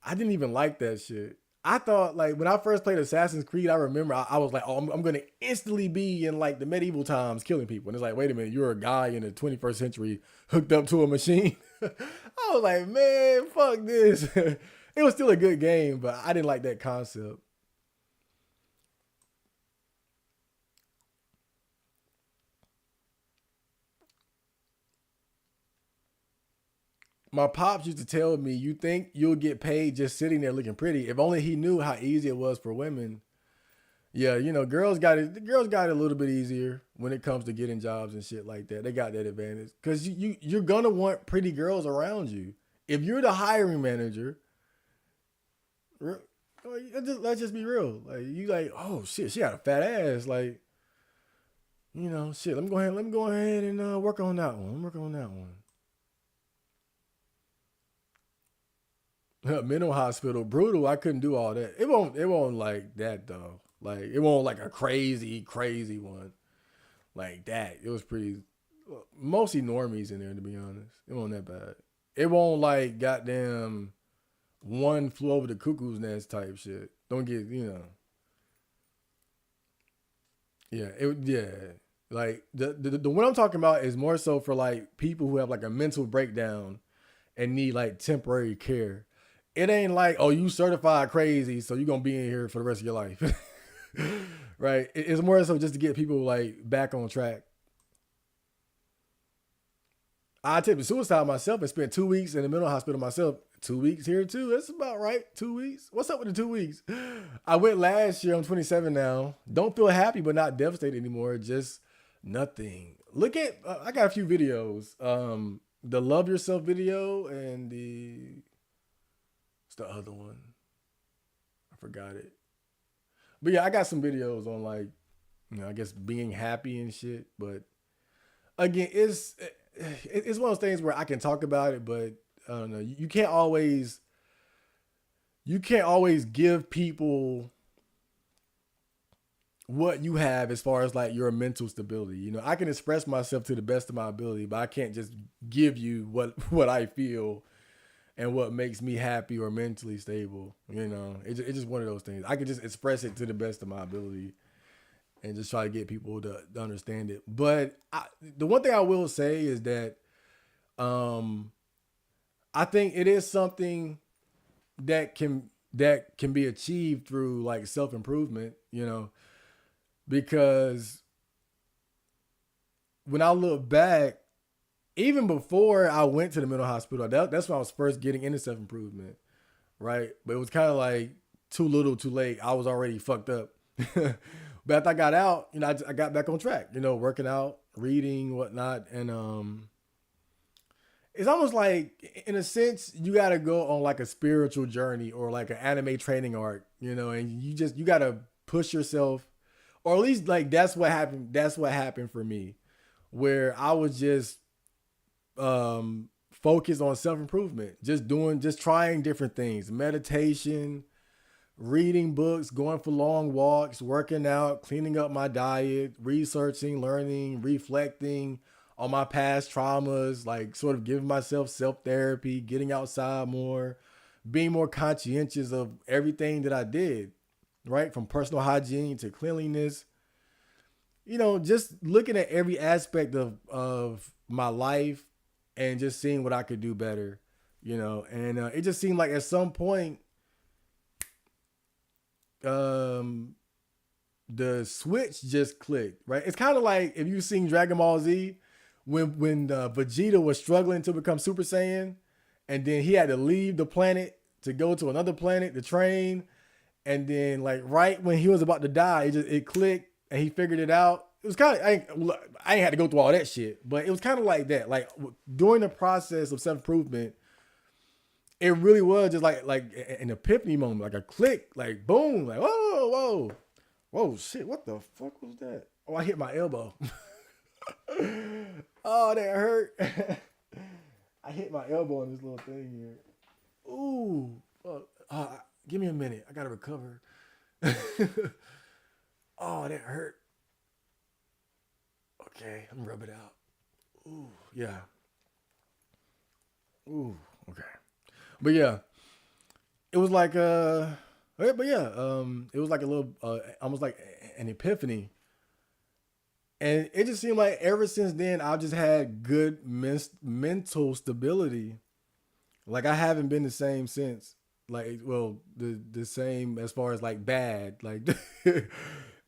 I didn't even like that shit. I thought like when I first played Assassin's Creed, I remember I was like, oh, I'm gonna instantly be in like the medieval times killing people, and it's like, wait a minute, you're a guy in the 21st century hooked up to a machine. I was like, man, fuck this. It was still a good game, but I didn't like that concept. My pops used to tell me, you think you'll get paid just sitting there looking pretty? If only he knew how easy it was for women. Yeah, you know, girls got it. The girls got it a little bit easier when it comes to getting jobs and shit like that. They got that advantage because you're gonna want pretty girls around you. If you're the hiring manager, let's just be real. Like you like, oh shit, she got a fat ass. Like, you know, shit. Let me go ahead and work on that one. Work on that one. Mental hospital, brutal. I couldn't do all that. It won't like that though. Like it won't like a crazy one like that. It was pretty, mostly normies in there to be honest. It wasn't that bad. It won't like goddamn one flew over the cuckoo's nest type shit. Don't get, you know. Yeah. Like the one I'm talking about is more so for like people who have like a mental breakdown and need like temporary care. It ain't like, oh, you certified crazy, so you're gonna be in here for the rest of your life. Right? It's more so just to get people like back on track. I attempted suicide myself and spent 2 weeks in the mental hospital myself. 2 weeks here too. That's about right. 2 weeks. What's up with the 2 weeks? I went last year. I'm 27 now. Don't feel happy, but not devastated anymore. Just nothing. Look at. I got a few videos. The love yourself video and what's the other one? I forgot it. But yeah, I got some videos on like, you know, I guess being happy and shit. But again, it's one of those things where I can talk about it, but I don't know. You can't always give people what you have as far as like your mental stability. You know, I can express myself to the best of my ability, but I can't just give you what I feel and what makes me happy or mentally stable. You know, it's just one of those things. I can just express it to the best of my ability and just try to get people to understand it. But the one thing I will say is that Um, I think it is something that can be achieved through like self improvement, because when I look back, even before I went to the mental hospital, that's when I was first getting into self improvement, right? But it was kind of like too little, too late. I was already fucked up. But after I got out, I got back on track. Working out, reading, whatnot, and it's almost like, in a sense, you got to go on like a spiritual journey or like an anime training arc, and you got to push yourself, or at least like that's what happened. That's what happened for me, where I was just focused on self improvement, just trying different things, meditation, reading books, going for long walks, working out, cleaning up my diet, researching, learning, reflecting on my past traumas, like sort of giving myself self therapy, getting outside more, being more conscientious of everything that I did, right? From personal hygiene to cleanliness, just looking at every aspect of my life and just seeing what I could do better, and it just seemed like at some point, um, the switch just clicked, right? It's kind of like if you've seen Dragon Ball Z, when Vegeta was struggling to become Super Saiyan, and then he had to leave the planet to go to another planet to train, and then like right when he was about to die, it clicked and he figured it out. It was kind of I ain't had to go through all that shit, but it was kind of like that. Like during the process of self improvement, it really was just like an epiphany moment, like a click, like boom, like whoa, shit, what the fuck was that? Oh, I hit my elbow. Oh, that hurt. I hit my elbow on this little thing here. Ooh, give me a minute. I gotta recover. Oh, that hurt. Okay, I'm gonna rub it out. Ooh, yeah. Ooh, okay. But yeah, it was like but yeah, it was like a little almost like an epiphany. And it just seemed like ever since then I've just had good mental stability. Like I haven't been the same since. Like, well, the same as far as like bad, like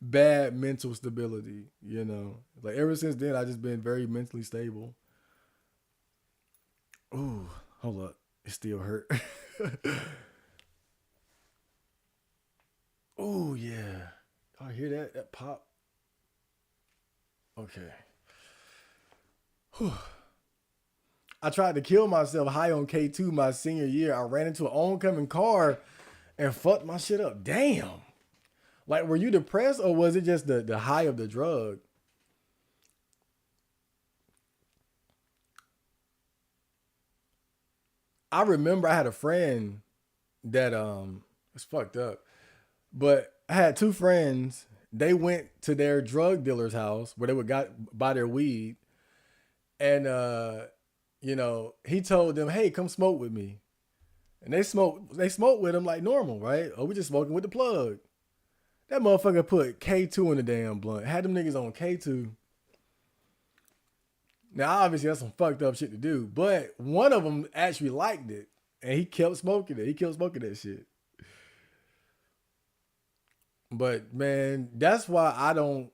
bad mental stability. Like ever since then I just been very mentally stable. Ooh, hold up. It still hurt. Oh yeah. I hear that pop. Okay. Whew. I tried to kill myself high on K2 my senior year. I ran into an oncoming car and fucked my shit up. Damn. Like, were you depressed or was it just the high of the drug? I remember I had a friend that it's fucked up. But I had two friends. They went to their drug dealer's house where they would buy their weed, and he told them, "Hey, come smoke with me." And they smoked. They smoked with him like normal, right? Oh, we just smoking with the plug. That motherfucker put K2 in the damn blunt. Had them niggas on K2. Now, obviously, that's some fucked up shit to do, but one of them actually liked it, and he kept smoking it. He kept smoking that shit. But man, that's why I don't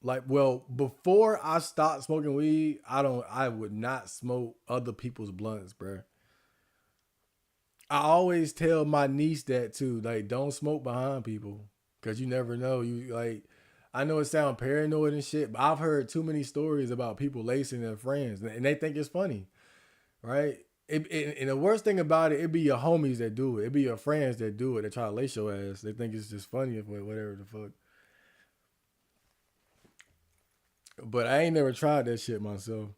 like. Well, before I stopped smoking weed, I would not smoke other people's blunts, bro. I always tell my niece that too. Like, don't smoke behind people because you never know. You like, I know it sounds paranoid and shit, but I've heard too many stories about people lacing their friends, and they think it's funny, right? And the worst thing about it be your homies that do it. It be your friends that do it. They try to lace your ass. They think it's just funny or whatever the fuck. But I ain't never tried that shit myself.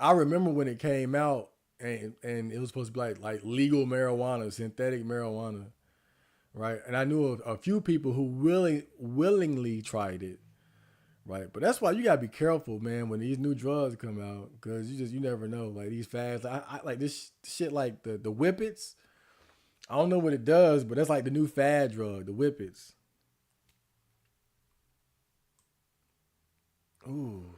I remember when it came out and it was supposed to be like legal marijuana, synthetic marijuana, right? And I knew a few people who willingly tried it, right? But that's why you gotta be careful, man, when these new drugs come out, because you never know. Like these fads, I like this shit, like the whippets. I don't know what it does, but that's like the new fad drug, the whippets. Ooh,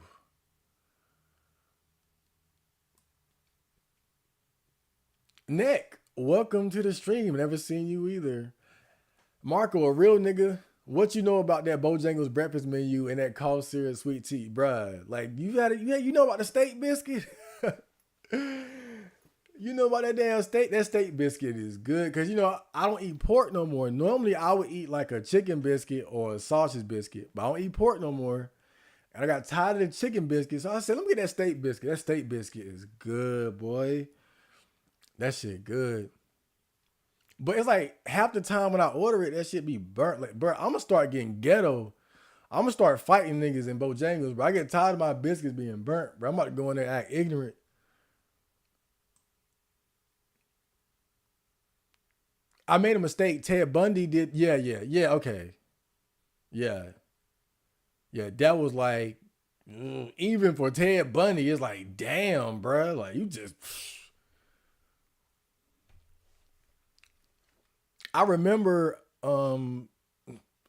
Nick, welcome to the stream. Never seen you either. Marco, a real nigga. What you know about that Bojangles breakfast menu and that cough syrup sweet tea, bruh? Like you got it. Yeah, you know about the steak biscuit. You know about that damn steak? That steak biscuit is good because I don't eat pork no more. Normally I would eat like a chicken biscuit or a sausage biscuit, but I don't eat pork no more. And I got tired of the chicken biscuit, so I said, "Let me get that steak biscuit." That steak biscuit is good, boy. That shit good. But it's like half the time when I order it, that shit be burnt. Like, bro, I'm gonna start getting ghetto. I'm gonna start fighting niggas in Bojangles, bro. I get tired of my biscuits being burnt, bro. I'm about to go in there and act ignorant. I made a mistake. Ted Bundy did. Yeah, yeah, yeah. Okay. Yeah, yeah. That was like, even for Ted Bundy, it's like, damn, bro. Like you just. I remember.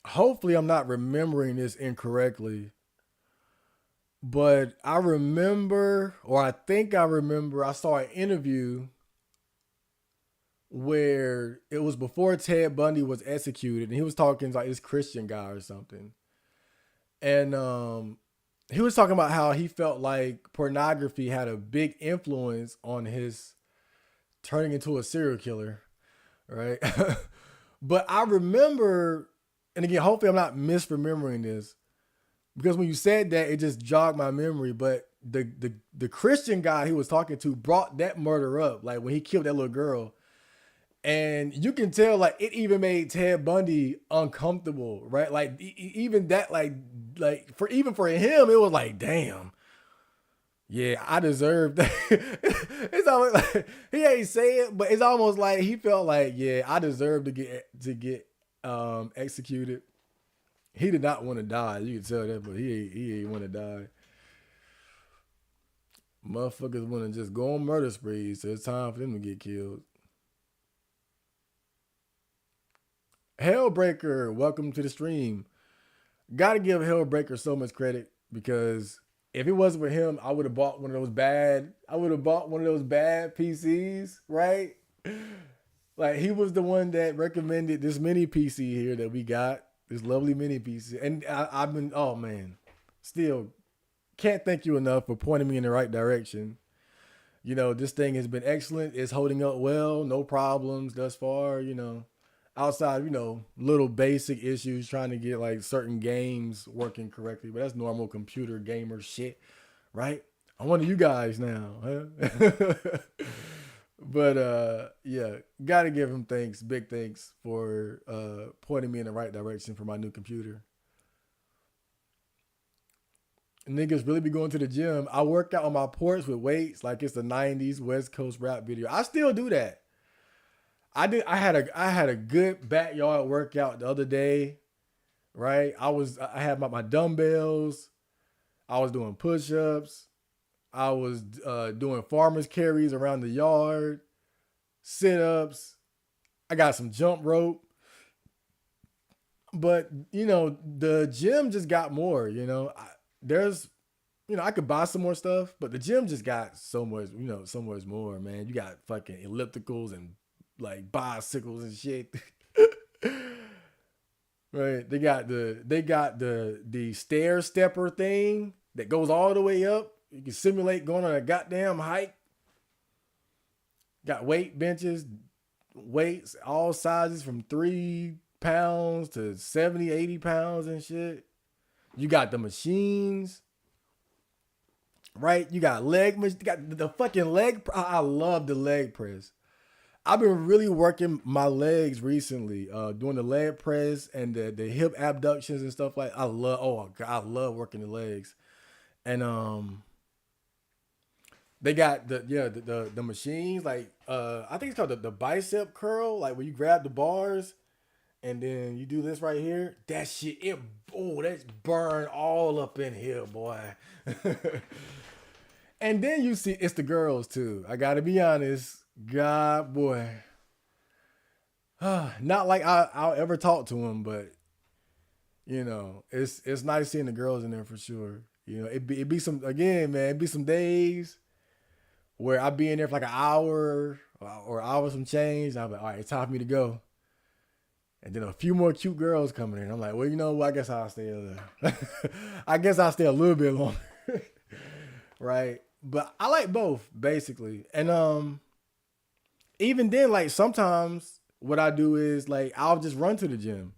Hopefully, I'm not remembering this incorrectly, but I remember, or I think I remember, I saw an interview where it was before Ted Bundy was executed, and he was talking to like this Christian guy or something, and he was talking about how he felt like pornography had a big influence on his turning into a serial killer, right? But I remember, and again, hopefully I'm not misremembering this, because when you said that, it just jogged my memory. But the Christian guy he was talking to brought that murder up, like when he killed that little girl, and you can tell like it even made Ted Bundy uncomfortable, right? Like even that, for him, it was like, damn, yeah, I deserve that. It's almost like he ain't say it, but it's almost like he felt like, yeah, I deserve to get executed. He did not want to die. You can tell that, but he ain't want to die. Motherfuckers want to just go on murder sprees, so it's time for them to get killed. Hellbreaker, welcome to the stream. Gotta give Hellbreaker so much credit because if it wasn't for him, I would have bought one of those bad. I would have bought one of those bad PCs, right? Like he was the one that recommended this mini PC here that we got, this lovely mini PC, and I've been, oh man, still can't thank you enough for pointing me in the right direction. This thing has been excellent. It's holding up well, no problems thus far. Outside, little basic issues trying to get like certain games working correctly, but that's normal computer gamer shit, right? I'm one of you guys now, huh? But yeah, gotta give him thanks, big thanks for pointing me in the right direction for my new computer. Niggas really be going to the gym. I work out on my porch with weights like it's the 90s West Coast rap video. I still do that. I had a good backyard workout the other day, right? I had my dumbbells. I was doing push-ups. I was doing farmer's carries around the yard, sit-ups. I got some jump rope. But, the gym just got more, there's I could buy some more stuff, but the gym just got so much more, man. You got fucking ellipticals and like bicycles and shit. Right. They got the stair stepper thing that goes all the way up. You can simulate going on a goddamn hike. Got weight benches, weights, all sizes from 3 pounds to 70, 80 pounds and shit. You got the machines, right? You got you got the fucking leg. I love the leg press. I've been really working my legs recently, doing the leg press and the hip abductions and stuff like. I love working the legs, and they got the machines like I think it's called the bicep curl, like where you grab the bars and then you do this right here. That shit, that's burn all up in here, boy. And then you see it's the girls too. I gotta be honest. God, boy. Not like I'll ever talk to them, but it's nice seeing the girls in there for sure. It be some, again, man. It be some days where I be in there for like an hour or hour some change. I'm like, all right, it's time for me to go. And then a few more cute girls coming in. I'm like, well, you know what? I guess I'll stay I guess I'll stay a little bit longer. Right. But I like both, basically. And even then, like sometimes what I do is like I'll just run to the gym.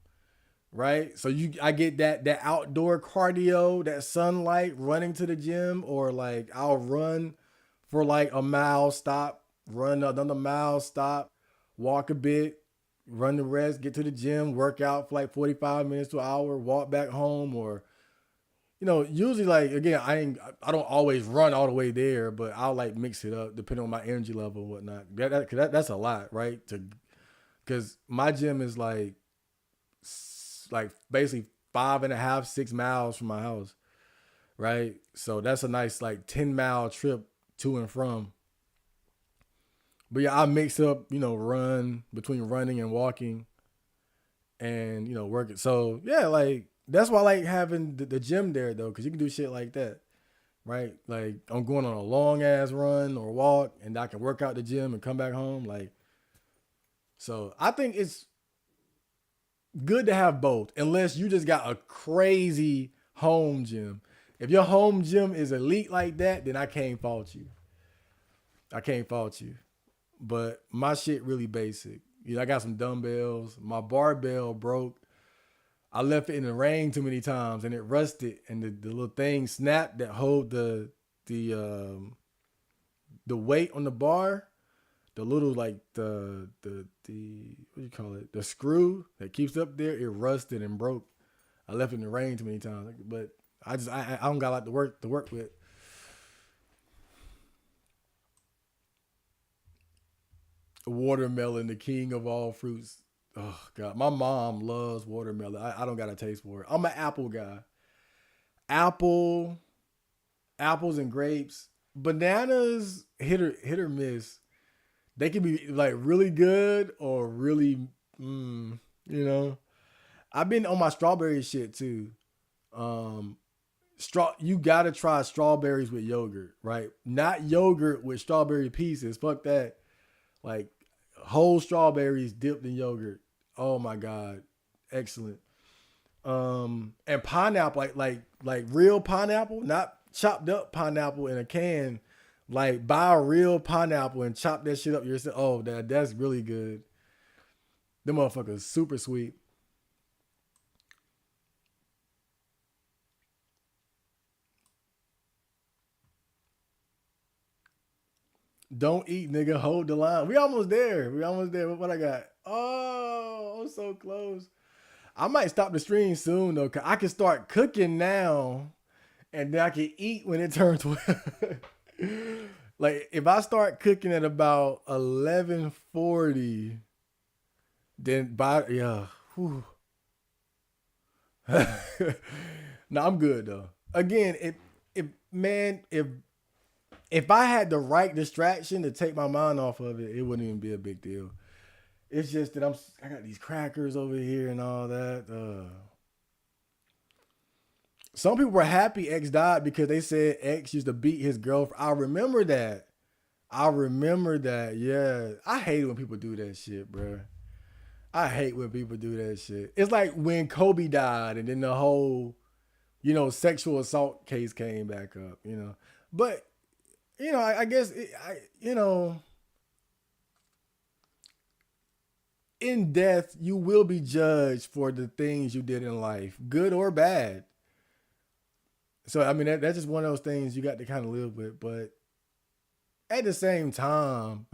Right. So I get that outdoor cardio, that sunlight running to the gym, or like I'll run for like a mile, stop, run another mile, stop, walk a bit, run the rest, get to the gym, work out for like 45 minutes to an hour, walk back home, or usually like again, I don't always run all the way there, but I'll like mix it up depending on my energy level and whatnot. That's a lot, right? Because my gym is like basically 5.5, 6 miles from my house, right? So that's a nice like 10-mile trip to and from. But yeah, I mix up, run between running and walking and, working. So yeah, like that's why I like having the gym there though, because you can do shit like that, right? Like I'm going on a long ass run or walk and I can work out the gym and come back home. Like, so I think it's good to have both, unless you just got a crazy home gym. If your home gym is elite like that, then I can't fault you. I can't fault you. But my shit really basic. I got some dumbbells. My barbell broke. I left it in the rain too many times and it rusted, and the little thing snapped that hold the weight on the bar. The little like the what do you call it? The screw that keeps up there, it rusted and broke. I left it in the rain too many times, but I don't got a lot to work with. Watermelon, the king of all fruits. Oh God, my mom loves watermelon. I don't got a taste for it. I'm an apple guy. Apple, apples and grapes. Bananas hit or miss. They can be like really good or really, you know. I've been on my strawberry shit too. Um, you gotta try strawberries with yogurt, right? Not yogurt with strawberry pieces. Fuck that. Like whole strawberries dipped in yogurt. Oh my god, excellent. And pineapple, like real pineapple, not chopped up pineapple in a can. Like buy a real pineapple and chop that shit up yourself. Oh, that's really good. Them motherfuckers super sweet. Don't eat, nigga. Hold the line. We almost there. We almost there. What I got? Oh, I'm so close. I might stop the stream soon though, cause I can start cooking now, and then I can eat when it turns 12. Like if I start cooking at about 11:40, then by yeah. Whew. No, I'm good though. Again, if man, if I had the right distraction to take my mind off of it, it wouldn't even be a big deal. It's just that I got these crackers over here and all that. Some people were happy X died because they said X used to beat his girlfriend. I remember that. I remember that. Yeah, I hate when people do that shit, bro. I hate when people do that shit. It's like when Kobe died and then the whole, sexual assault case came back up, But, I guess, in death, you will be judged for the things you did in life, good or bad. So, I mean, that's just one of those things you got to kind of live with. But at the same time,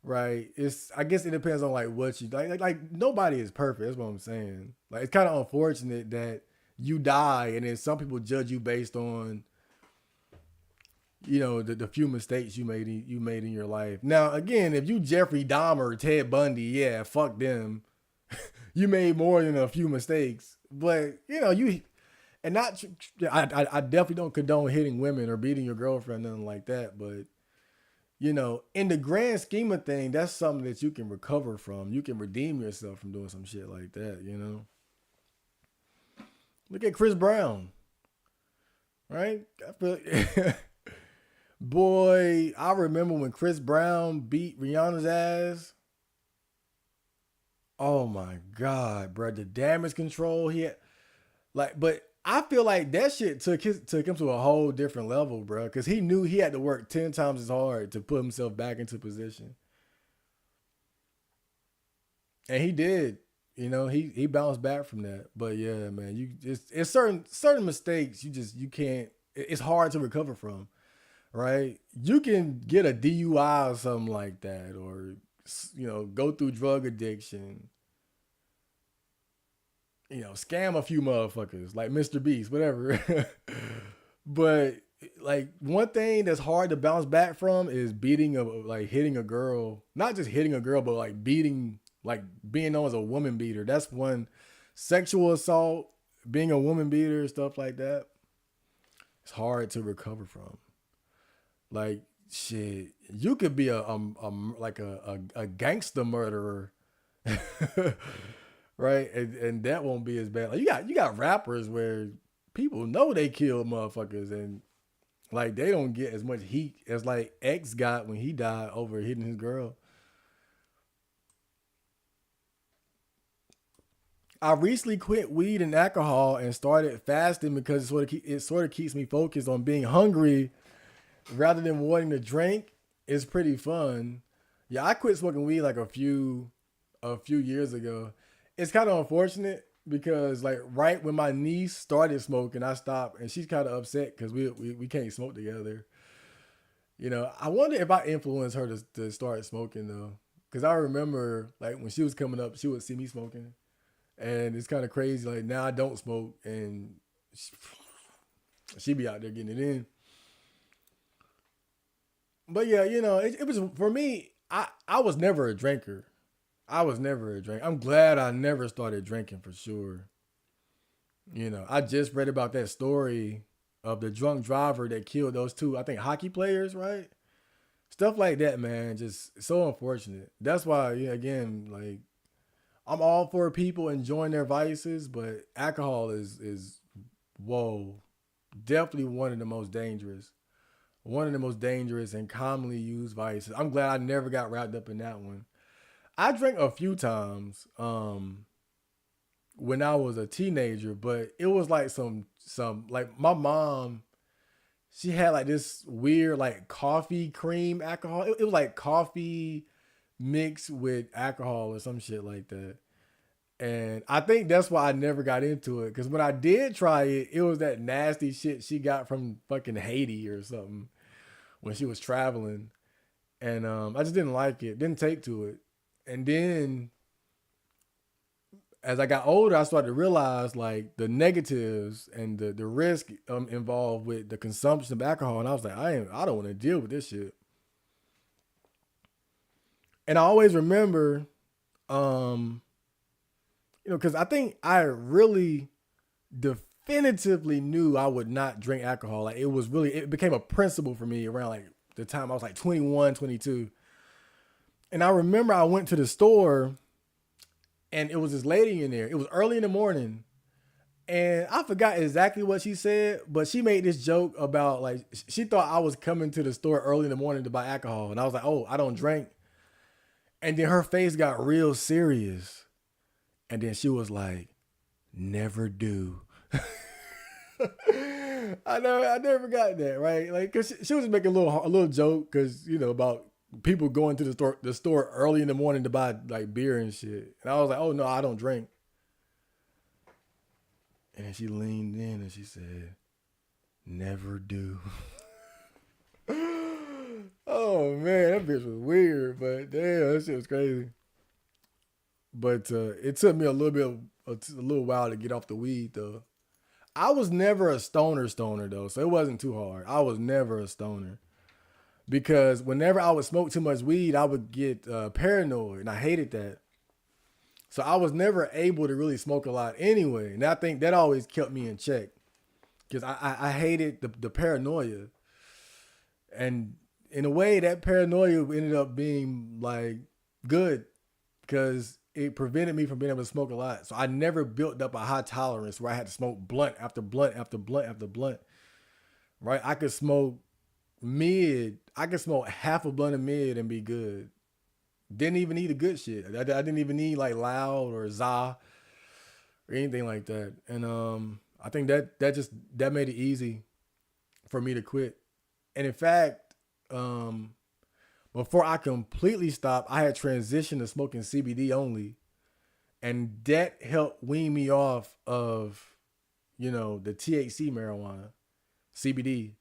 right, I guess it depends on like what you like nobody is perfect. That's what I'm saying. Like it's kind of unfortunate that you die and then some people judge you based on the few mistakes you made in your life. Now again, if you Jeffrey Dahmer, Ted Bundy, yeah, fuck them. You made more than a few mistakes, but you and not. I definitely don't condone hitting women or beating your girlfriend, nothing like that, but. In the grand scheme of things, that's something that you can recover from. You can redeem yourself from doing some shit like that. Look at Chris Brown, right? Boy, I remember when Chris Brown beat Rihanna's ass. Oh my god, bro, the damage control he had, like, but I feel like that shit took him to a whole different level, bro, because he knew he had to work 10 times as hard to put himself back into position, and he did. You know, he bounced back from that. But yeah, man, it's certain mistakes you can't. It's hard to recover from, right? You can get a DUI or something like that, or go through drug addiction, scam a few motherfuckers like Mr. Beast, whatever. But like one thing that's hard to bounce back from is hitting a girl, not just hitting a girl, but like beating, like being known as a woman beater. That's one. Sexual assault, being a woman beater, stuff like that. It's hard to recover from. Like shit, you could be a gangster murderer, right? And that won't be as bad. Like you got rappers where people know they kill motherfuckers, and like they don't get as much heat as like X got when he died over hitting his girl. I recently quit weed and alcohol and started fasting because it sort of keeps me focused on being hungry rather than wanting to drink. It's pretty fun. Yeah, I quit smoking weed like a few years ago. It's kind of unfortunate because like right when my niece started smoking, I stopped, and she's kind of upset because we can't smoke together. I wonder if I influenced her to start smoking though, because I remember like when she was coming up, she would see me smoking, and it's kind of crazy. Like now I don't smoke, and she be out there getting it in. But yeah, it was for me. I was never a drinker. I was never a drinker. I'm glad I never started drinking for sure. I just read about that story of the drunk driver that killed those two, I think, hockey players, right? Stuff like that, man. Just so unfortunate. That's why, yeah, again, like I'm all for people enjoying their vices, but alcohol is whoa, definitely one of the most dangerous. One of the most dangerous and commonly used vices. I'm glad I never got wrapped up in that one. I drank a few times when I was a teenager, but it was like some like my mom, she had like this weird like coffee cream alcohol. It was like coffee mixed with alcohol or some shit like that. And I think that's why I never got into it. Cause when I did try it, it was that nasty shit she got from fucking Haiti or something when she was traveling. And I just didn't like it. Didn't take to it. And then as I got older, I started to realize like the negatives and the risk involved with the consumption of alcohol. And I was like, I don't want to deal with this shit. And I always remember, um, because I think I really definitively knew I would not drink alcohol. Like it became a principle for me around like the time I was like 21, 22. And I remember I went to the store and it was this lady in there. It was early in the morning. And I forgot exactly what she said, but she made this joke about like she thought I was coming to the store early in the morning to buy alcohol. And I was like, oh, I don't drink. And then her face got real serious. And then she was like, never do. I never got that, right? Like, cause she was making a little joke, cause about people going to the store early in the morning to buy like beer and shit. And I was like, oh no, I don't drink. And she leaned in and she said, never do. Oh man, that bitch was weird, but damn, that shit was crazy. But it took me a little while to get off the weed though. I was never a stoner though, so it wasn't too hard. I was never a stoner because whenever I would smoke too much weed, I would get paranoid, and I hated that. So I was never able to really smoke a lot anyway, and I think that always kept me in check because I hated the paranoia, and in a way, that paranoia ended up being like good because it prevented me from being able to smoke a lot. So I never built up a high tolerance where I had to smoke blunt after blunt after blunt after blunt. Right? I could smoke mid. I could smoke half a blunt of mid and be good. Didn't even need a good shit. I didn't even need like loud or za or anything like that. And I think that made it easy for me to quit. And in fact, um, before I completely stopped, I had transitioned to smoking CBD only, and that helped wean me off of, the THC marijuana, CBD.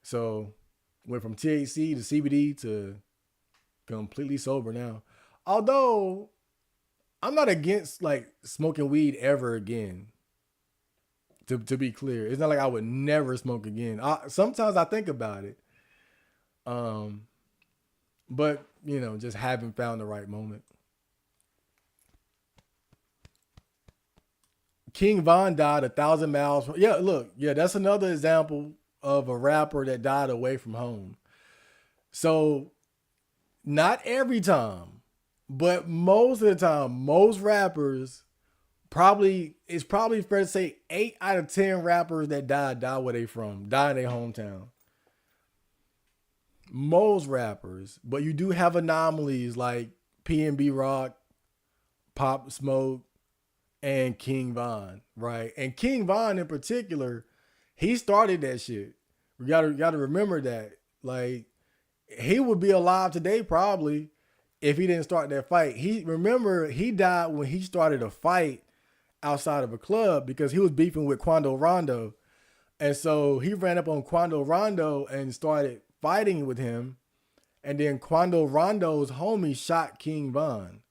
So went from THC to CBD to completely sober now. Although I'm not against like smoking weed ever again. To be clear, it's not like I would never smoke again. Sometimes I think about it, um, but just haven't found the right moment. King Von died 1,000 miles from. Yeah, look, yeah, that's another example of a rapper that died away from home. So not every time, but most of the time, most rappers probably it's probably fair to say 8 out of 10 rappers that die where they from, die in their hometown. Most rappers, but you do have anomalies like PNB Rock, Pop Smoke, and King Von, right? And King Von in particular, he started that shit. We gotta remember that. Like he would be alive today probably if he didn't start that fight. He died when he started a fight outside of a club because he was beefing with Quando Rondo. And so he ran up on Quando Rondo and started fighting with him. And then Quando Rondo's homie shot King Von.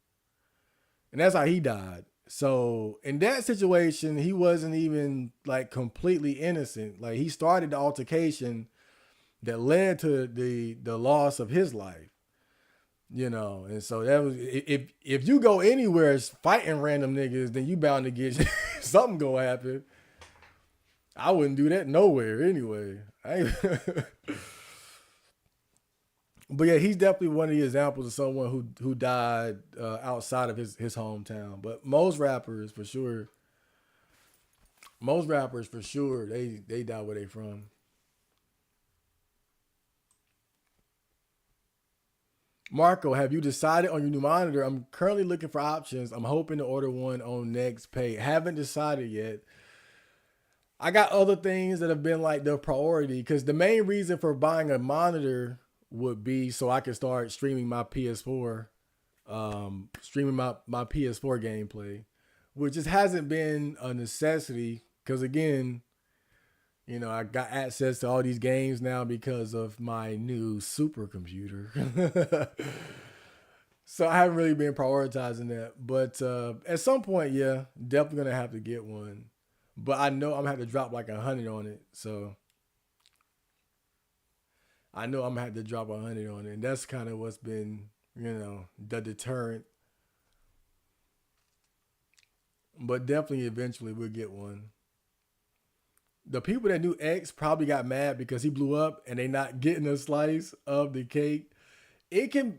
And that's how he died. So in that situation, he wasn't even like completely innocent. Like he started the altercation that led to the loss of his life. And so that was if you go anywhere fighting random niggas, then you bound to get something gonna happen. I wouldn't do that nowhere anyway. But yeah, he's definitely one of the examples of someone who died outside of his hometown. But most rappers for sure, they die where they from. Marco, have you decided on your new monitor? I'm currently looking for options. I'm hoping to order one on next pay. Haven't decided yet. I got other things that have been like the priority because the main reason for buying a monitor would be so I can start streaming my PS4, streaming my PS4 gameplay, which just hasn't been a necessity because again, I got access to all these games now because of my new supercomputer. So I haven't really been prioritizing that. But at some point, yeah, definitely gonna have to get one. But I know I'm gonna have to drop like 100 on it. So I know I'm gonna have to drop 100 on it. And that's kind of what's been, the deterrent. But definitely eventually we'll get one. The people that knew X probably got mad because he blew up and they not getting a slice of the cake. It can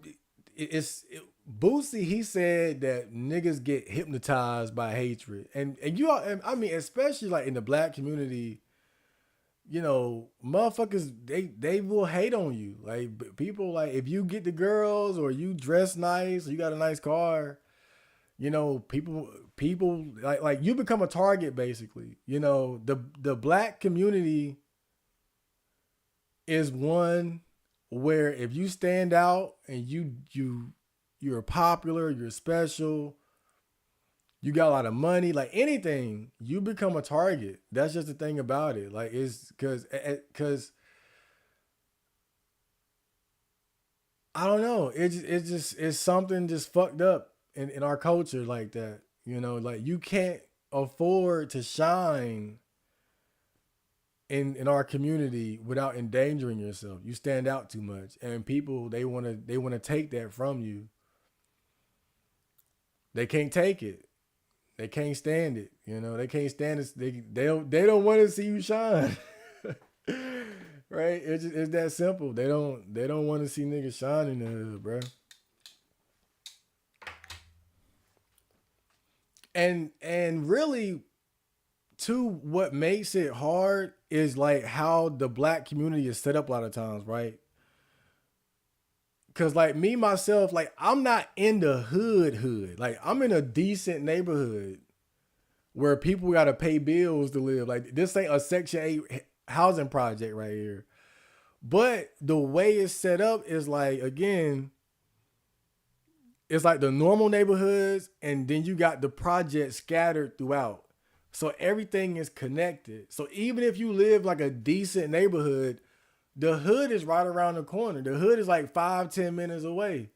it's it, Boosie, he said that niggas get hypnotized by hatred. And you all, and I mean, especially like in the black community, motherfuckers, they will hate on you. Like people, like if you get the girls or you dress nice or you got a nice car, people like you become a target basically. The black community is one where if you stand out and you're popular, you're special, you got a lot of money, like anything, you become a target. That's just the thing about it. Like it's because I don't know. It's something just fucked up in our culture like that. Like you can't afford to shine in our community without endangering yourself. You stand out too much, and people they wanna take that from you. They can't take it. They can't stand it. They can't stand it. They don't want to see you shine. Right? It's that simple. They don't want to see niggas shine in the hood, bro. And really, too, what makes it hard is like how the black community is set up a lot of times, right? Cause like me myself, like I'm not in the hood. Like I'm in a decent neighborhood where people gotta pay bills to live. Like this ain't a Section 8 housing project right here. But the way it's set up is like, again, it's like the normal neighborhoods, and then you got the projects scattered throughout. So everything is connected. So even if you live like a decent neighborhood, the hood is right around the corner. The hood is like 5-10 minutes away.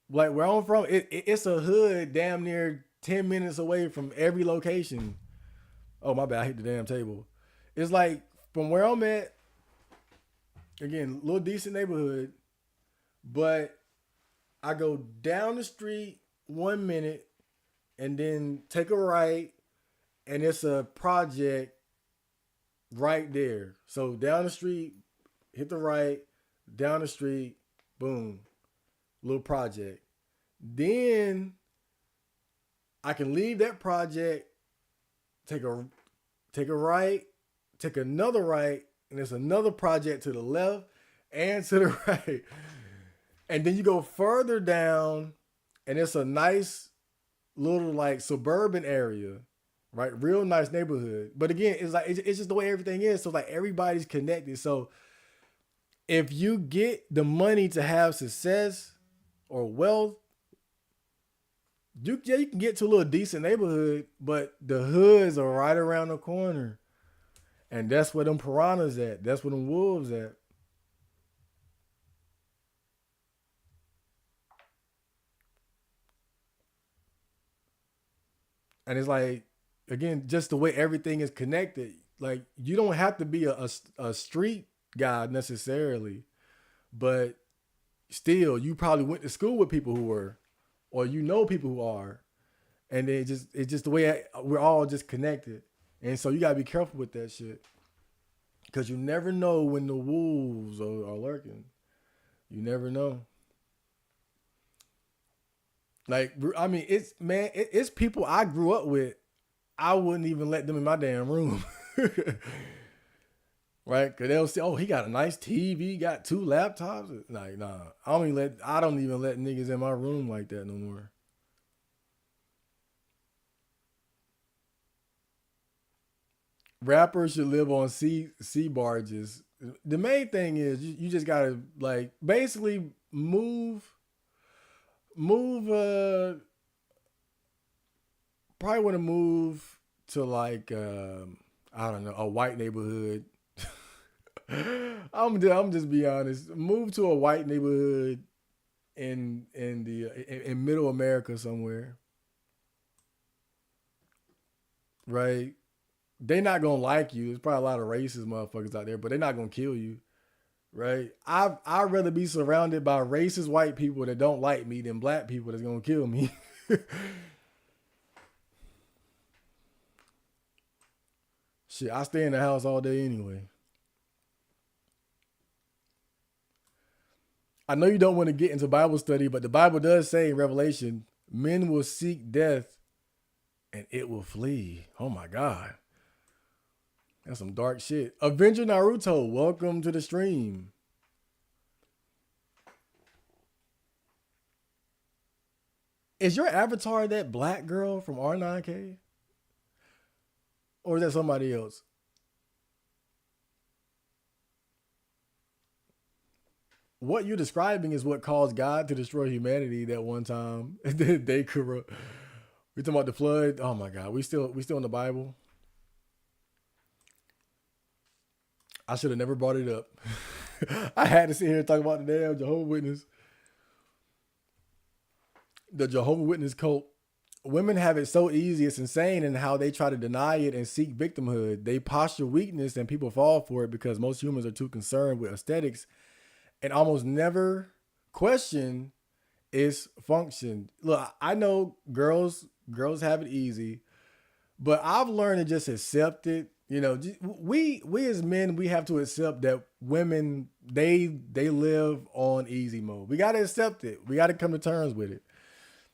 Like where I'm from, it's a hood damn near 10 minutes away from every location. Oh, my bad. I hit the damn table. It's like from where I'm at, again, little decent neighborhood, but I go down the street 1 minute and then take a right, and it's a project right there. So down the street, hit the right, down the street, boom, little project. Then I can leave that project, take a right, take another right, and there's another project to the left and to the right. And then you go further down, and it's a nice little like suburban area, right? Real nice neighborhood. But again, it's like it's just the way everything is. So like everybody's connected. So if you get the money to have success or wealth, you can get to a little decent neighborhood, but the hoods are right around the corner. And that's where them piranhas at. That's where them wolves at. And it's like, again, just the way everything is connected. Like you don't have to be a street guy necessarily, but still, you probably went to school with people who were, or you know people who are, and it's just the way we're all just connected. And so you gotta be careful with that shit, because you never know when the wolves are lurking. You never know. Like I mean, it's people I grew up with. I wouldn't even let them in my damn room. Right? Because they'll say, "Oh, he got a nice TV, got 2 laptops." Like, nah, I don't even let niggas in my room like that no more. Rappers should live on sea barges. The main thing is you just gotta like basically move. Probably want to move to like I don't know, a white neighborhood. I'm just be honest. Move to a white neighborhood in middle America somewhere, right? They not gonna like you. There's probably a lot of racist motherfuckers out there, but they're not gonna kill you, right? I'd rather be surrounded by racist white people that don't like me than black people that's gonna kill me. Shit, I stay in the house all day anyway. I know you don't want to get into Bible study, but the Bible does say in Revelation, men will seek death and it will flee. Oh my God. That's some dark shit. Avenger Naruto, welcome to the stream. Is your avatar that black girl from R9K? Or is that somebody else? What you're describing is what caused God to destroy humanity that one time. They corrupt. We talking about the flood. Oh my God, we still in the Bible. I should have never brought it up. I had to sit here and talk about the damn Jehovah Witness. The Jehovah Witness cult. Women have it so easy. It's insane in how they try to deny it and seek victimhood. They posture weakness and people fall for it because most humans are too concerned with aesthetics and almost never question its function. Look, I know girls have it easy, but I've learned to just accept it. You know, we as men, we have to accept that women they live on easy mode. We got to accept it. We got to come to terms with it.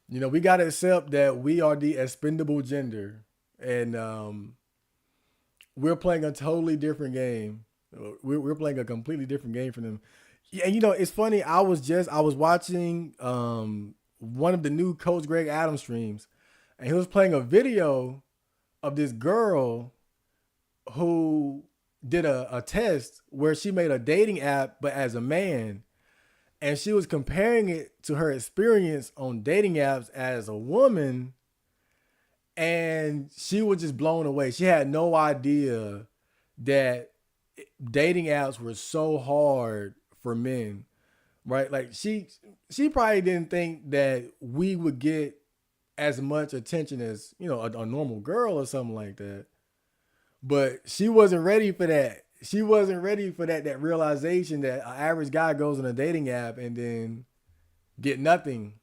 You know, we gotta accept that we are the expendable gender, and we're playing a totally different game. We're playing a completely different game from them. Yeah, and you know, it's funny. I was watching one of the new Coach Greg Adams streams, and he was playing a video of this girl who did a test where she made a dating app, but as a man, and she was comparing it to her experience on dating apps as a woman, and she was just blown away. She had no idea that dating apps were so hard for men, right? Like she probably didn't think that we would get as much attention as, you know, a normal girl or something like that. But she wasn't ready for that. She wasn't ready for that realization that an average guy goes on a dating app and then get nothing.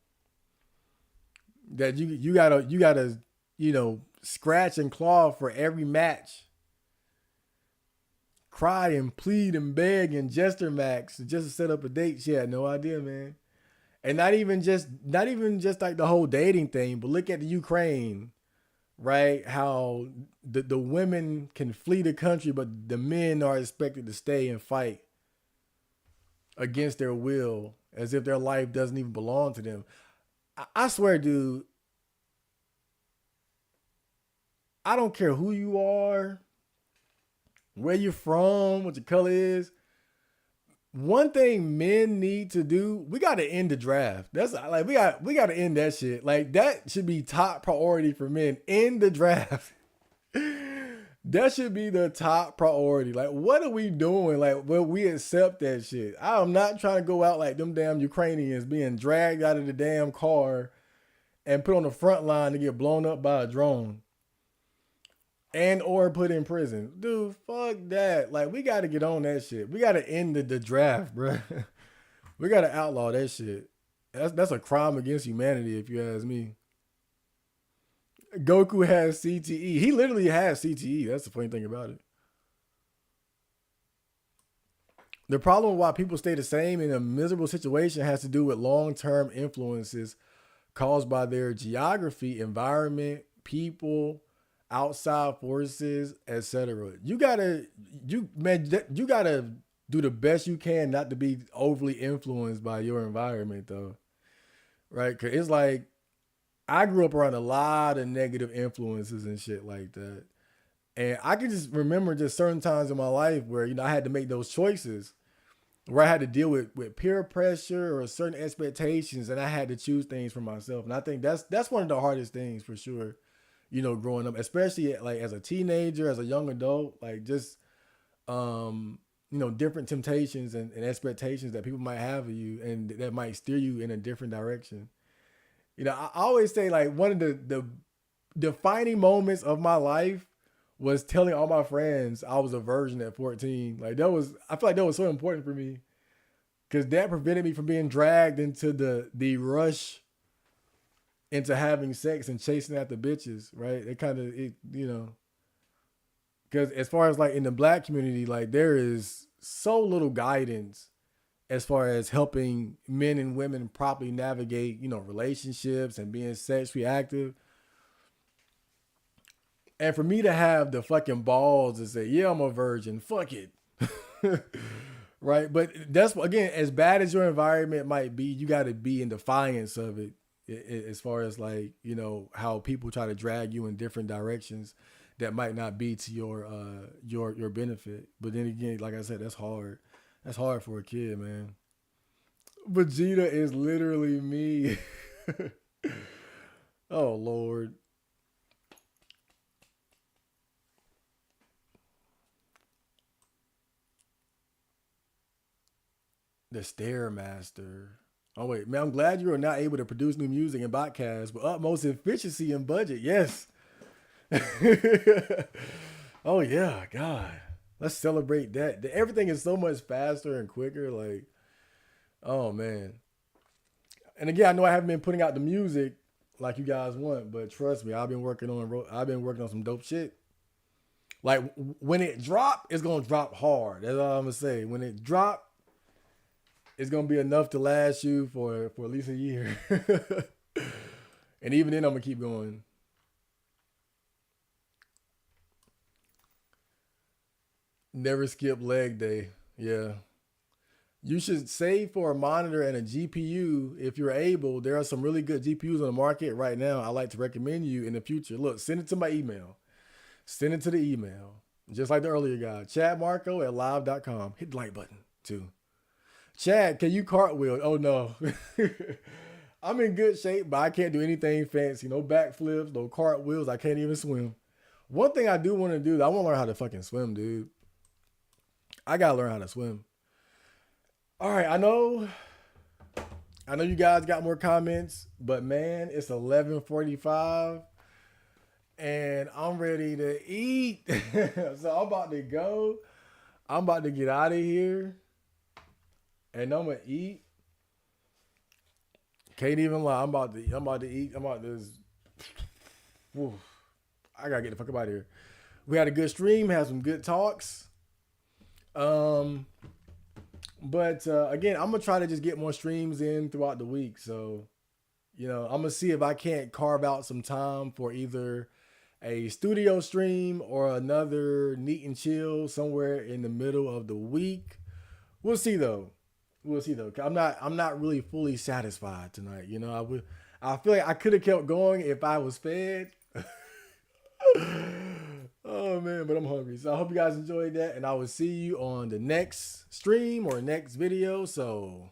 That you gotta you know, scratch and claw for every match, cry and plead and beg and gesture max just to set up a date. She had no idea, man. And not even just like the whole dating thing, but look at the Ukraine, right? How the women can flee the country, but the men are expected to stay and fight against their will, as if their life doesn't even belong to them. I swear, dude, I don't care who you are, where you're from, what your color is. One thing men need to do, we got to end the draft. That's like we got to end that shit. Like that should be top priority for men. End the draft. That should be the top priority. Like, what are we doing? Like, well, we accept that shit. I'm not trying to go out like them damn Ukrainians being dragged out of the damn car and put on the front line to get blown up by a drone and or put in prison. Dude, fuck that. Like, we got to get on that shit. We got to end the draft, bro. We got to outlaw that shit. That's a crime against humanity, if you ask me. Goku has CTE. He literally has CTE. That's the funny thing about it. The problem why people stay the same in a miserable situation has to do with long-term influences caused by their geography, environment, people, outside forces, etc. You gotta do the best you can not to be overly influenced by your environment, though, right? Because it's like I grew up around a lot of negative influences and shit like that, and I can just remember just certain times in my life where, you know, I had to make those choices, where I had to deal with peer pressure or certain expectations, and I had to choose things for myself. And I think that's one of the hardest things for sure, you know, growing up, especially like as a teenager, as a young adult, like just, you know, different temptations and expectations that people might have of you and that might steer you in a different direction. You know, I always say like one of the defining moments of my life was telling all my friends I was a virgin at 14. Like I feel like that was so important for me because that prevented me from being dragged into the rush into having sex and chasing after bitches, right? You know, because as far as like in the black community, like there is so little guidance as far as helping men and women properly navigate, you know, relationships and being sexually active. And for me to have the fucking balls to say, yeah, I'm a virgin, fuck it. Right? But that's, again, as bad as your environment might be, you got to be in defiance of it, as far as like, you know, how people try to drag you in different directions that might not be to your benefit. But then again, like I said, that's hard. That's hard for a kid, man. Vegeta is literally me. Oh, Lord. The Stairmaster. Oh wait, man, I'm glad you are not able to produce new music and podcasts with utmost efficiency and budget. Yes. Oh yeah, God. Let's celebrate that. Everything is so much faster and quicker. Like, oh man. And again, I know I haven't been putting out the music like you guys want, but trust me, I've been working on some dope shit. Like when it drop, it's gonna drop hard. That's all I'm gonna say. When it drop, it's gonna be enough to last you for at least a year. And even then, I'm gonna keep going. Never skip leg day. Yeah. You should save for a monitor and a GPU if you're able. There are some really good GPUs on the market right now. I like to recommend you in the future. Look, send it to my email. Send it to the email. Just like the earlier guy. ChadMarco@live.com. Hit the like button too. Chad, can you cartwheel? Oh no. I'm in good shape, but I can't do anything fancy. No backflips, no cartwheels. I can't even swim. One thing I do want to do, I want to learn how to fucking swim, dude. I gotta learn how to swim. All right, I know you guys got more comments, but man, it's 11:45 and I'm ready to eat. So I'm about to go. I'm about to get out of here and I'm gonna eat. Can't even lie. I'm about to eat. I'm about to whew, I gotta get the fuck up out of here. We had a good stream, had some good talks. Um, but again, I'm gonna try to just get more streams in throughout the week. So, I'm gonna see if I can't carve out some time for either a studio stream or another neat and chill somewhere in the middle of the week. We'll see though. We'll see though. I'm not really fully satisfied tonight. I feel like I could have kept going if I was fed. Oh man, but I'm hungry. So I hope you guys enjoyed that, and I will see you on the next stream or next video. So